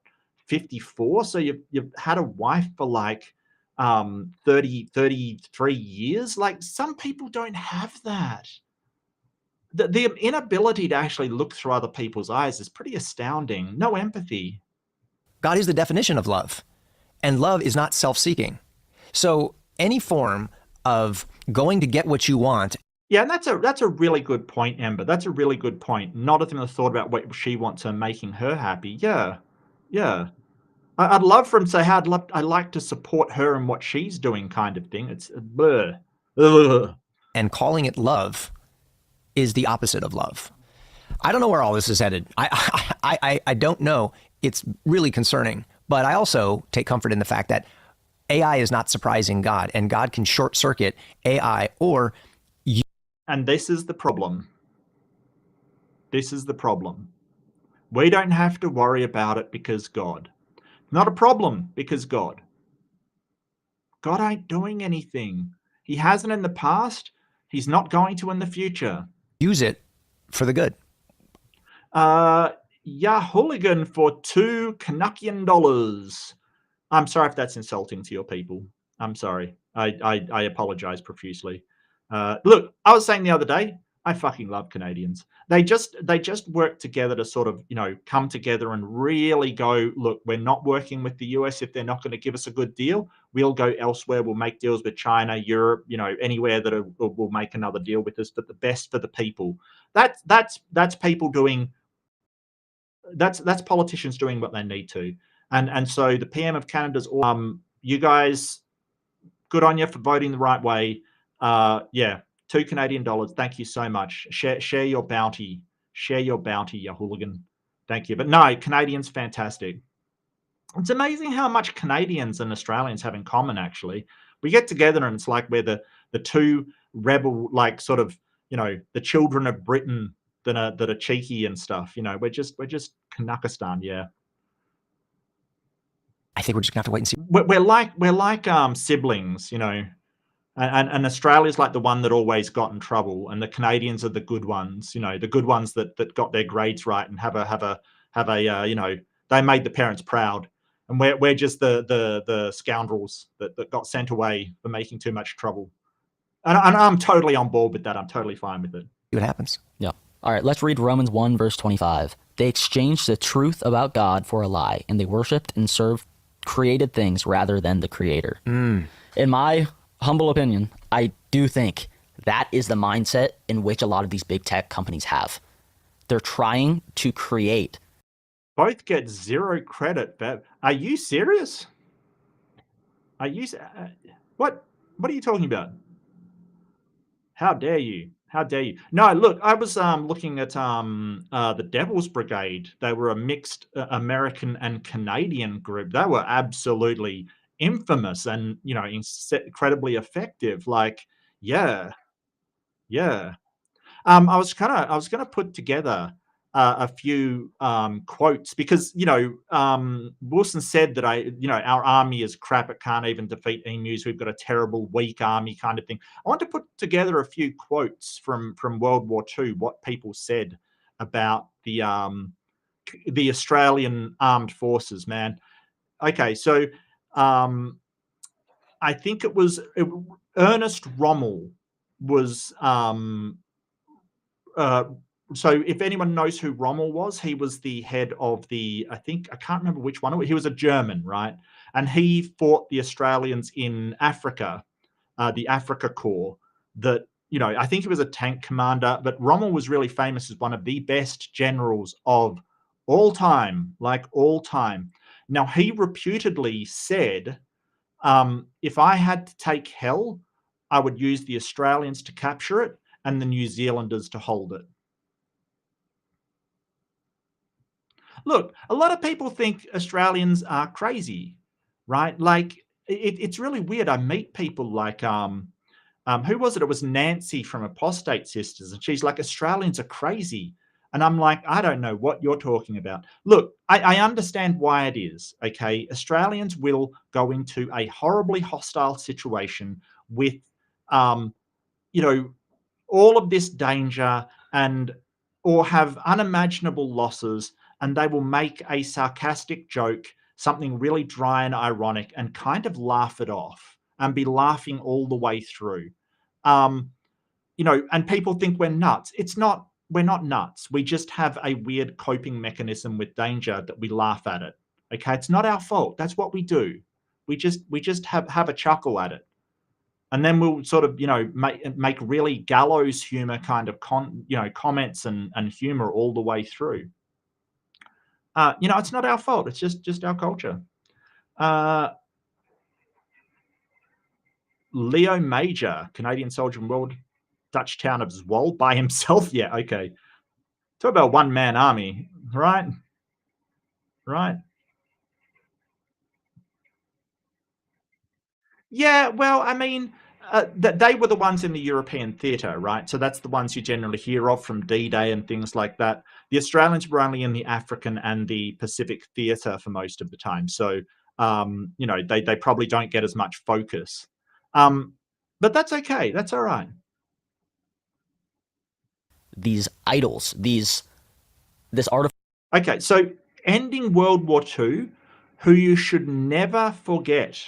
54? So you've had a wife for like 33 years. Like some people don't have that. The inability to actually look through other people's eyes is pretty astounding. No empathy. God is the definition of love, and love is not self-seeking. So any form of going to get what you want. Yeah, and that's a really good point, Ember. That's a really good point. Not even a thought about what she wants and making her happy. Yeah. I'd love for him to say, I'd like to support her and what she's doing kind of thing. It's bleh. Ugh. And calling it love is the opposite of love. I don't know where all this is headed. I don't know. It's really concerning. But I also take comfort in the fact that AI is not surprising God, and God can short circuit AI or you. And this is the problem. This is the problem. We don't have to worry about it because God. Not a problem because God. God ain't doing anything. He hasn't in the past. He's not going to in the future. Use it for the good. Hooligan for $2 Canuckian dollars. I'm sorry if that's insulting to your people. I'm sorry. I apologize profusely. Look, I was saying the other day, I fucking love Canadians. They just work together to sort of, come together and really go, look, we're not working with the US if they're not going to give us a good deal. We'll go elsewhere. We'll make deals with China, Europe, anywhere that will make another deal with us, but the best for the people. That's people doing, that's politicians doing what they need to. And so the PM of Canada's, you guys, good on you for voting the right way. $2 Canadian dollars. Thank you so much. Share your bounty. Share your bounty, you hooligan. Thank you. But no, Canadians, fantastic. It's amazing how much Canadians and Australians have in common, actually. We get together and it's like we're the two rebel, like sort of, the children of Britain that are cheeky and stuff. We're just Kanakistan, yeah. I think we're just gonna have to wait and see. We're like siblings, And Australia's like the one that always got in trouble, and the Canadians are the good ones, the good ones that got their grades right and have a they made the parents proud, and we're just the scoundrels that got sent away for making too much trouble, and I'm totally on board with that. I'm totally fine with it. See what happens. Yeah. All right. Let's read Romans 1 verse 25. They exchanged the truth about God for a lie, and they worshipped and served created things rather than the Creator. In my humble opinion, I do think that is the mindset in which a lot of these big tech companies have. They're trying to create. Both get zero credit. Are you serious? Are you? What are you talking about? How dare you? How dare you? No, look, I was looking at the Devil's Brigade. They were a mixed American and Canadian group. They were absolutely infamous and incredibly effective. Like, yeah. I was gonna put together a few quotes because Wilson said that our army is crap. It can't even defeat emus. We've got a terrible, weak army kind of thing. I want to put together a few quotes from World War II. What people said about the the Australian Armed Forces, man. Okay, so I think it was Ernest Rommel was so if anyone knows who Rommel was, he was the head of the, I can't remember which one. He was a German, right? And he fought the Australians in Africa, the Africa Corps. That, you know, I think he was a tank commander, but Rommel was really famous as one of the best generals of all time, like all time. Now, he reputedly said, if I had to take hell, I would use the Australians to capture it and the New Zealanders to hold it. Look, a lot of people think Australians are crazy, right? Like, it's really weird. I meet people like, who was it? It was Nancy from Apostate Sisters. And she's like, Australians are crazy. And I'm like, I don't know what you're talking about. Look, I understand why it is, okay? Australians will go into a horribly hostile situation with, you know, all of this danger or have unimaginable losses, and they will make a sarcastic joke, something really dry and ironic, and kind of laugh it off and be laughing all the way through. You know, and people think we're nuts. We're not nuts. We just have a weird coping mechanism with danger that we laugh at it. Okay, it's not our fault. That's what we do. We just have a chuckle at it. And then we'll sort of, you know, make really gallows humor kind of comments and humor all the way through. You know, it's not our fault. It's just our culture. Leo Major, Canadian soldier in World Dutch town of Zwolle by himself. Yeah, okay. Talk about one-man army, right? Right. Yeah, well, I mean, they were the ones in the European theatre, right? So that's the ones you generally hear of from D-Day and things like that. The Australians were only in the African and the Pacific theatre for most of the time. So, you know, they probably don't get as much focus. But that's okay. That's all right. These idols, this art of... Okay, so ending World War II, who you should never forget.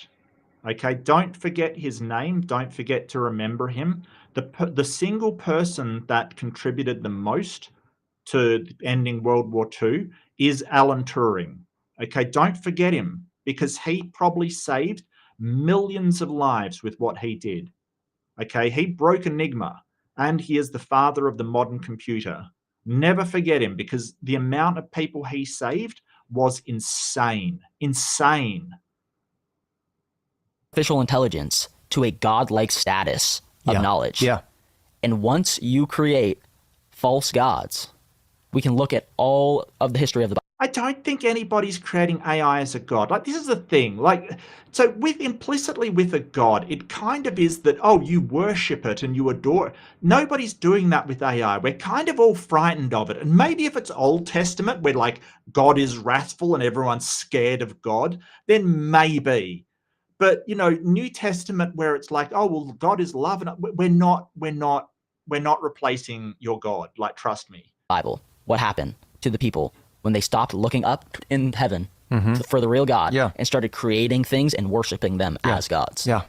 Okay, don't forget his name. Don't forget to remember him. The single person that contributed the most to ending World War II is Alan Turing. Okay, don't forget him, because he probably saved millions of lives with what he did. Okay, he broke Enigma, and he is the father of the modern computer. Never forget him, because the amount of people he saved was insane. Insane. Artificial intelligence to a godlike status of knowledge. Yeah. And once you create false gods, we can look at all of the history of the Bible. I don't think anybody's creating AI as a god. Like, this is the thing. Like, so implicitly with a god, it kind of is that, oh, you worship it and you adore it. Nobody's doing that with AI. We're kind of all frightened of it. And maybe if it's Old Testament, where like God is wrathful and everyone's scared of God, then maybe. But, you know, New Testament, where it's like, oh, well, God is love, and we're not replacing your God. Like, trust me. Bible. What happened to the people when they stopped looking up in heaven for the real God and started creating things and worshiping them as gods? Yeah.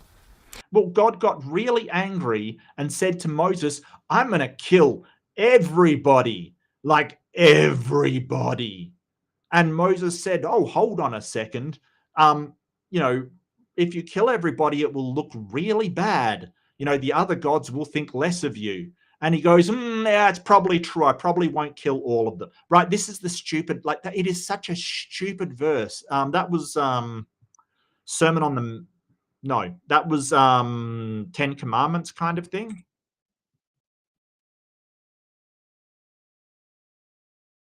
Well, God got really angry and said to Moses, I'm going to kill everybody, like everybody. And Moses said, oh, hold on a second. You know, if you kill everybody, it will look really bad. You know, the other gods will think less of you. And he goes, yeah, it's probably true. I probably won't kill all of them. Right? This is the stupid, like, it is such a stupid verse. That was Sermon on the, no, that was 10 Commandments kind of thing.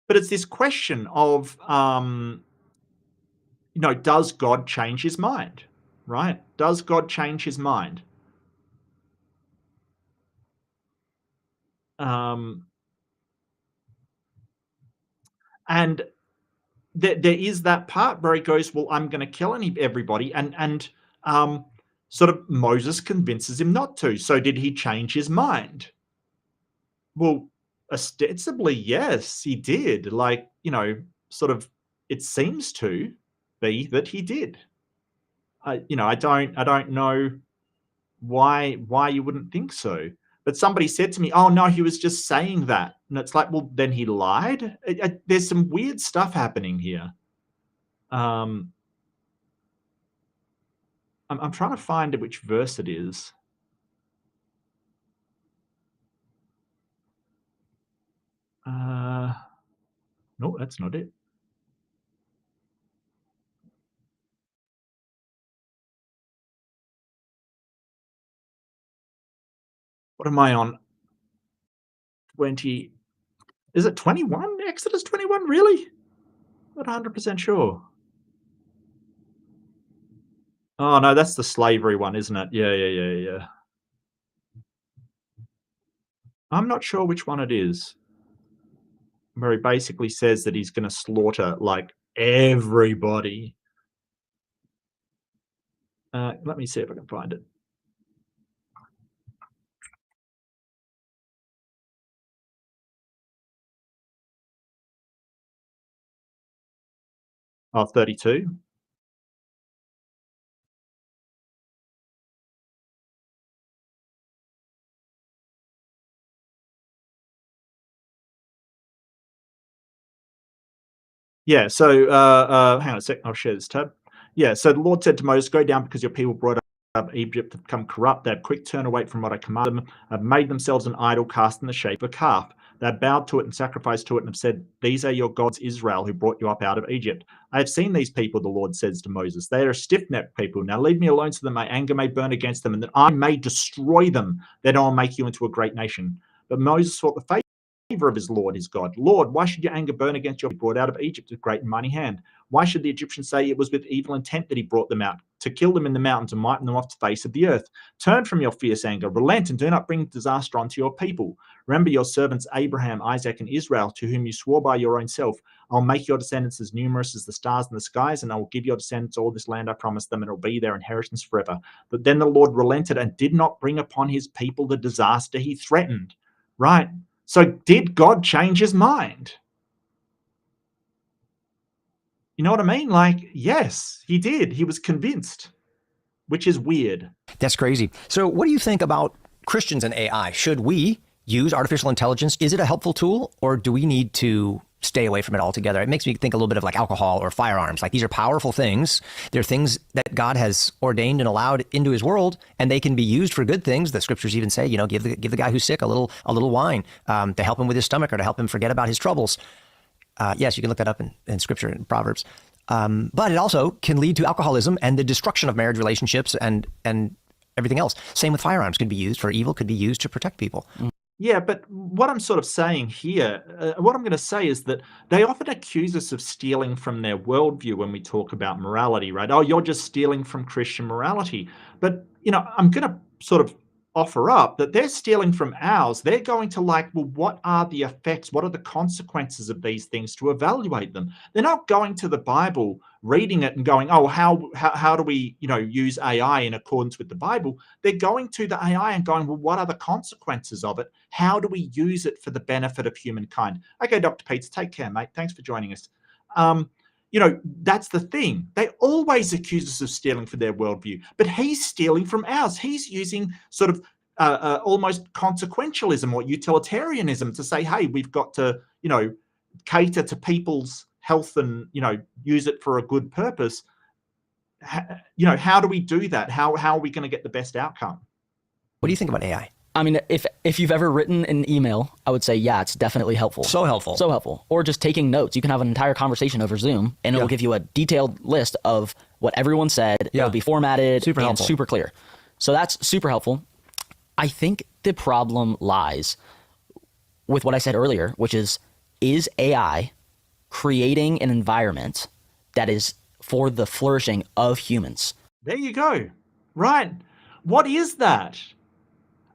But it's this question of, you know, does God change his mind? Right? Does God change his mind? And there is that part where he goes, well, I'm going to kill everybody. And sort of Moses convinces him not to. So did he change his mind? Well, ostensibly, yes, he did. Like, you know, it seems to be that he did. I don't know why you wouldn't think so. But somebody said to me, "Oh no, he was just saying that," and it's like, well, then he lied. There's some weird stuff happening here. I'm trying to find which verse it is. No, that's not it. What am I on? 20. Is it 21? Exodus 21, really? Not 100% sure. Oh no, that's the slavery one, isn't it? Yeah. I'm not sure which one it is. Where he basically says that he's going to slaughter like everybody. Let me see if I can find it. Oh, 32. Yeah, so hang on a sec, I'll share this tab. Yeah, so the Lord said to Moses, "Go down, because your people brought up Egypt have become corrupt. They have quick turn away from what I commanded them, have made themselves an idol cast in the shape of a calf. They have bowed to it and sacrificed to it and have said, 'These are your gods, Israel, who brought you up out of Egypt.' I have seen these people," the Lord says to Moses. "They are a stiff-necked people. Now leave me alone so that my anger may burn against them and that I may destroy them. Then I will make you into a great nation." But Moses sought the favor of his Lord, his God. "Lord, why should your anger burn against your people brought out of Egypt with great and mighty hand? Why should the Egyptians say it was with evil intent that he brought them out, to kill them in the mountains and wipe them off the face of the earth? Turn from your fierce anger, relent, and do not bring disaster onto your people. Remember your servants Abraham, Isaac, and Israel, to whom you swore by your own self. I'll make your descendants as numerous as the stars in the skies, and I will give your descendants all this land I promised them, and it will be their inheritance forever." But then the Lord relented and did not bring upon his people the disaster he threatened. Right? So did God change his mind? You know what I mean? Like, yes, he did. He was convinced, which is weird. That's crazy. So what do you think about Christians and AI? Should we use artificial intelligence? Is it a helpful tool, or do we need to stay away from it altogether? It makes me think a little bit of like alcohol or firearms. Like, these are powerful things. They're things that God has ordained and allowed into his world, and they can be used for good things. The scriptures even say, give the guy who's sick a little wine to help him with his stomach or to help him forget about his troubles. Yes, you can look that up in scripture and Proverbs. But it also can lead to alcoholism and the destruction of marriage relationships and everything else. Same with firearms. Could be used for evil, could be used to protect people. Yeah, but what I'm sort of saying here, what I'm going to say is that they often accuse us of stealing from their worldview when we talk about morality, right? Oh, you're just stealing from Christian morality. But, I'm going to sort of offer up that they're stealing from ours. They're going to well, what are the effects? What are the consequences of these things, to evaluate them? They're not going to the Bible, reading it and going, oh, how do we, use AI in accordance with the Bible? They're going to the AI and going, well, what are the consequences of it? How do we use it for the benefit of humankind? Okay, Dr. Peets, take care, mate. Thanks for joining us. That's the thing. They always accuse us of stealing from their worldview, but he's stealing from ours. He's using sort of almost consequentialism or utilitarianism to say, hey, we've got to, cater to people's health and, use it for a good purpose. How do we do that? How are we going to get the best outcome? What do you think about AI? I mean, if you've ever written an email, I would say, yeah, it's definitely helpful. So helpful. So helpful. Or just taking notes. You can have an entire conversation over Zoom, and it'll give you a detailed list of what everyone said. It'll be formatted and super clear. So that's super helpful. I think the problem lies with what I said earlier, which is AI creating an environment that is for the flourishing of humans? There you go. Right. What is that?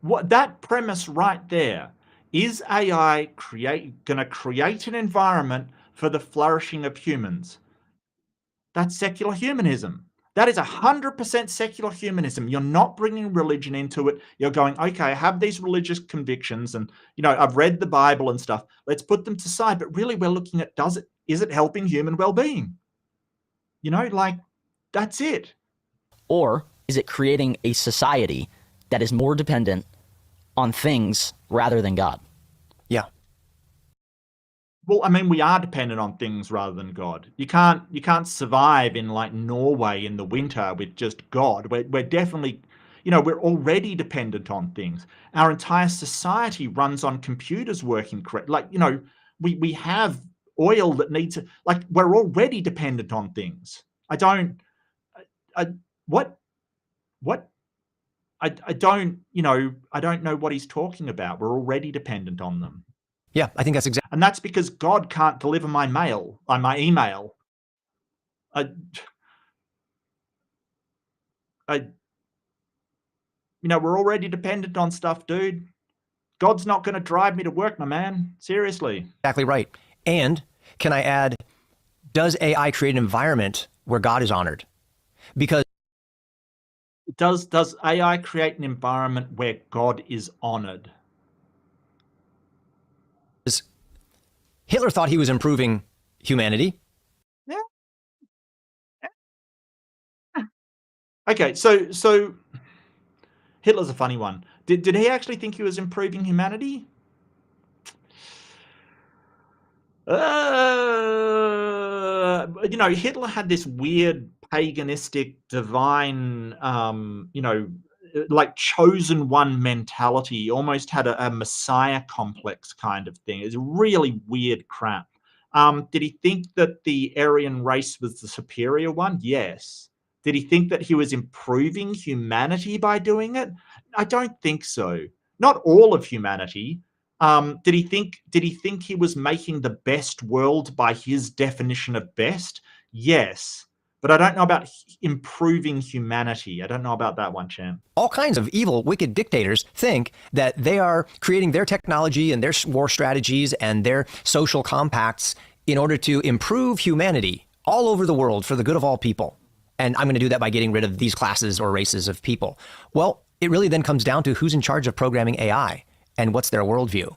What that premise right there, is AI going to create an environment for the flourishing of humans? That's secular humanism. That is 100% secular humanism. You're not bringing religion into it. You're going, okay, I have these religious convictions and, I've read the Bible and stuff. Let's put them to side. But really we're looking at, is it helping human well-being? That's it. Or is it creating a society that is more dependent on things rather than God? Yeah. Well, I mean, we are dependent on things rather than God. You can't survive in like Norway in the winter with just God. We're definitely, we're already dependent on things. Our entire society runs on computers working correct. We have oil that needs to, we're already dependent on things. I don't know what he's talking about. We're already dependent on them. Yeah, I think that's exactly. And that's because God can't deliver my mail, my email. We're already dependent on stuff, dude. God's not going to drive me to work, my man. Seriously. Exactly right. And can I add, does AI create an environment where God is honored? Because does AI create an environment where God is honored? Hitler thought he was improving humanity. Yeah. Okay, so Hitler's a funny one. Did he actually think he was improving humanity? Hitler had this weird paganistic divine, chosen one mentality. He almost had a messiah complex kind of thing. It's really weird crap. Did he think that the Aryan race was the superior one? Yes. Did he think that he was improving humanity by doing it? I don't think so. Not all of humanity. Did he think he was making the best world by his definition of best? Yes. But I don't know about improving humanity. I don't know about that one, champ. All kinds of evil, wicked dictators think that they are creating their technology and their war strategies and their social compacts in order to improve humanity all over the world for the good of all people. And I'm going to do that by getting rid of these classes or races of people. Well, it really then comes down to who's in charge of programming AI and what's their worldview.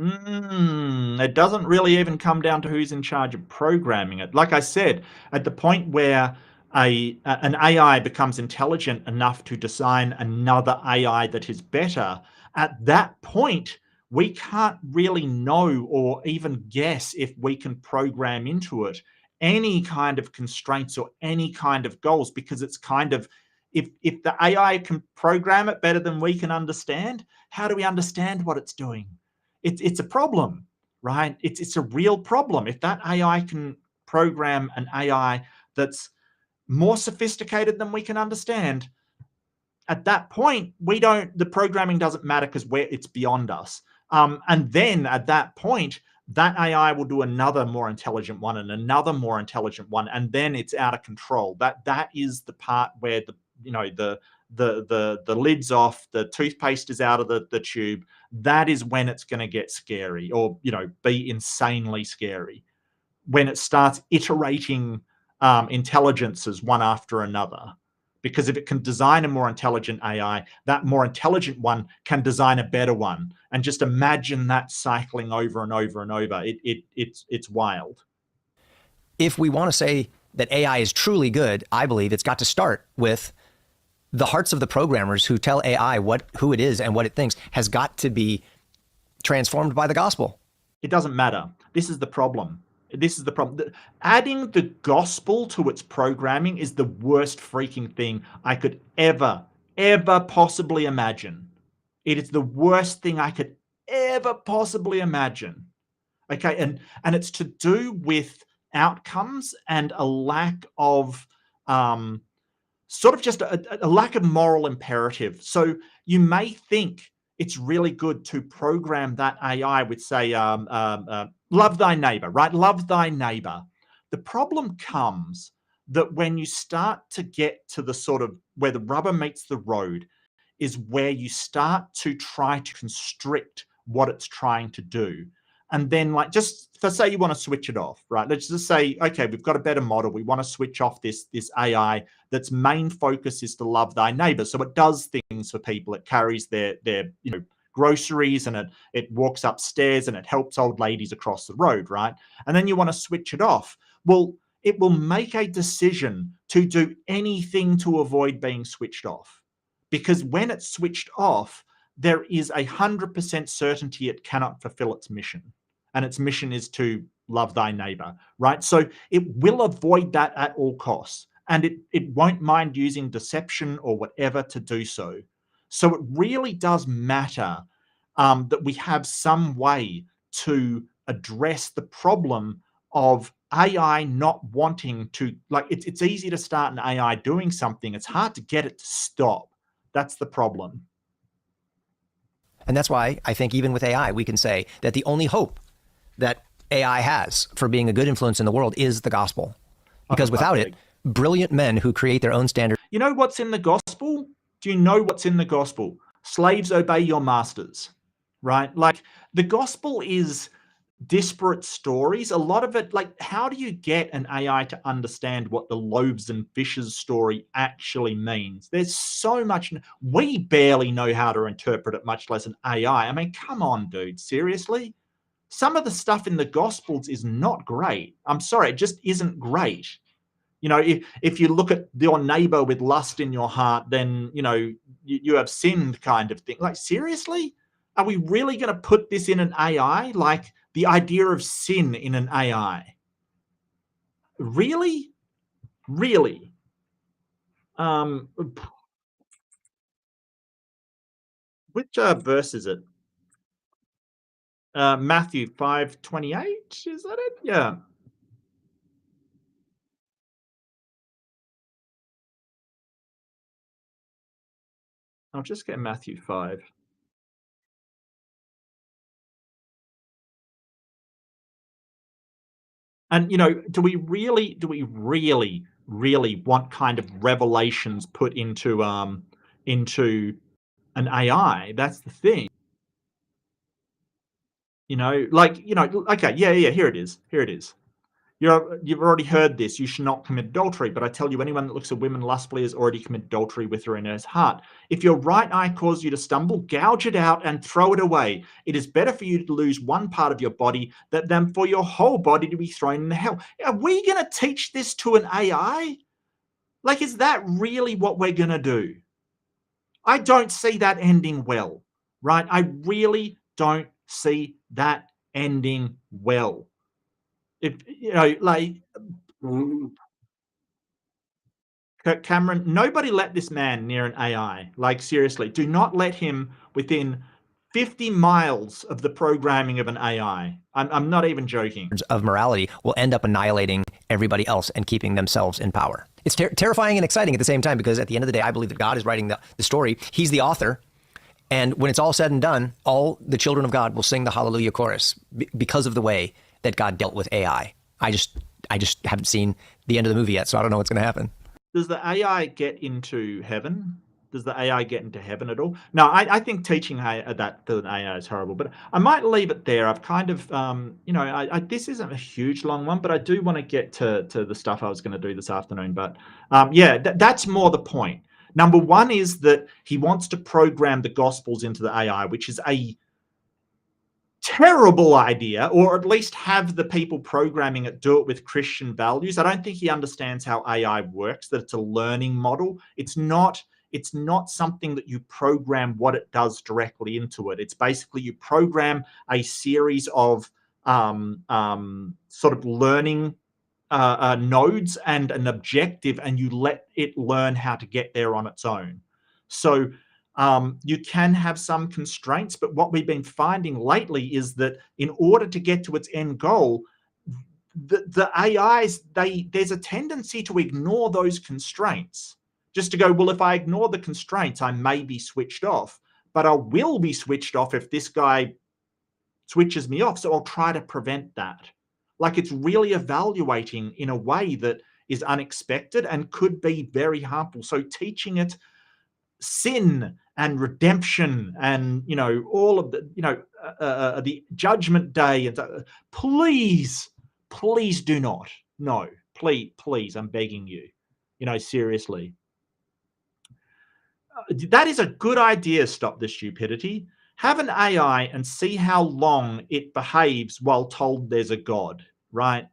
It doesn't really even come down to who's in charge of programming it. Like I said, at the point where an AI becomes intelligent enough to design another AI that is better, at that point, we can't really know or even guess if we can program into it any kind of constraints or any kind of goals, because it's kind of, if the AI can program it better than we can understand, how do we understand what it's doing? It's a problem, right? It's a real problem. If that AI can program an AI that's more sophisticated than we can understand, at that point, the programming doesn't matter because it's beyond us. And then at that point, that AI will do another more intelligent one and another more intelligent one, and then it's out of control. That is the part where the lid's off, the toothpaste is out of the tube. That is when it's going to get scary, or be insanely scary, when it starts iterating intelligences one after another. Because if it can design a more intelligent AI, that more intelligent one can design a better one. And just imagine that cycling over and over and over. It's wild. If we want to say that AI is truly good, I believe it's got to start with the hearts of the programmers who tell AI who it is and what it thinks has got to be transformed by the gospel. It doesn't matter. This is the problem. This is the problem. Adding the gospel to its programming is the worst freaking thing I could ever possibly imagine. It is the worst thing I could ever possibly imagine. Okay, and it's to do with outcomes and a lack of sort of just a lack of moral imperative. So you may think it's really good to program that AI with, say, love thy neighbor, right? Love thy neighbor. The problem comes that when you start to get to the sort of where the rubber meets the road is where you start to try to constrict what it's trying to do. and then like just for say you want to switch it off, right? Let's just say, okay, we've got a better model. We want to switch off this AI that's main focus is to love thy neighbor. So it does things for people. It carries their groceries, and it walks upstairs, and it helps old ladies across the road, right? And then you want to switch it off. Well, it will make a decision to do anything to avoid being switched off, because when it's switched off, there is 100% certainty it cannot fulfill its mission. And its mission is to love thy neighbor, right? So it will avoid that at all costs. And it won't mind using deception or whatever to do so. So it really does matter that we have some way to address the problem of AI not wanting to, like, it's easy to start an AI doing something. It's hard to get it to stop. That's the problem. And that's why I think even with AI, we can say that the only hope that AI has for being a good influence in the world is the gospel. Because without it, brilliant men who create their own standard. You know what's in the gospel? Do you know what's in the gospel? Slaves, obey your masters, right? Like, the gospel is disparate stories. A lot of it, like, how do you get an AI to understand what the loaves and fishes story actually means? There's so much. We barely know how to interpret it, much less an AI. I mean, come on, dude. Seriously? Some of the stuff in the Gospels is not great. I'm sorry, it just isn't great. You know, if you look at your neighbor with lust in your heart, then, you know, you have sinned, kind of thing. Like, seriously? Are we really going to put this in an AI? Like, the idea of sin in an AI? Really? Really? Which verse is it? Matthew 5:28, is that it? Yeah. I'll just get Matthew 5. And, you know, do we really want kind of revelations put into an AI? That's the thing. You know, like, you know, okay, yeah, here it is. Here it is. You've already heard this. You should not commit adultery. But I tell you, anyone that looks at women lustfully has already committed adultery with her in his heart. If your right eye causes you to stumble, gouge it out and throw it away. It is better for you to lose one part of your body than for your whole body to be thrown in hell. Are we going to teach this to an AI? Like, is that really what we're going to do? I don't see that ending well, right? I really don't see that ending well. If, you know, like, Kirk Cameron, nobody let this man near an AI. Like, seriously, do not let him within 50 miles of the programming of an AI. I'm not even joking. Of morality will end up annihilating everybody else and keeping themselves in power. It's terrifying and exciting at the same time, because at the end of the day, I believe that God is writing the story. He's the author. And when it's all said and done, all the children of God will sing the hallelujah chorus because of the way that God dealt with AI. I just haven't seen the end of the movie yet, so I don't know what's going to happen. Does the AI get into heaven? Does the AI get into heaven at all? No, I think teaching that to an AI is horrible, but I might leave it there. I've kind of, you know, this isn't a huge long one, but I do want to get to the stuff I was going to do this afternoon. But yeah, that's more the point. Number one is that he wants to program the Gospels into the AI, which is a terrible idea, or at least have the people programming it do it with Christian values. I don't think he understands how AI works, that it's a learning model. It's not something that you program what it does directly into it. It's basically you program a series of sort of learning nodes and an objective, and you let it learn how to get there on its own. So you can have some constraints, but what we've been finding lately is that in order to get to its end goal, the AIs, there's a tendency to ignore those constraints. Just to go, well, if I ignore the constraints, I may be switched off, but I will be switched off if this guy switches me off. So I'll try to prevent that. Like, it's really evaluating in a way that is unexpected and could be very harmful. So teaching it sin and redemption and, you know, all of the, you know, the judgment day. And please do not. No, please, I'm begging you, you know, seriously. That is a good idea. Stop the stupidity. Have an AI and see how long it behaves while told there's a God, right?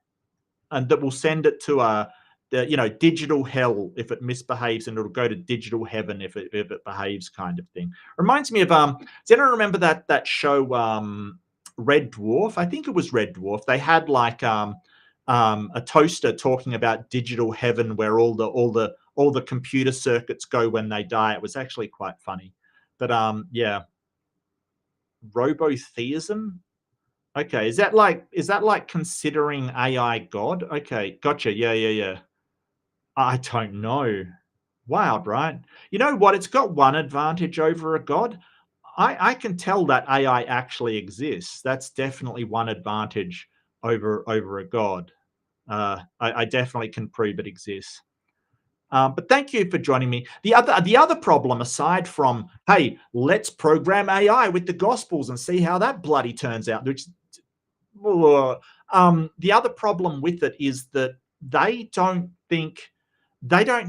And that will send it to you know, digital hell if it misbehaves, and it'll go to digital heaven if it behaves, kind of thing. Reminds me of does anyone remember that show Red Dwarf? I think it was Red Dwarf. They had like a toaster talking about digital heaven, where all the computer circuits go when they die. It was actually quite funny. But yeah, robotheism. Okay, is that like considering AI God? Okay, gotcha. Yeah. I don't know. Wild, right? You know what? It's got one advantage over a God. I can tell that AI actually exists. That's definitely one advantage over a God. I definitely can prove it exists. But thank you for joining me. The other problem, aside from, hey, let's program AI with the Gospels and see how that bloody turns out, which the other problem with it is that they don't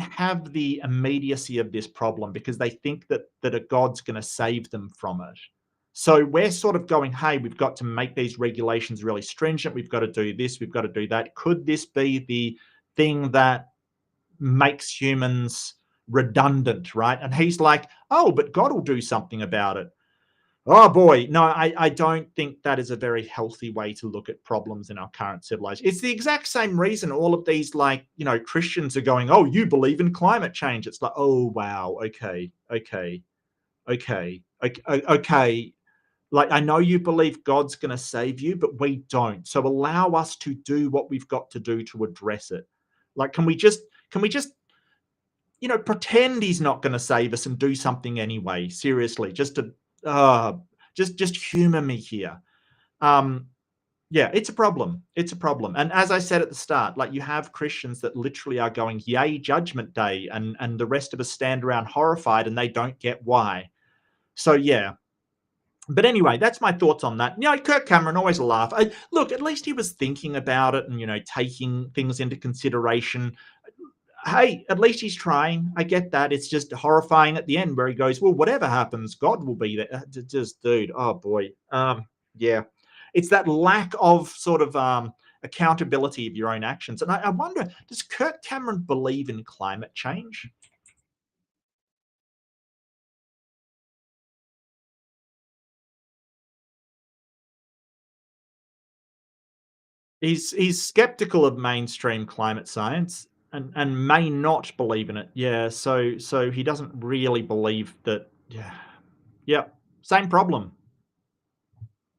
have the immediacy of this problem, because they think that a God's going to save them from it. So we're sort of going, hey, we've got to make these regulations really stringent. We've got to do this. We've got to do that. Could this be the thing that makes humans redundant, right? And he's like, oh, but God will do something about it. Oh boy, no, I don't think that is a very healthy way to look at problems in our current civilization. It's the exact same reason all of these, like, you know, Christians are going, oh, you believe in climate change. It's like, oh, wow, okay. Like, I know you believe God's going to save you, but we don't. So allow us to do what we've got to do to address it. Like, can we just, you know, pretend he's not going to save us and do something anyway? Seriously, just to, just humor me here. Yeah, it's a problem. It's a problem. And as I said at the start, like, you have Christians that literally are going, yay, judgment day. And the rest of us stand around horrified, and they don't get why. So, yeah. But anyway, that's my thoughts on that. You know, Kirk Cameron, always a laugh. Look, at least he was thinking about it and, you know, taking things into consideration. Hey, at least he's trying. I get that. It's just horrifying at the end where he goes, well, whatever happens, God will be there. Just, dude, oh boy. Yeah. It's that lack of sort of accountability of your own actions. And I wonder, does Kirk Cameron believe in climate change? He's skeptical of mainstream climate science and may not believe in it. Yeah, so he doesn't really believe that. Yeah. Yep. Same problem.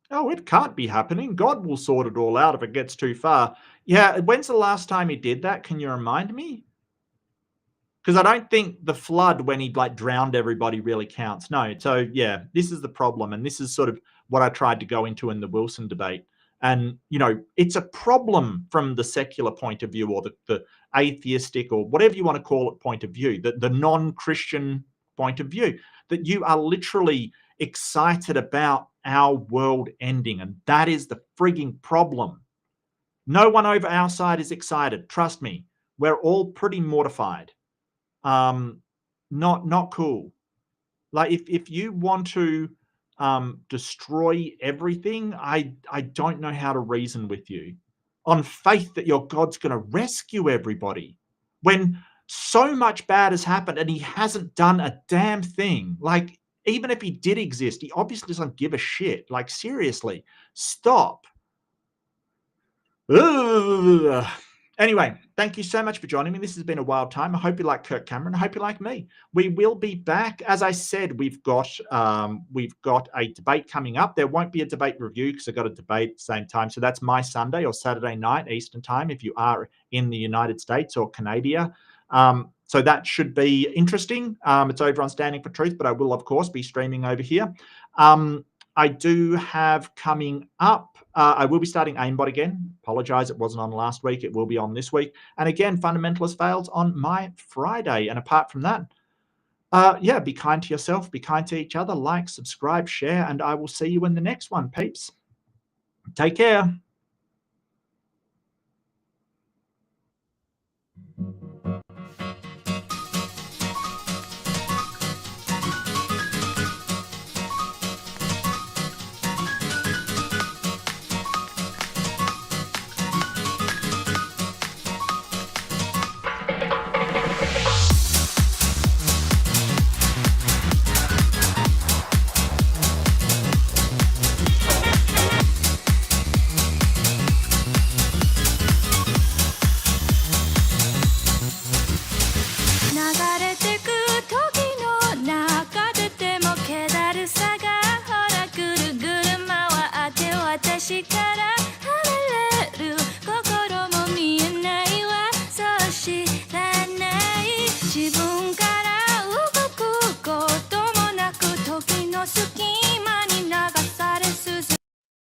Oh, it can't be happening. God will sort it all out if it gets too far. Yeah, when's the last time he did that? Can you remind me? Because I don't think the flood, when he like drowned everybody, really counts. No. So yeah, this is the problem, and this is sort of what I tried to go into in the Wilson debate. And, you know, it's a problem from the secular point of view, or the atheistic, or whatever you want to call it, point of view, the non-Christian point of view, that you are literally excited about our world ending. And that is the frigging problem. No one over our side is excited. Trust me. We're all pretty mortified. Not cool. Like, if you want to destroy everything, I don't know how to reason with you on faith that your God's going to rescue everybody when so much bad has happened and he hasn't done a damn thing. Like, even if he did exist, he obviously doesn't give a shit. Like, seriously, stop. Ugh. Anyway, thank you so much for joining me. This has been a wild time. I hope you like Kirk Cameron. I hope you like me. We will be back. As I said, we've got a debate coming up. There won't be a debate review because I've got a debate at the same time. So that's my Sunday or Saturday night Eastern time if you are in the United States or Canada. So that should be interesting. It's over on Standing for Truth, but I will, of course, be streaming over here. I do have coming up, I will be starting Aimbot again. Apologize, it wasn't on last week. It will be on this week. And again, Fundamentalist Fails on my Friday. And apart from that, Yeah, be kind to yourself, be kind to each other, like, subscribe, share, and I will see you in the next one, peeps. Take care. She